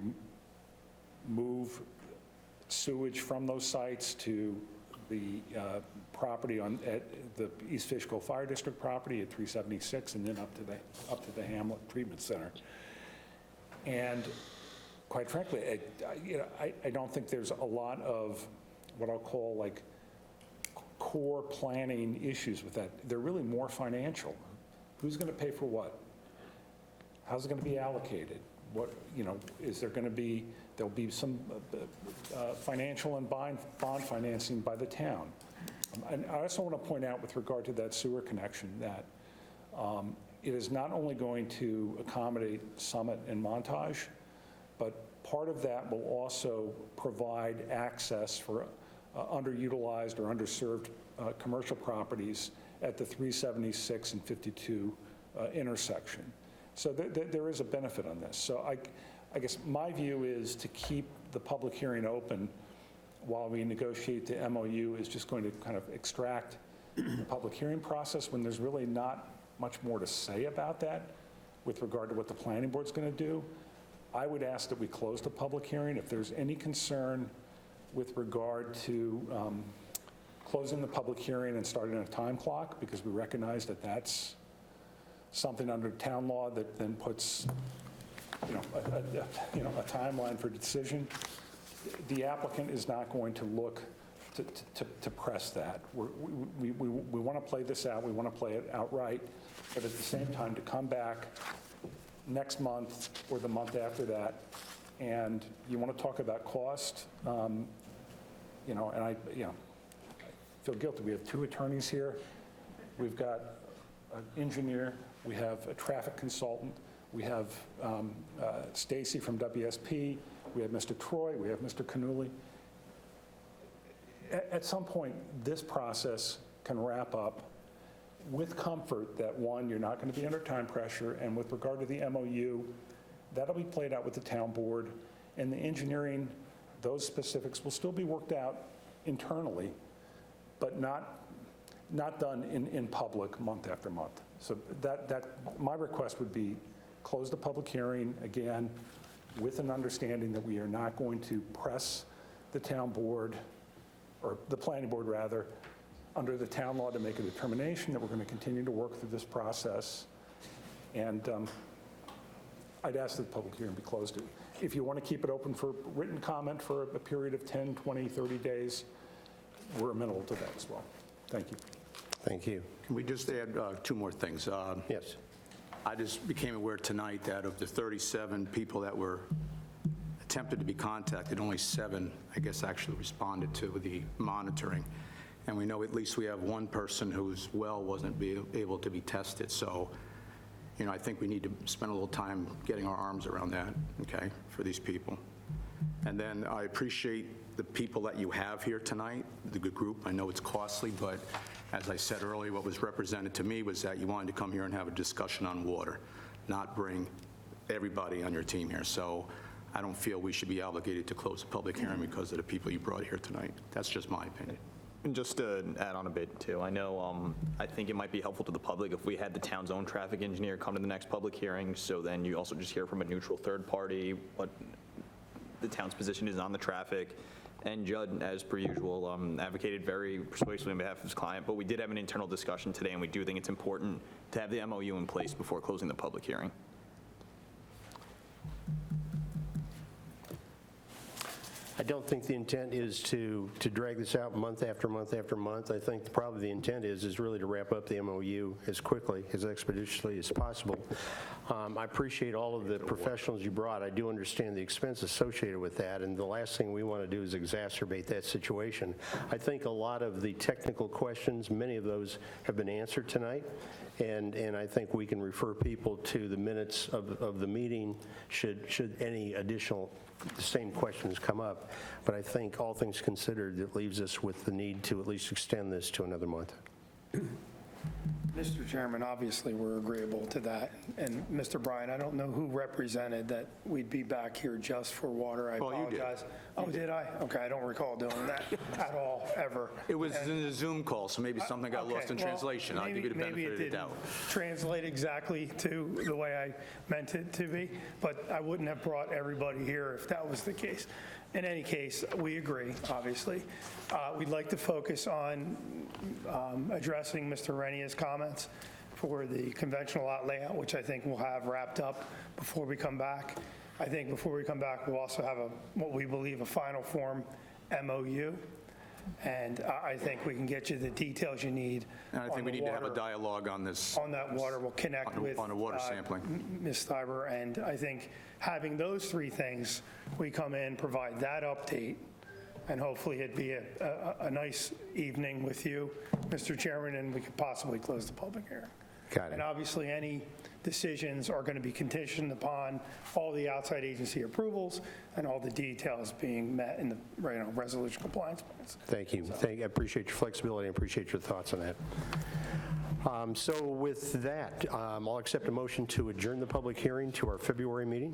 move sewage from those sites to the property at the East Fishkill Fire District property at 376, and then up to the Hamlet Treatment Center. And quite frankly, I don't think there's a lot of what I'll call like core planning issues with that. They're really more financial. Who's going to pay for what? How's it going to be allocated? What, is there going to be, there'll be some financial and bond financing by the town. And I also want to point out with regard to that sewer connection that it is not only going to accommodate Summit and Montage, but part of that will also provide access for underutilized or underserved commercial properties at the 376 and 52 intersection. So there is a benefit on this. So I guess my view is to keep the public hearing open while we negotiate the MOU is just going to kind of extract the public hearing process when there's really not much more to say about that with regard to what the planning board's going to do. I would ask that we close the public hearing. If there's any concern with regard to closing the public hearing and starting a time clock, because we recognize that that's something under town law that then puts, a timeline for decision. The applicant is not going to look to press that. We want to play this out. We want to play it outright, but at the same time to come back next month or the month after that, and you want to talk about cost, and I feel guilty. We have two attorneys here. We've got an engineer. We have a traffic consultant. We have Stacy from WSP. We have Mr. Troy. We have Mr. Canuli. At some point, this process can wrap up with comfort that, one, you're not going to be under time pressure, and with regard to the MOU, that'll be played out with the town board, and the engineering, those specifics will still be worked out internally, but not done in public month after month. So my request would be close the public hearing again with an understanding that we are not going to press the town board, or the planning board rather, under the town law to make a determination, that we're going to continue to work through this process. And I'd ask that the public hearing be closed. if you want to keep it open for written comment for a period of 10, 20, 30 days, we're amenable to that as well. Thank you. Thank you. Can we just add 2 more things? Yes. I just became aware tonight that of the 37 people that were attempted to be contacted, only 7, I guess, actually responded to the monitoring. And we know at least we have 1 person whose well wasn't able to be tested. So, you know, I think we need to spend a little time getting our arms around that, okay, for these people. And then I appreciate the people that you have here tonight, the good group. I know it's costly, but as I said earlier, what was represented to me was that you wanted to come here and have a discussion on water, not bring everybody on your team here. So I don't feel we should be obligated to close the public hearing because of the people you brought here tonight. That's just my opinion. And just to add on a bit too, I know, I think it might be helpful to the public if we had the town's own traffic engineer come to the next public hearing, so then you also just hear from a neutral third party what the town's position is on the traffic. And Judd, as per usual, advocated very persuasively on behalf of his client, but we did have an internal discussion today, and we do think it's important to have the MOU in place before closing the public hearing. I don't think the intent is to drag this out month after month after month. I think probably the intent is really to wrap up the MOU as quickly, as expeditiously as possible. I appreciate all of the professionals you brought. I do understand the expense associated with that, and the last thing we want to do is exacerbate that situation. I think a lot of the technical questions, many of those have been answered tonight, and I think we can refer people to the minutes of the meeting should any additional same questions come up. But I think all things considered, it leaves us with the need to at least extend this to another month. Mr. Chairman, obviously, we're agreeable to that. And Mr. Bryan, I don't know who represented that we'd be back here just for water. I apologize. Oh, did I? Okay, I don't recall doing that at all, ever. It was in a Zoom call, so maybe something got lost in translation. I'll give you the benefit of the doubt. Maybe it didn't translate exactly to the way I meant it to be, but I wouldn't have brought everybody here if that was the case. In any case, we agree, obviously. We'd like to focus on addressing Mr. Renia's comments for the conventional lot layout, which I think we'll have wrapped up before we come back. I think before we come back, we'll also have what we believe a final form MOU. And I think we can get you the details you need. And I think we need to have a dialogue on this. On that water, we'll connect with on a water sampling. Ms. Steiber, and I think having those 3 things, we come in, provide that update, and hopefully it'd be a nice evening with you, Mr. Chairman, and we could possibly close the public hearing. Got it. And obviously, any decisions are going to be conditioned upon all the outside agency approvals and all the details being met in the resolution compliance plans. Thank you. I appreciate your flexibility. I appreciate your thoughts on that. So with that, I'll accept a motion to adjourn the public hearing to our February meeting.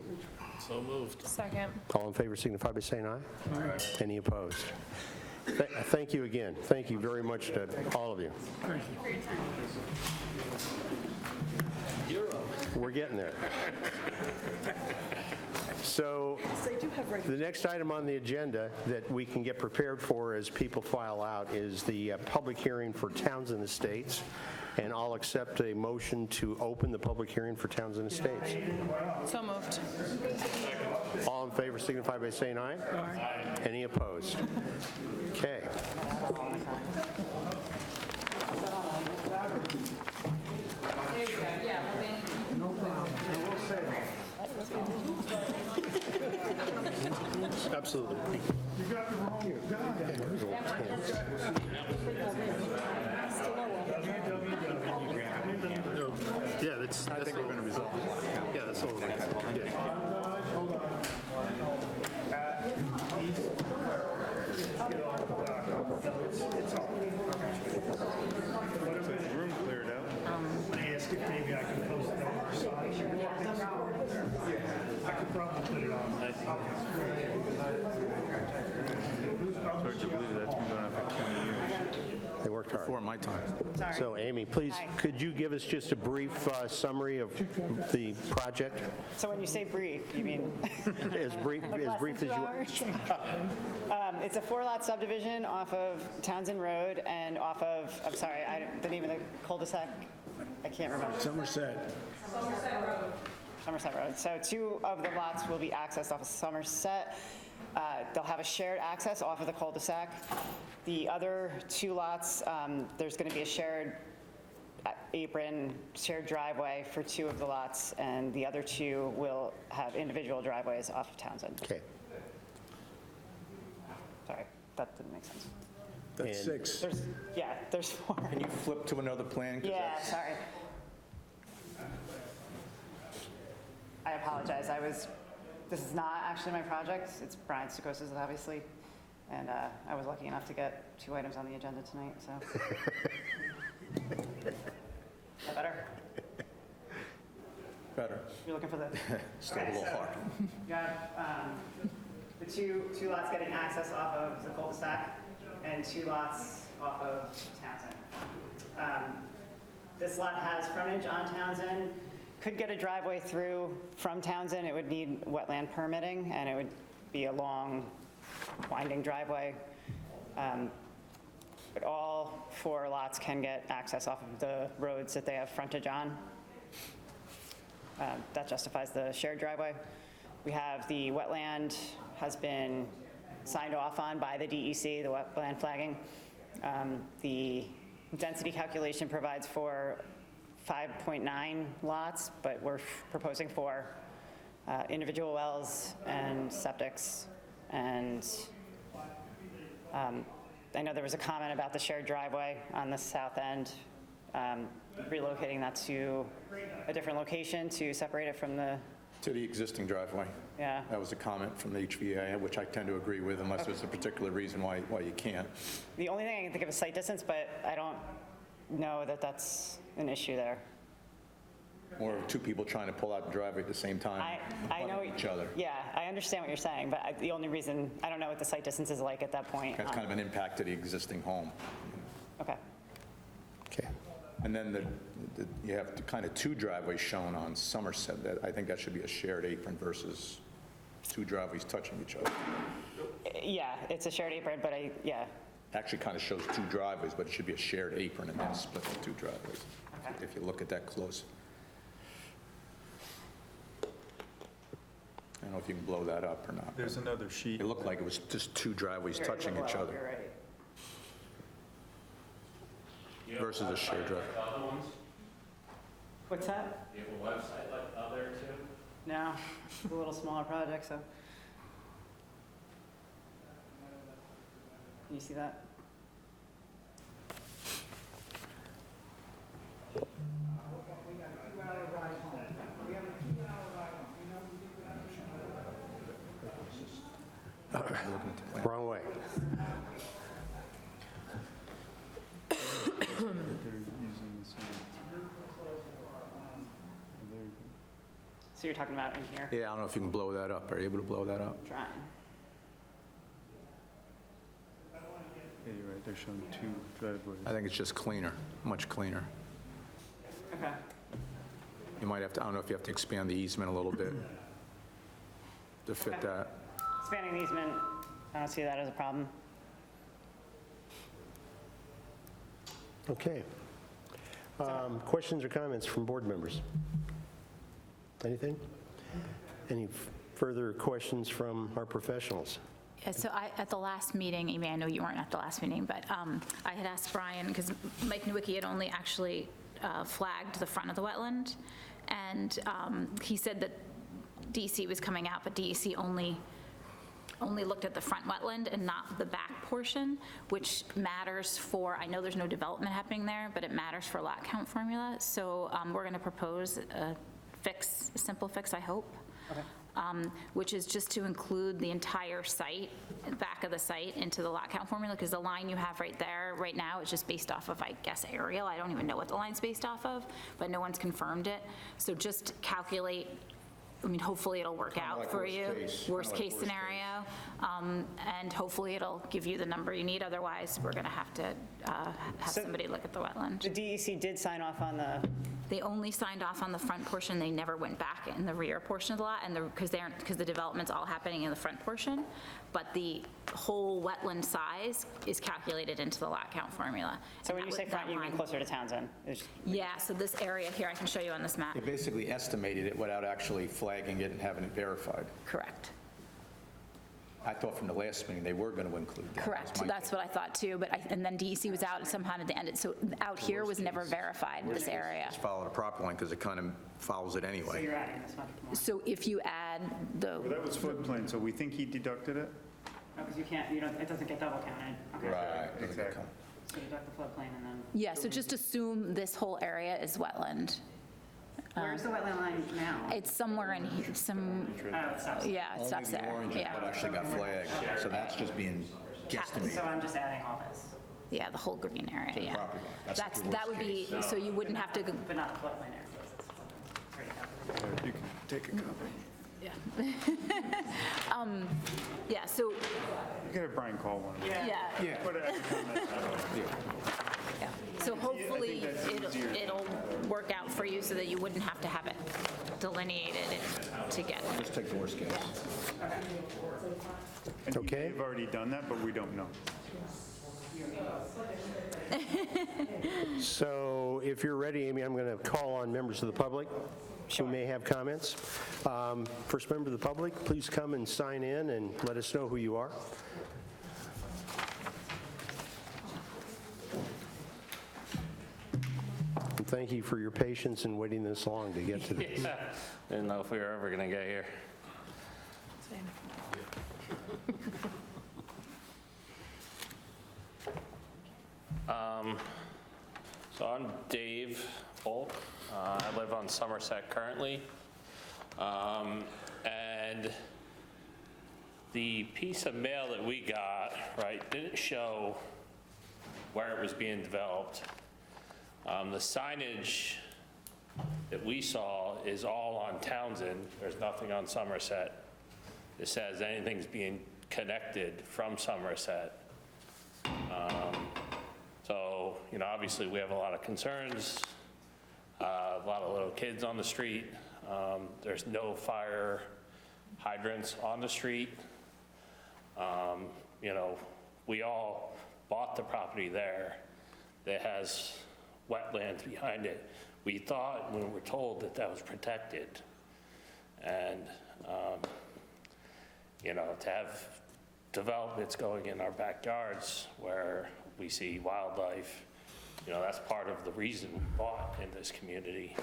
So moved. Second. All in favor signify by saying aye. Aye. Any opposed? Thank you again. Thank you very much to all of you. We're getting there. So the next item on the agenda that we can get prepared for as people file out is the public hearing for Townsend Estates. And I'll accept a motion to open the public hearing for Townsend Estates. So moved. All in favor signify by saying aye. Aye. Any opposed? Okay. Absolutely. You got the wrong Yeah, that's I think we're going to resolve it. Yeah, that's all we're going to do. Hold on. It's all. The room cleared out. I asked if maybe I can post it on our side. I could probably put it on. Hard to believe that's been going on for 20 years. They worked hard. Before my time. So Amy, please, could you give us just a brief summary of the project? So when you say brief, you mean? As brief as you want. It's a 4-lot subdivision off of Townsend Road and off of, I'm sorry, the name of the cul-de-sac, I can't remember. Somerset. Somerset Road. So 2 of the lots will be accessed off of Somerset. They'll have a shared access off of the cul-de-sac. The other 2 lots, there's going to be a shared apron, shared driveway for 2 of the lots, and the other 2 will have individual driveways off of Townsend. Okay. Sorry, that didn't make sense. That's 6. There's 4. Can you flip to another plan? 'Cause Yeah, that's- sorry. I apologize. This is not actually my project. It's Brian Stukosa's, obviously. And I was lucky enough to get 2 items on the agenda tonight, so. Is that better? Better. You're looking for the... Still a little hard. You have the two lots getting access off of the cul-de-sac and 2 lots off of Townsend. This lot has frontage on Townsend. Could get a driveway through from Townsend. It would need wetland permitting, and it would be a long, winding driveway. But all 4 lots can get access off of the roads that they have frontage on. That justifies the shared driveway. We have the wetland has been signed off on by the DEC, the wetland flagging. The density calculation provides for 5.9 lots, but we're proposing 4 individual wells and septics. And I know there was a comment about the shared driveway on the south end, relocating that to a different location to separate it from the... To the existing driveway. Yeah. That was a comment from the HVA, which I tend to agree with unless there's a particular reason why you can't. The only thing I can think of is site distance, but I don't know that that's an issue there. Or 2 people trying to pull out the driveway at the same time, I know each other. Yeah, I understand what you're saying, but the only reason, I don't know what the site distance is like at that point. That's kind of an impact to the existing home. Okay. Okay. And then you have kind of 2 driveways shown on Somerset. I think that should be a shared apron versus 2 driveways touching each other. Yeah, it's a shared apron, but Actually kind of shows 2 driveways, but it should be a shared apron and then split into 2 driveways, if you look at that close. I don't know if you can blow that up or not. There's another sheet. It looked like it was just 2 driveways touching each other You're right. versus a shared driveway. Other ones? What's that? Do you have a website like other two? No, it's a little smaller project, so. Can you see that? Wrong way. So you're talking about in here? Yeah, I don't know if you can blow that up. Are you able to blow that up? Trying. Yeah, you're right, they're showing 2 driveways. I think it's just cleaner, much cleaner. Okay. You might have to, I don't know if you have to expand the easement a little bit to fit that. Expanding the easement, I don't see that as a problem. Okay. Questions or comments from board members? Anything? Any further questions from our professionals? Yeah, so at the last meeting, Amy, I know you weren't at the last meeting, but I had asked Brian, because Mike Nowicki had only actually flagged the front of the wetland, and he said that DEC was coming out, but DEC only looked at the front wetland and not the back portion, which matters for, I know there's no development happening there, but it matters for lot count formula. So we're going to propose a fix, a simple fix, I hope, which is just to include the entire site, back of the site, into the lot count formula, because the line you have right there, right now, is just based off of, I guess, aerial. I don't even know what the line's based off of, but no one's confirmed it. So just calculate, I mean, hopefully it'll work out like for worst you. case. Worst Kinda like case worst scenario. And hopefully it'll give you the number you need. Otherwise, we're going to have to have somebody look at the wetland. The DEC did sign off on the They only signed off on the front portion, they never went back in the rear portion of the lot, and because the development's all happening in the front portion, but the whole wetland size is calculated into the lot count formula. So when you say front, you mean closer to Townsend? Yeah, so this area here, I can show you on this map. They basically estimated it without actually flagging it and having it verified. Correct. I thought from the last meeting they were going to include that. Correct, that's what I thought too, but and then DEC was out somehow at the end, so out here was never verified, this area. Just follow the proper line because it kind of follows it So anyway. you're adding this much more? So if you add the, Well, that was floodplain, so we think he deducted it? No, because you can't, it doesn't get double counted. Okay. Right. Exactly. So deduct the floodplain and then, yeah, so just assume this whole area is wetland. where's the wetland line now? It's somewhere in here, yeah, it stops there, Only the orange is what yeah. actually got flagged, so that's just being So guesstimated. I'm just adding all this, Yeah, the whole green area, yeah. property line. That's the That would be, so you wouldn't have to, but not the floodplain area. It's already calculated. You can take a copy. yeah. Yeah, so, You can have Brian call one. yeah, Put it as a comment. yeah. So hopefully that's easier. it'll work out for you so that you wouldn't have to have it delineated to get it. Just take the worst case. And you may Okay. have already done that, but we don't know. So if you're ready, Amy, I'm going to call on members of the public who may have comments. First member of the public, please come and sign in and let us know who you are. And thank you for your patience in waiting this long to get to this. Yeah, didn't know if we were ever going to get here. So I'm Dave Folk. I live on Somerset currently. And the piece of mail that we got, right, didn't show where it was being developed. The signage that we saw is all on Townsend. There's nothing on Somerset. It says anything's being connected from Somerset. So, obviously, we have a lot of concerns, a lot of little kids on the street. There's no fire hydrants on the street. We all bought the property there that has wetlands behind it. We thought, when we were told that that was protected, and, to have developments going in our backyards where we see wildlife, that's part of the reason we bought in this community.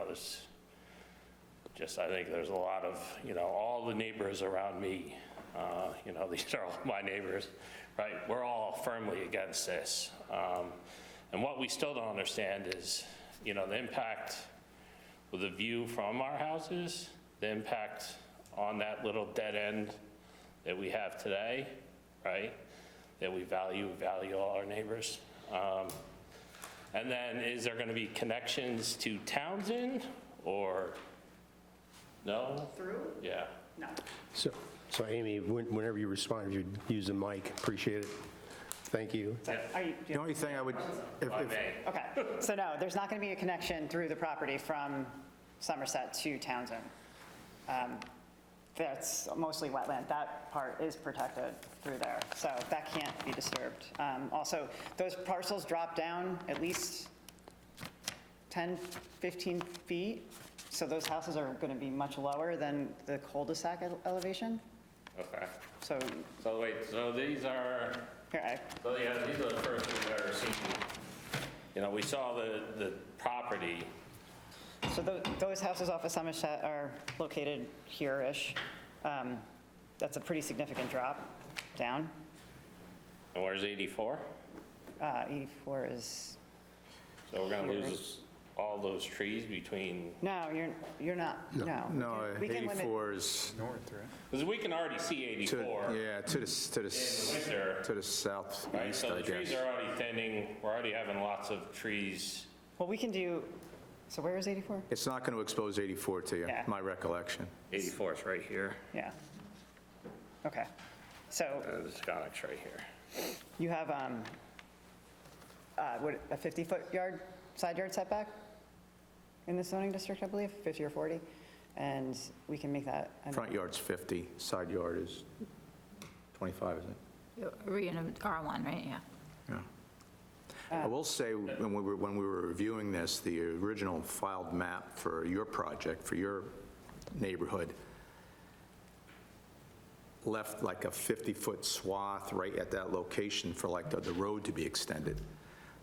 This just, I think there's a lot of, all the neighbors around me, these are all my neighbors, right? We're all firmly against this. And what we still don't understand is, the impact with the view from our houses, the impact on that little dead end that we have today, right? That we value all our neighbors. And then is there going to be connections to Townsend or no? Through? Yeah. No. So Amy, whenever you respond, if you'd use the mic, appreciate it. Thank you. The only thing I would, If I may. Okay, so no, there's not going to be a connection through the property from Somerset to Townsend. That's mostly wetland. That part is protected through there, so that can't be disturbed. Also, those parcels drop down at least 10, 15 feet, so those houses are going to be much lower than the cul-de-sac elevation. Okay. So, So wait, so these are, here, so yeah, these are the first we've ever seen. We saw the property. so those houses off of Somerset are located here-ish. That's a pretty significant drop down. And where's 84? 84 is, So we're going to Here. lose all those trees between, no, you're not, no. no, We can limit- 84 is, because we can already see 84. yeah, to the southeast, Right, so I the trees guess. are already thinning, we're already having lots of trees. Well, we can do, so where is 84? It's not going to expose 84 to you, Yeah. my recollection. 84 is right here, Yeah. Okay. So and the Sconic's right here. you have, a 50-foot side yard setback in the zoning district, I believe, 50 or 40, and we can make that. Front yard's 50, side yard is 25, isn't it? Are we in an R1, right? Yeah. Yeah. I will say, when we were reviewing this, the original filed map for your project, for your neighborhood, left like a 50-foot swath right at that location for like the road to be extended.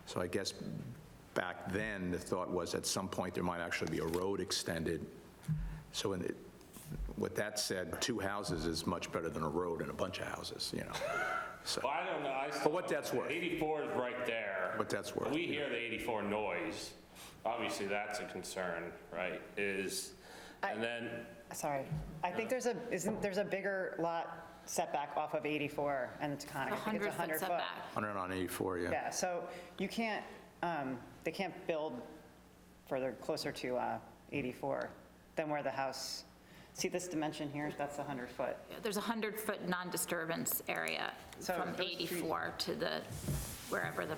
So I guess back then, the thought was at some point there might actually be a road extended. So with that said, 2 houses is much better than a road and a bunch of houses, you know. So, Well, I don't know. for what that's worth. 84 is right there. What that's worth. We hear the 84 noise. Obviously, that's a concern, right? And then, Sorry, I think there's a bigger lot setback off of 84 and it's kind of, I think it's 100 foot. 100 on 84, yeah. Yeah, so you can't, they can't build further, closer to 84 than where the house, see this dimension here, that's 100 foot. Yeah, there's a 100-foot non-disturbance area So from those trees- 84 to wherever the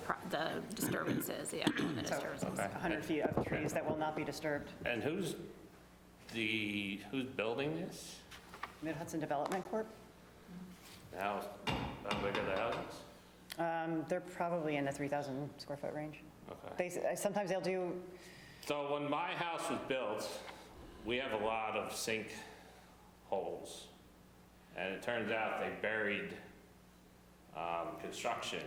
disturbance is, the disturbance is. 100 feet of trees that will not be disturbed. and who's building this? Mid-Hudson Development Corp. The house, how big are the houses? They're probably in the 3,000 square foot range. Okay. Sometimes they'll do, So when my house was built, we have a lot of sink holes. And it turns out they buried construction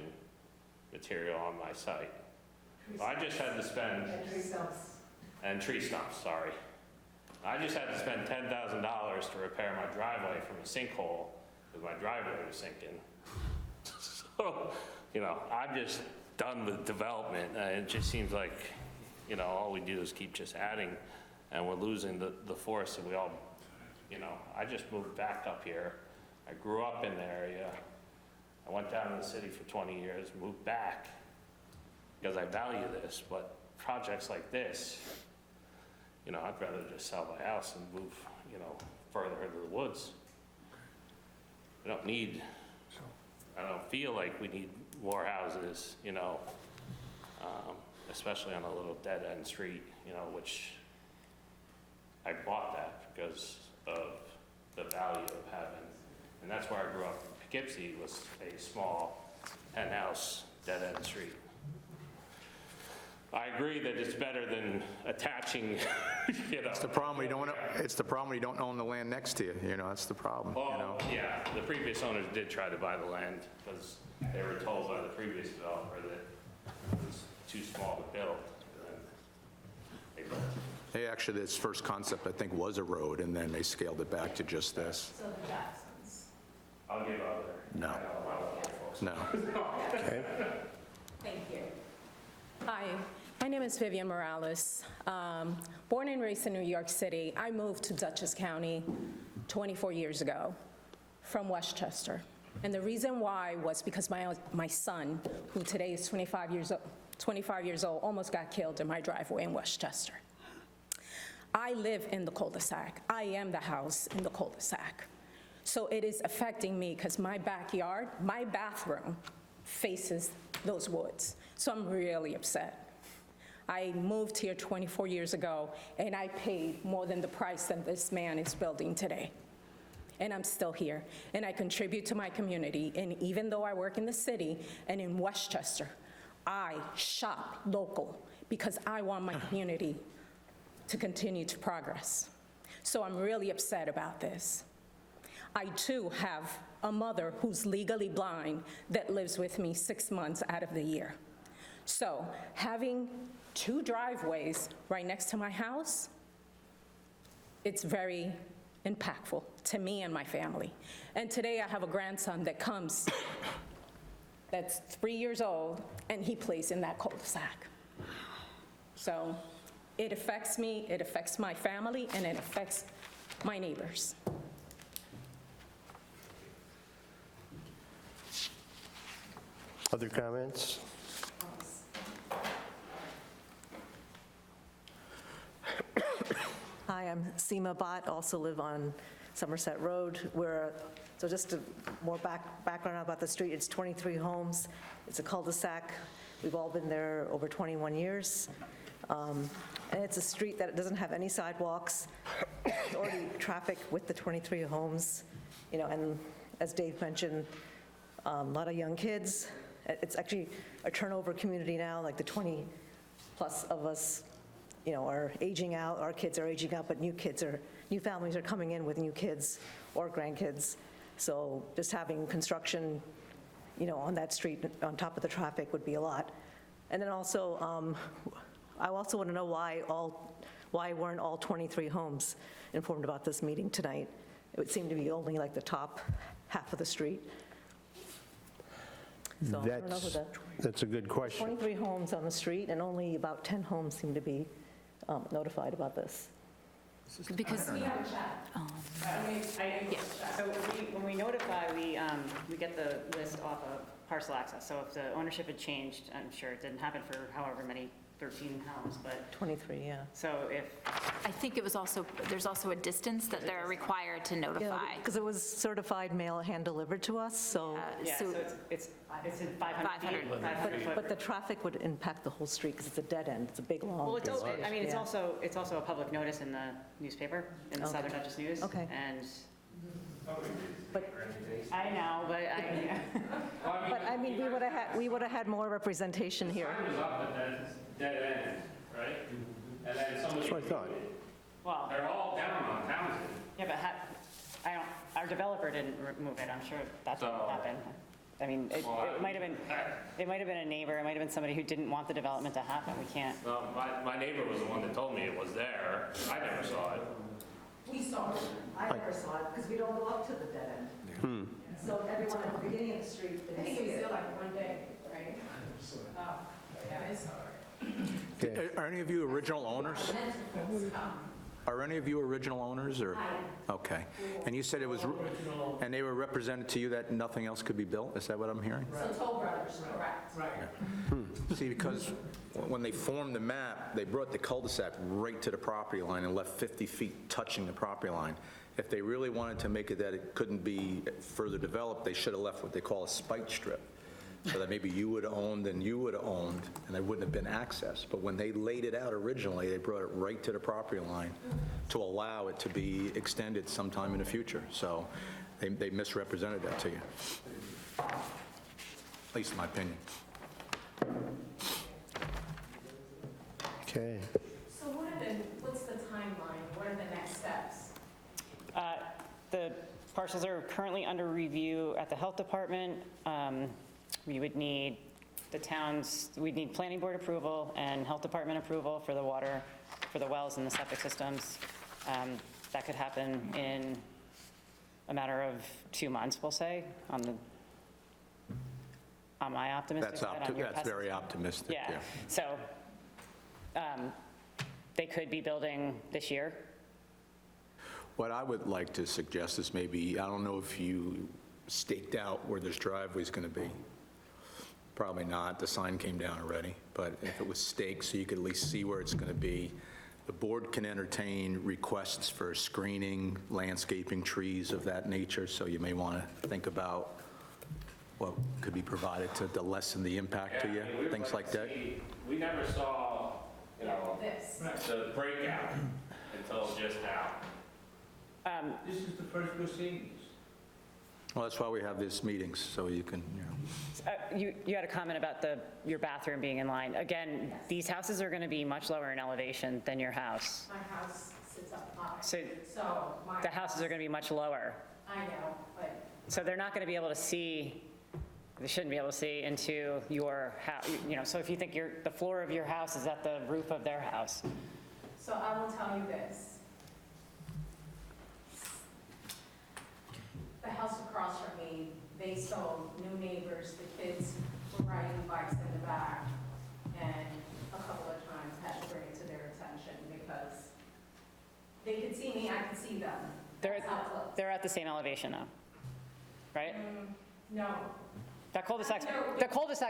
material on my site. So I just had to spend... And tree stumps, sorry. I just had to spend $10,000 to repair my driveway from a sinkhole because my driveway was sinking. So, you know, I'm just done with development. It just seems like, you know, all we do is keep just adding, and we're losing the forest that we all, you know, I just moved back up here. I grew up in the area. I went down to the city for 20 years, moved back because I value this, but projects like this, you know, I'd rather just sell my house and move, you know, further into the woods. We don't need, I don't feel like we need more houses, you know, especially on a little dead-end street, you know, which I bought that because of the value of having, and that's where I grew up. Poughkeepsie was a small penthouse dead-end street. I agree that it's better than attaching, you know. It's the problem we don't own the land next to you, you know, that's the problem, you know. Well, yeah, the previous owners did try to buy the land because they were told by the previous developer that it was too small to build. And they built it. Hey, actually, this first concept, I think, was a road, and then they scaled it back to just this. So the Jacksons. I'll give other. No. No. Okay. Thank you. Hi, my name is Vivian Morales. Born and raised in New York City, I moved to Dutchess County 24 years ago from Westchester. And the reason why was because my son, who today is 25 years old, almost got killed in my driveway in Westchester. I live in the cul-de-sac. I am the house in the cul-de-sac. So it is affecting me because my backyard, my bathroom faces those woods. So I'm really upset. I moved here 24 years ago, and I paid more than the price that this man is building today. And I'm still here, and I contribute to my community, and even though I work in the city and in Westchester, I shop local because I want my community to continue to progress. So I'm really upset about this. I too have a mother who's legally blind that lives with me 6 months out of the year. So having 2 driveways right next to my house, it's very impactful to me and my family. And today I have a grandson that comes, that's 3 years old, and he plays in that cul-de-sac. So it affects me, it affects my family, and it affects my neighbors. Other comments? Hi, I'm Seema Bhatt, also live on Somerset Road, so just more background about the street, it's 23 homes, it's a cul-de-sac, We've all been there over 21 years. And it's a street that doesn't have any sidewalks. There's already traffic with the 23 homes, and as Dave mentioned, a lot of young kids. It's actually a turnover community now, like the 20-plus of us, are aging out. Our kids are aging out, but new families are coming in with new kids or grandkids. So just having construction, on that street on top of the traffic would be a lot. And then also, I also want to know why weren't all 23 homes informed about this meeting tonight? It would seem to be only like the top half of the street. So I don't know who That's a good question. 23 homes on the street, and only about 10 homes seem to be notified about this. Because, So when we notify, we get the list off of parcel access. So if the ownership had changed, I'm sure it didn't happen for however many, 13 homes, but 23, yeah. so if, I think it was also, there's also a distance that they're required to notify. Because it was certified mail hand delivered to us, so. yeah, so it's in 500 feet. 500 foot. But the traffic would impact the whole street because it's a dead end. It's a big, long. Well, it's Yeah. also a public notice in the newspaper, in the Okay. Southern Dutchess News. Okay. And But, I know, but we would have had more representation here. Sign was up at that dead end, right? And then somebody. That's what I thought. well, They're all down on Townsend. yeah, but our developer didn't remove it. I'm sure that's what So- happened. I mean, it might have been a neighbor, it might have been somebody who didn't want the development to happen. We can't. Well, my neighbor was the one that told me it was there. I never saw it. We saw it. I never saw it because we don't go up to the dead end. So everyone at the beginning of the street I didn't think see it was it. there like one day, right? Oh, yeah, I saw it. Are any of you original owners? Are any of you original owners, or? Okay. And you said it was, and they were represented to you that nothing else could be built? Is that what I'm hearing? So Toll Brothers, correct. Right. See, because when they formed the map, they brought the cul-de-sac right to the property line and left 50 feet touching the property line. If they really wanted to make it that it couldn't be further developed, they should have left what they call a spike strip, so that maybe you would have owned and you would have owned, and there wouldn't have been access. But when they laid it out originally, they brought it right to the property line to allow it to be extended sometime in the future. So they misrepresented that to you, at least in my opinion. Okay. So what's the timeline? What are the next steps? The parcels are currently under review at the Health Department. We would need we'd need planning board approval and Health Department approval for the water, for the wells and the septic systems. That could happen in a matter of 2 months, we'll say, am I optimistic? That's very optimistic, yeah. Yeah, so they could be building this year. What I would like to suggest is maybe, I don't know if you staked out where this driveway is going to be. Probably not, the sign came down already, but if it was staked so you could at least see where it's going to be, the board can entertain requests for screening, landscaping, trees of that nature, so you may want to think about what could be provided to lessen the impact to you, Yeah, I mean, we would things like that. We never saw, This. the breakout until just now. This is the first we're seeing this. Well, that's why we have these meetings, so you can, You had a comment about your bathroom being in line. Again, these houses are going to be much lower in elevation than your house. My house sits up high. So my the houses are going to be much lower. I know, but So they're not going to be able to see, they shouldn't be able to see into your house. So if you think the floor of your house is at the roof of their house. so I will tell you this. The house across from me, they sold new neighbors, the kids were riding bikes in the back, and a couple of times had to bring it to their attention because they could see me, I could see them. That's how close. They're at the same elevation though, right? No. The cul-de-sac's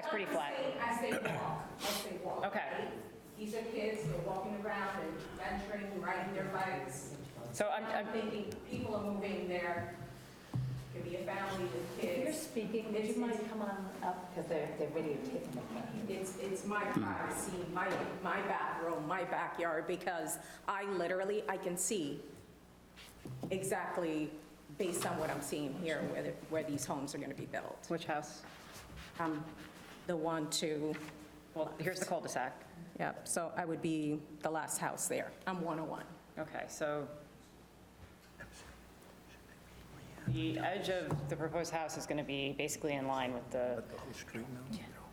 pretty flat. I say walk. Okay. right? These are kids, they're walking around and venturing, riding their bikes. So I'm thinking people are moving there, Could be a family with kids. If you're speaking, would you mind come on up, because they're videotaping it. It's my privacy, my bathroom, my backyard, because I can see exactly based on what I'm seeing here, where these homes are going to be built. Which house? The one to, Well, here's the cul-de-sac. yep, so I would be the last house there. I'm 101. Okay, so the edge of the proposed house is going to be basically in line with the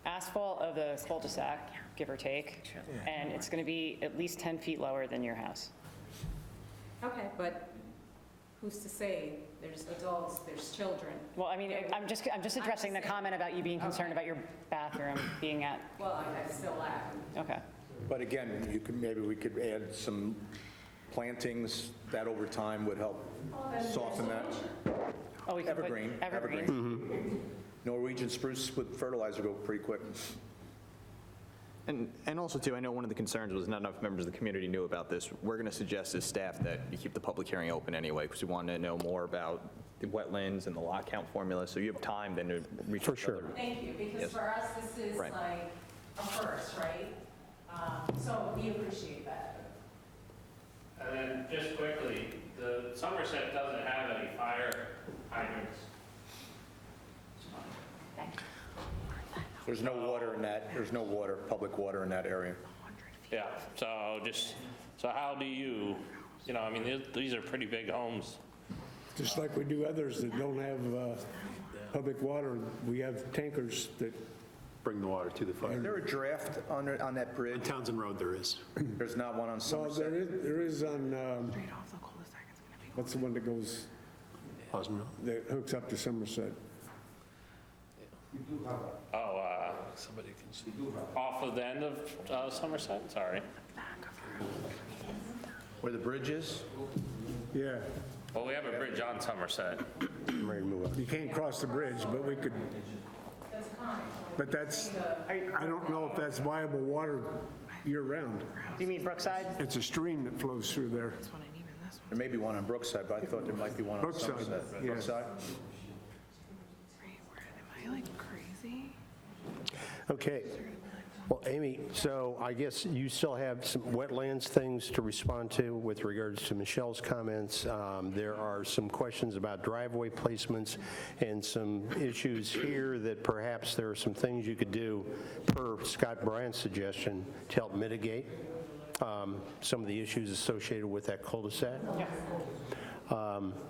asphalt of the cul-de-sac, give or take, and it's going to be at least 10 feet lower than your house. Okay, but who's to say there's adults, there's children? Well, I mean, I'm just addressing the comment about you being concerned about your bathroom being at, Well, I still am. okay. But again, maybe we could add some plantings that over time would help soften that. Oh, we can put Evergreen. evergreen. Norwegian spruce with fertilizer go pretty quick. And also, too, I know one of the concerns was not enough members of the community knew about this. We're going to suggest as staff that you keep the public hearing open anyway, because we want to know more about the wetlands and the lot count formula, so you have time then to reach For out to sure. other- Thank you, because Yes. for us, this is Right. like a first, right? So we appreciate that. And then just quickly, the Somerset doesn't have any fire hydrants. There's no water in that, there's no water, public water in that area. Yeah, so how do you, I mean, these are pretty big homes. Just like we do others that don't have public water, we have tankers that, Bring the water to the Is fire. there a draft on that bridge? On Townsend Road, there is. There's not one on well, Somerset? there is on, what's the one that goes, Osmond. that hooks up to Somerset? Somebody can see. Off of the end of Somerset, sorry. Where the bridge is? Yeah, Well, we have a bridge on Somerset. I'm ready to move on. you can't cross the bridge, but we could, but that's, I don't know if that's viable water year-round. Do you mean Brookside? It's a stream that flows through there. There may be one on Brookside, but I thought there might be one on Brookside, Somerset. yeah. Brookside? Am I like crazy? Okay. Well, Amy, so I guess you still have some wetlands things to respond to with regards to Michelle's comments. There are some questions about driveway placements and some issues here that perhaps there are some things you could do per Scott Bryant's suggestion to help mitigate some of the issues associated with that cul-de-sac.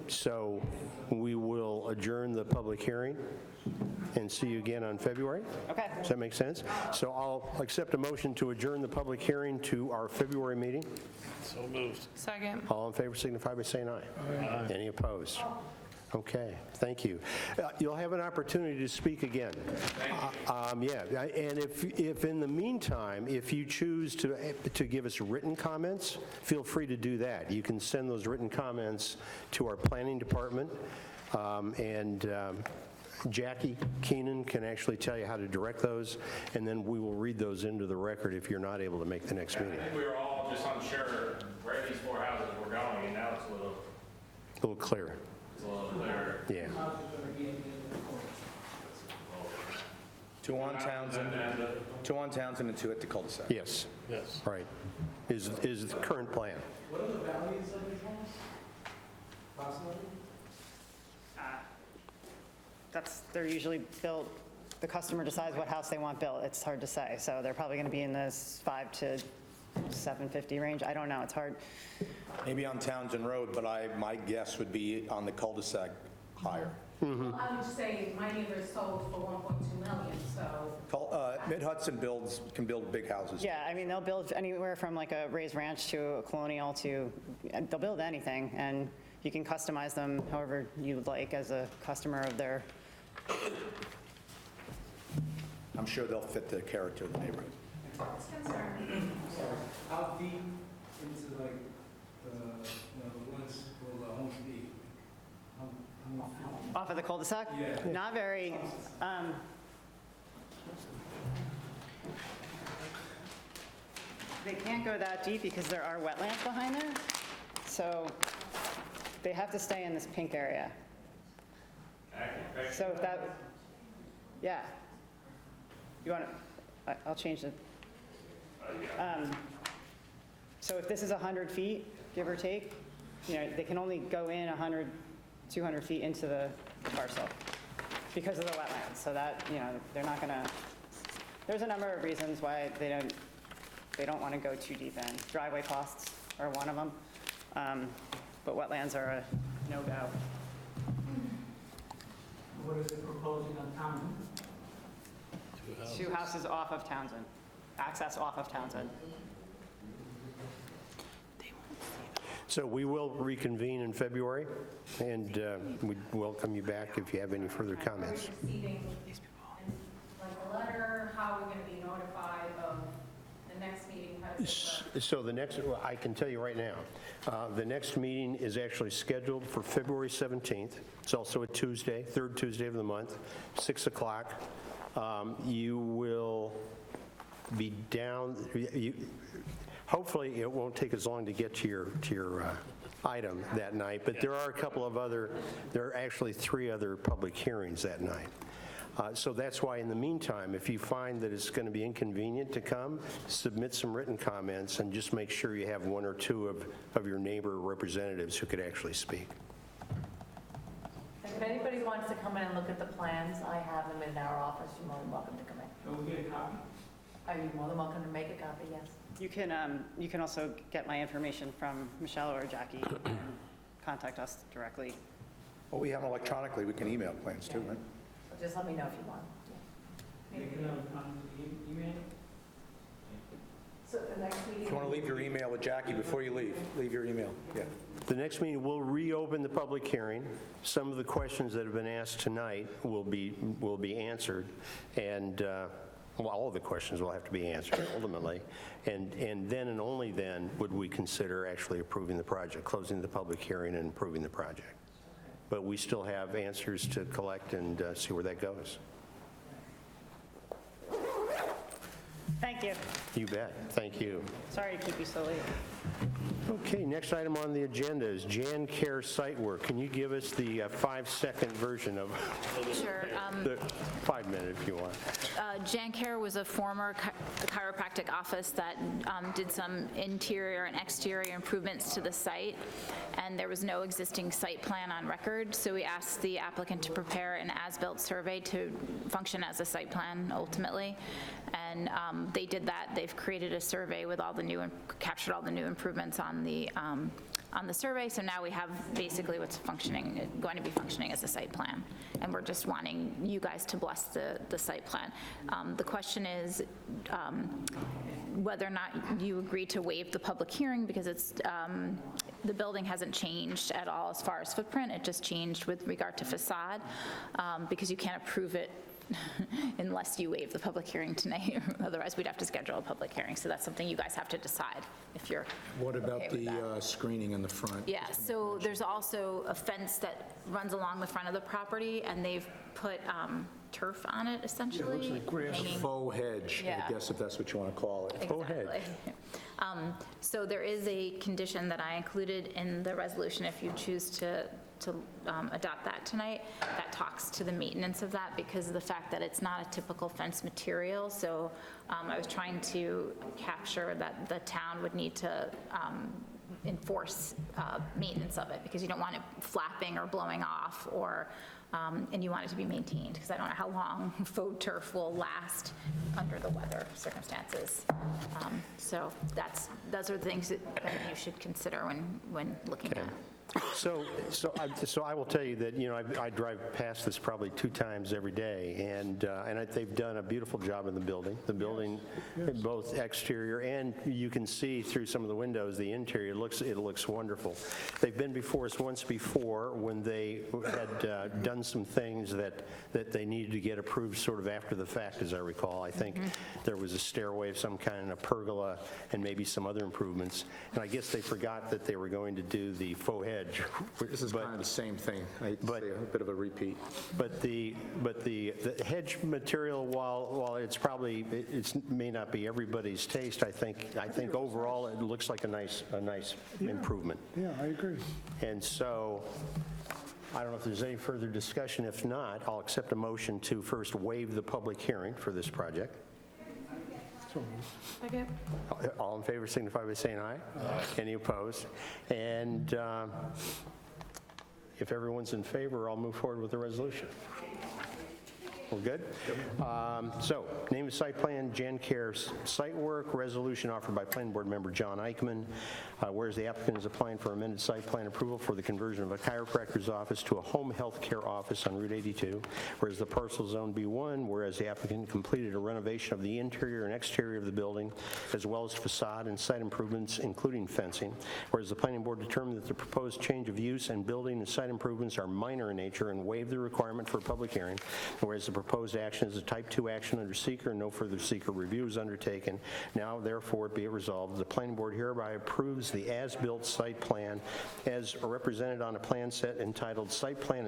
So we will adjourn the public hearing and see you again on February. Okay. Does that make sense? So I'll accept a motion to adjourn the public hearing to our February meeting. So moved. Second. All in favor signify by saying aye. Aye. Any opposed? Okay, thank you. You'll have an opportunity to speak again. Yeah, and if in the meantime, if you choose to give us written comments, feel free to do that. You can send those written comments to our planning department, and Jackie Keenan can actually tell you how to direct those, and then we will read those into the record if you're not able to make the next meeting. I think we were all just unsure where these four houses were going, and now it's a little clearer. clearer. Yeah. Two on Townsend and two at the cul-de-sac. Yes. Yes. Right. Is the current plan. What are the values of these homes? Approximately? They're usually built, the customer decides what house they want built. It's hard to say. So they're probably going to be in this 5 to 750 range. I don't know. It's hard. Maybe on Townsend Road, but my guess would be on the cul-de-sac higher. Well, I would just say my neighbor sold for 1.2 million, so. Mid-Hudson can build big houses. Yeah, I mean, they'll build anywhere from like a raised ranch to a colonial to, they'll build anything. And you can customize them however you would like as a customer of their. I'm sure they'll fit the character of the neighborhood. How deep into like the woods will the homes be? Off of the cul-de-sac? Yeah. Not very. They can't go that deep because there are wetlands behind there. So they have to stay in this pink area. So if that, yeah. You want to, I'll change it. So if this is 100 feet, give or take, they can only go in 100, 200 feet into the parcel because of the wetlands. So that, they're not going to, there's a number of reasons why they don't want to go too deep in. Driveway costs are one of them, but wetlands are a no-go. What is it proposing on Townsend? Two houses off of Townsend, access off of Townsend. So we will reconvene in February, and we'd welcome you back if you have any further comments. Receiving like a letter, how are we going to be notified of the next meeting? How does it work? So the next, I can tell you right now, the next meeting is actually scheduled for February 17th. It's also a Tuesday, third Tuesday of the month, 6 o'clock. You will be down, hopefully it won't take as long to get to your item that night, but there are a couple of other, there are actually 3 other public hearings that night. So that's why in the meantime, if you find that it's going to be inconvenient to come, submit some written comments and just make sure you have 1 or 2 of your neighbor representatives who could actually speak. If anybody wants to come in and look at the plans, I have them in our office. You're more than welcome to come in. Can we get a copy? Are you more than welcome to make a copy? Yes. You can also get my information from Michelle or Jackie and contact us directly. Well, we have them electronically, we can email plans too, right? So just let me know if you want. You can have a copy of the email? So the next meeting. If you want to leave your email with Jackie before you leave your email, yeah. The next meeting, we'll reopen the public hearing. Some of the questions that have been asked tonight will be answered, and well, all of the questions will have to be answered ultimately. And then and only then would we consider actually approving the project, closing the public hearing and approving the project. But we still have answers to collect and see where that goes. Thank you. You bet. Thank you. Sorry to keep you so late. Okay, next item on the agenda is Jan Care site work. Can you give us the 5-second version of Sure. the 5-minute if you want? Jan Care was a former chiropractic office that did some interior and exterior improvements to the site, and there was no existing site plan on record, so we asked the applicant to prepare an as-built survey to function as a site plan ultimately, and they did that. They've created a survey with all the new, captured all the new improvements on the survey, so now we have basically what's functioning, going to be functioning as a site plan, and we're just wanting you guys to bless the site plan. The question is whether or not you agree to waive the public hearing, because it's, the building hasn't changed at all as far as footprint, it just changed with regard to facade, because you can't approve it unless you waive the public hearing tonight. Otherwise, we'd have to schedule a public hearing. So that's something you guys have to decide if you're What about okay with the that. screening in the front? Yeah, so there's also a fence that runs along the front of the property, and they've put turf on it, essentially. hanging- Faux hedge, Yeah. I guess if that's what you want to call it. Exactly. So there is a condition that I included in the resolution, if you choose to adopt that tonight, that talks to the maintenance of that, because of the fact that it's not a typical fence material. So I was trying to capture that the town would need to enforce maintenance of it, because you don't want it flapping or blowing off, or and you want it to be maintained, because I don't know how long faux turf will last under the weather circumstances. So those are the things that you should consider when looking at. So I will tell you that, I drive past this probably 2 times every day, and they've done a beautiful job in the building. The building, both exterior and you can see through some of the windows, the interior, it looks wonderful. They've been before us once before when they had done some things that they needed to get approved sort of after the fact, as I recall. I think there was a stairway of some kind, a pergola, and maybe some other improvements. And I guess they forgot that they were going to do the faux hedge. This is kind of the same thing. I'd say a bit of a repeat. But the hedge material, while it's probably, it may not be everybody's taste, I think overall it looks like a nice improvement. Yeah, I agree. And so I don't know if there's any further discussion. If not, I'll accept a motion to first waive the public hearing for this project. Second. All in favor signify by saying aye. Aye. Any opposed? And if everyone's in favor, I'll move forward with the resolution. We're good? So, name of site plan, Jan Care site work, resolution offered by Planning Board member John Eichman. Whereas the applicant is applying for amended site plan approval for the conversion of a chiropractor's office to a home health care office on Route 82. Whereas the parcel zone B1, whereas the applicant completed a renovation of the interior and exterior of the building, as well as facade and site improvements, including fencing. Whereas the Planning Board determined that the proposed change of use and building and site improvements are minor in nature and waive the requirement for a public hearing. Whereas the proposed action is a type 2 action under seeker and no further seeker review is undertaken. Now, therefore, be it resolved, the Planning Board hereby approves the as-built site plan as represented on a plan set entitled Site Plan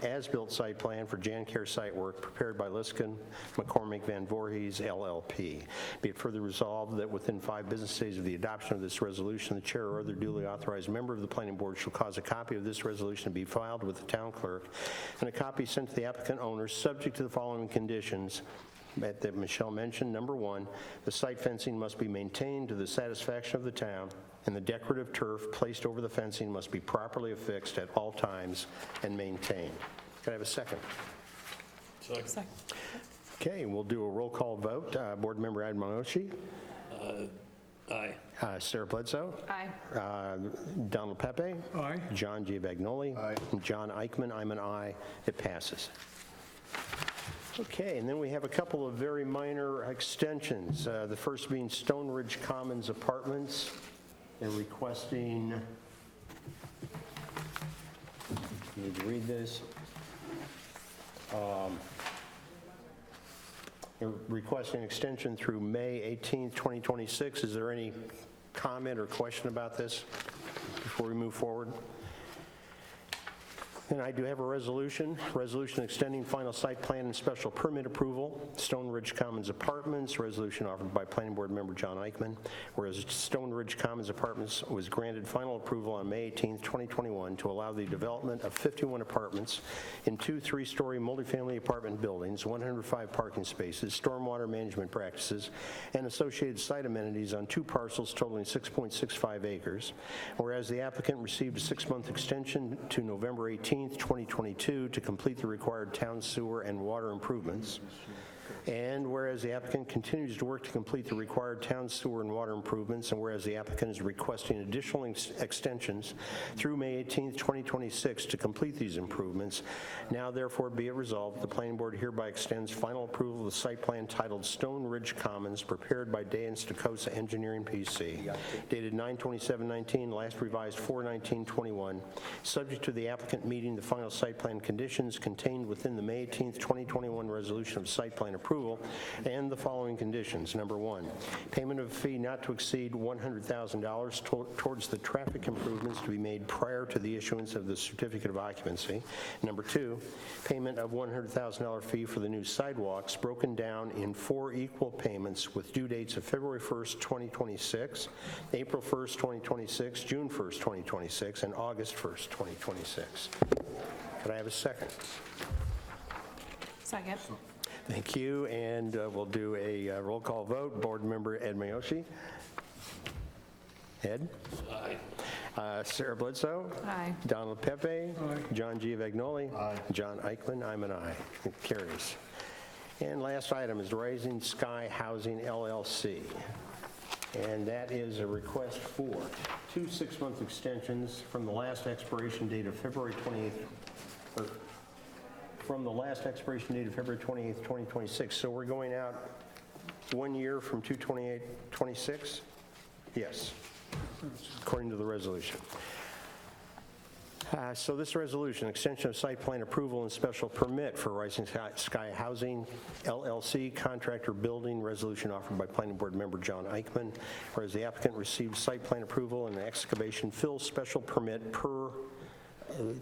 As-Built Site Plan for Jan Care Site Work prepared by Liskin, McCormick, Van Voorhees, LLP. Be it further resolved that within 5 business days of the adoption of this resolution, the chair or other duly authorized member of the Planning Board shall cause a copy of this resolution to be filed with the town clerk and a copy sent to the applicant owner subject to the following conditions that Michelle mentioned. Number 1, the site fencing must be maintained to the satisfaction of the town, and the decorative turf placed over the fencing must be properly affixed at all times and maintained. Can I have a second? Second. Okay, we'll do a roll call vote. Board Member Admonishi? Aye. Sarah Bledsoe? Aye. Donald Pepe? Aye. John Giavagnoli? Aye. John Eichman? I'm an aye. It passes. Okay, and then we have a couple of very minor extensions. The first being Stone Ridge Commons Apartments. They're requesting, I need to read this. They're requesting extension through May 18th, 2026. Is there any comment or question about this before we move forward? And I do have a resolution extending final site plan and special permit approval, Stone Ridge Commons Apartments, resolution offered by Planning Board member John Eichman, whereas Stone Ridge Commons Apartments was granted final approval on May 18, 2021 to allow the development of 51 apartments in 2 3-story multifamily apartment buildings, 105 parking spaces, stormwater management practices, and associated site amenities on 2 parcels totaling 6.65 acres, whereas the applicant received a 6-month extension to November 18, 2022 to complete the required town sewer and water improvements. And whereas the applicant continues to work to complete the required town sewer and water improvements, and whereas the applicant is requesting additional extensions through May 18th, 2026 to complete these improvements, now therefore be it resolved, the Planning Board hereby extends final approval of the site plan titled Stone Ridge Commons, prepared by Day and Stokosa Engineering PC, dated 9/27/19, last revised 4/19/21, subject to the applicant meeting the final site plan conditions contained within the May 18th, 2021 resolution of site plan approval, and the following conditions. Number 1, payment of a fee not to exceed $100,000 towards the traffic improvements to be made prior to the issuance of the certificate of occupancy. Number 2, payment of $100,000 fee for the new sidewalks broken down in 4 equal payments with due dates of February 1st, 2026, April 1st, 2026, June 1st, 2026, and August 1st, 2026. Could I have a second? Second. Thank you, and we'll do a roll call vote. Board Member Ed Mayoshi? Ed? Aye. Sarah Bledsoe? Aye. Donald Pepe? Aye. John Giavagnoli? Aye. John Eichman? I'm an aye. It carries. And last item is Rising Sky Housing LLC. And that is a request for 2 6-month extensions from the last expiration date of February 28th, from the last expiration date of February 28th, 2026. So we're going out 1 year from 2/28/26? Yes, according to the resolution. So this resolution, extension of site plan approval and special permit for Rising Sky Housing LLC, contractor building, resolution offered by Planning Board member John Eichman, whereas the applicant received site plan approval and an excavation fill special permit per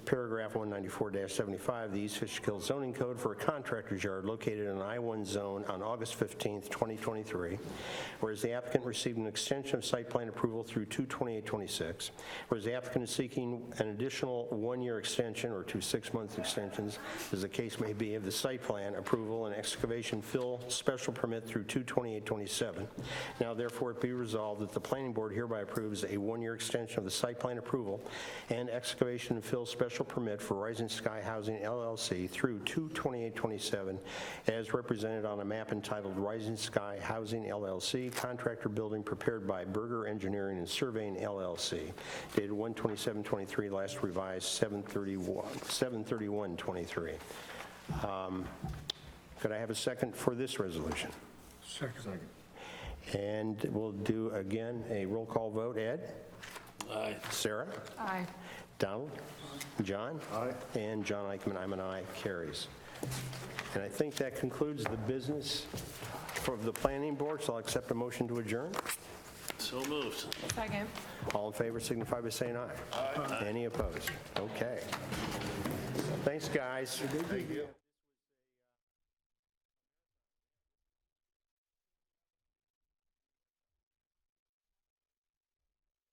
paragraph 194-75, the East Fishkill zoning code for a contractor's yard located in an I-1 zone on August 15th, 2023, whereas the applicant received an extension of site plan approval through 2/28/26, whereas the applicant is seeking an additional one-year extension or 2 6-month extensions, as the case may be, of the site plan approval and excavation fill special permit through 2/28/27. Now therefore it be resolved that the planning board hereby approves a one-year extension of the site plan approval and excavation and fill special permit for Rising Sky Housing LLC through 2/28/27 as represented on a map entitled Rising Sky Housing LLC, contractor building prepared by Berger Engineering and Surveying LLC, dated 1/27/23, last revised 7/31/23. Could I have a second for this resolution? Second. And we'll do again a roll call vote. Ed? Aye. Sarah? Aye. Donald? John? Aye. And John Eichman, I'm an aye, carries. And I think that concludes the business for the planning board, so I'll accept a motion to adjourn. So moved. Second. All in favor signify by saying aye. Aye. Any opposed? Okay. Thanks, guys. Thank you.